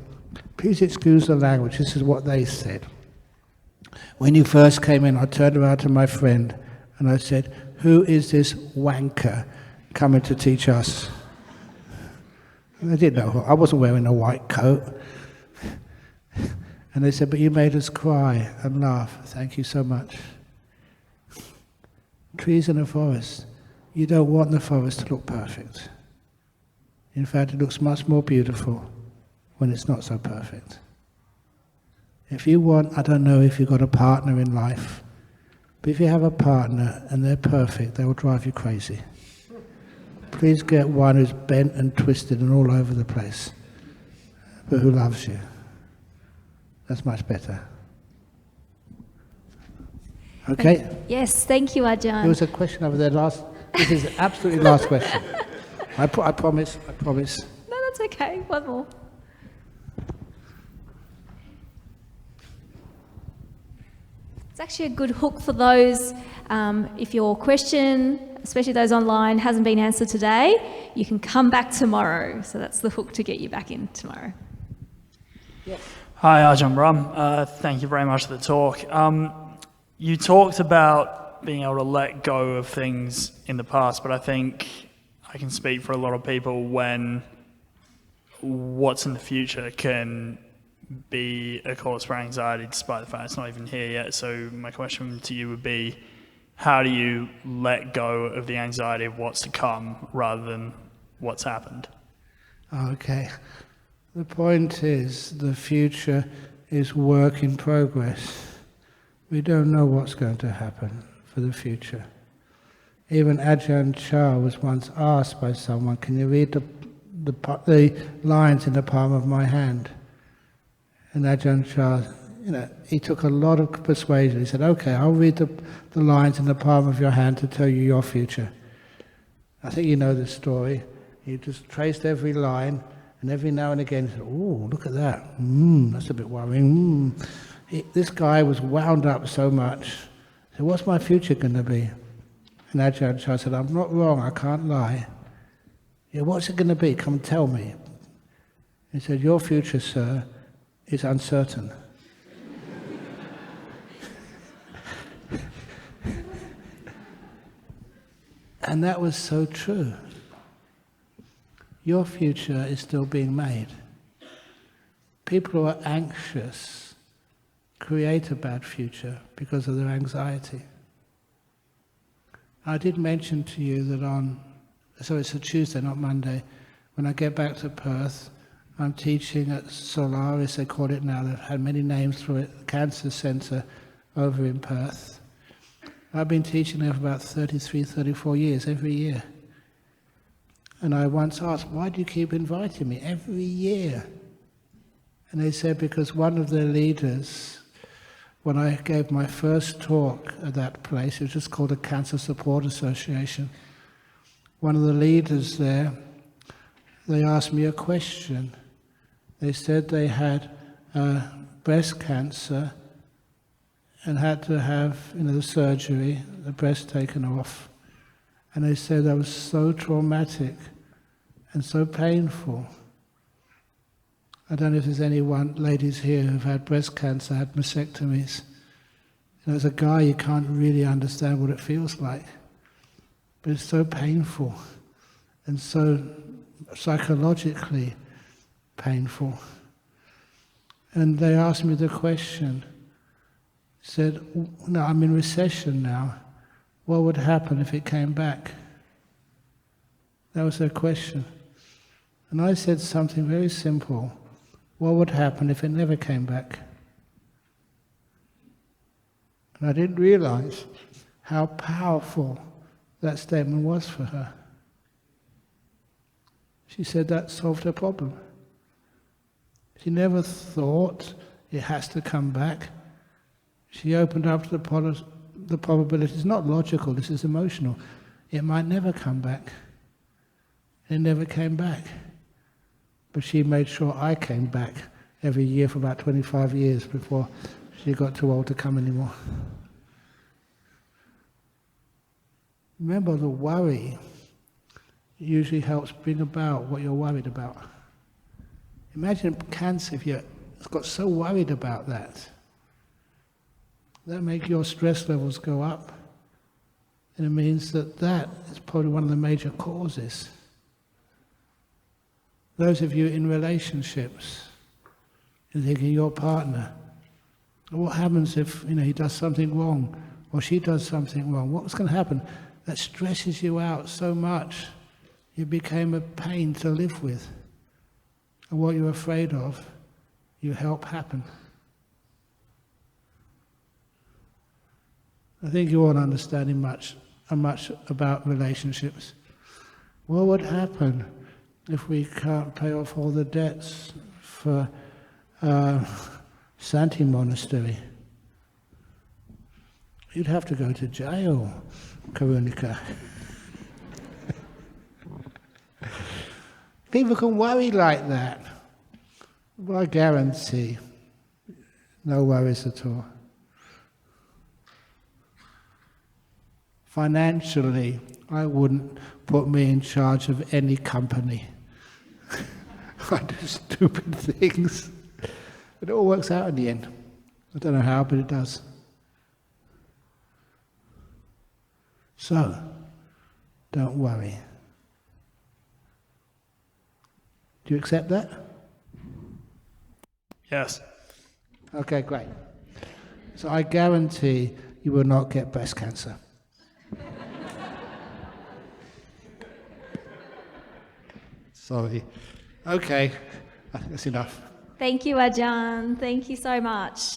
please excuse the language, this is what they said. When you first came in, I turned around to my friend and I said, who is this wanker coming to teach us? And they didn't know. I wasn't wearing a white coat. And they said, but you made us cry and laugh. Thank you so much. Trees in a forest. You don't want the forest to look perfect. In fact, it looks much more beautiful when it's not so perfect. If you want, I don't know if you've got a partner in life, but if you have a partner and they're perfect, they will drive you crazy. Please get one who's bent and twisted and all over the place, but who loves you. That's much better. Okay? Yes, thank you, Ajahn. There was a question over there last. This is the absolutely last question. I promise. No, that's okay. One more. It's actually a good hook for those, if your question, especially those online, hasn't been answered today, you can come back tomorrow. So that's the hook to get you back in tomorrow. Yes. Hi, Ajahn Brahm. Thank you very much for the talk. You talked about being able to let go of things in the past, but I think I can speak for a lot of people when what's in the future can be a cause for anxiety despite the fact it's not even here yet. So my question to you would be, how do you let go of the anxiety of what's to come rather than what's happened? Okay. The point is, the future is work in progress. We don't know what's going to happen for the future. Even Ajahn Chah was once asked by someone, can you read the lines in the palm of my hand? And Ajahn Chah, he took a lot of persuasion. He said, okay, I'll read the lines in the palm of your hand to tell you your future. I think you know the story. He just traced every line, and every now and again he said, oh, look at that. That's a bit worrying. This guy was wound up so much. So what's my future going to be? And Ajahn Chah said, I'm not wrong, I can't lie. Yeah, what's it going to be? Come tell me. He said, your future, sir, is uncertain. And that was so true. Your future is still being made. People who are anxious create a bad future because of their anxiety. I did mention to you that so it's a Tuesday, not Monday, when I get back to Perth, I'm teaching at Solaris, they call it now, they've had many names for it, the Cancer Centre over in Perth. I've been teaching there for about 33, 34 years, every year. And I once asked, why do you keep inviting me every year? And they said, because one of their leaders, when I gave my first talk at that place, it was just called a Cancer Support Association, one of the leaders there, they asked me a question. They said they had breast cancer and had to have the surgery, the breast taken off. And they said that was so traumatic and so painful. I don't know if there's anyone, ladies here, who've had breast cancer, had mastectomies. As a guy, you can't really understand what it feels like. But it's so painful and so psychologically painful. And they asked me the question, said, no, I'm in recession now. What would happen if it came back? That was their question. And I said something very simple. What would happen if it never came back? And I didn't realize how powerful that statement was for her. She said that solved her problem. She never thought it has to come back. She opened up to the probability. It's not logical, this is emotional. It might never come back. It never came back. But she made sure I came back every year for about 25 years before she got too old to come anymore. Remember, the worry usually helps bring about what you're worried about. Imagine cancer, if you've got so worried about that, that makes your stress levels go up. And it means that that is probably one of the major causes. Those of you in relationships, you're thinking your partner, what happens if he does something wrong or she does something wrong? What's going to happen? That stresses you out so much, you became a pain to live with. And what you're afraid of, you help happen. I think you're all understanding much about relationships. What would happen if we can't pay off all the debts for Santi Monastery? You'd have to go to jail, Karunika. People can worry like that. Well, I guarantee, no worries at all. Financially, I wouldn't put me in charge of any company. I do stupid things. But it all works out in the end. I don't know how, but it does. So, don't worry. Do you accept that? Yes. Okay, great. So I guarantee you will not get breast cancer. Sorry. Okay, that's enough. Thank you, Ajahn. Thank you so much.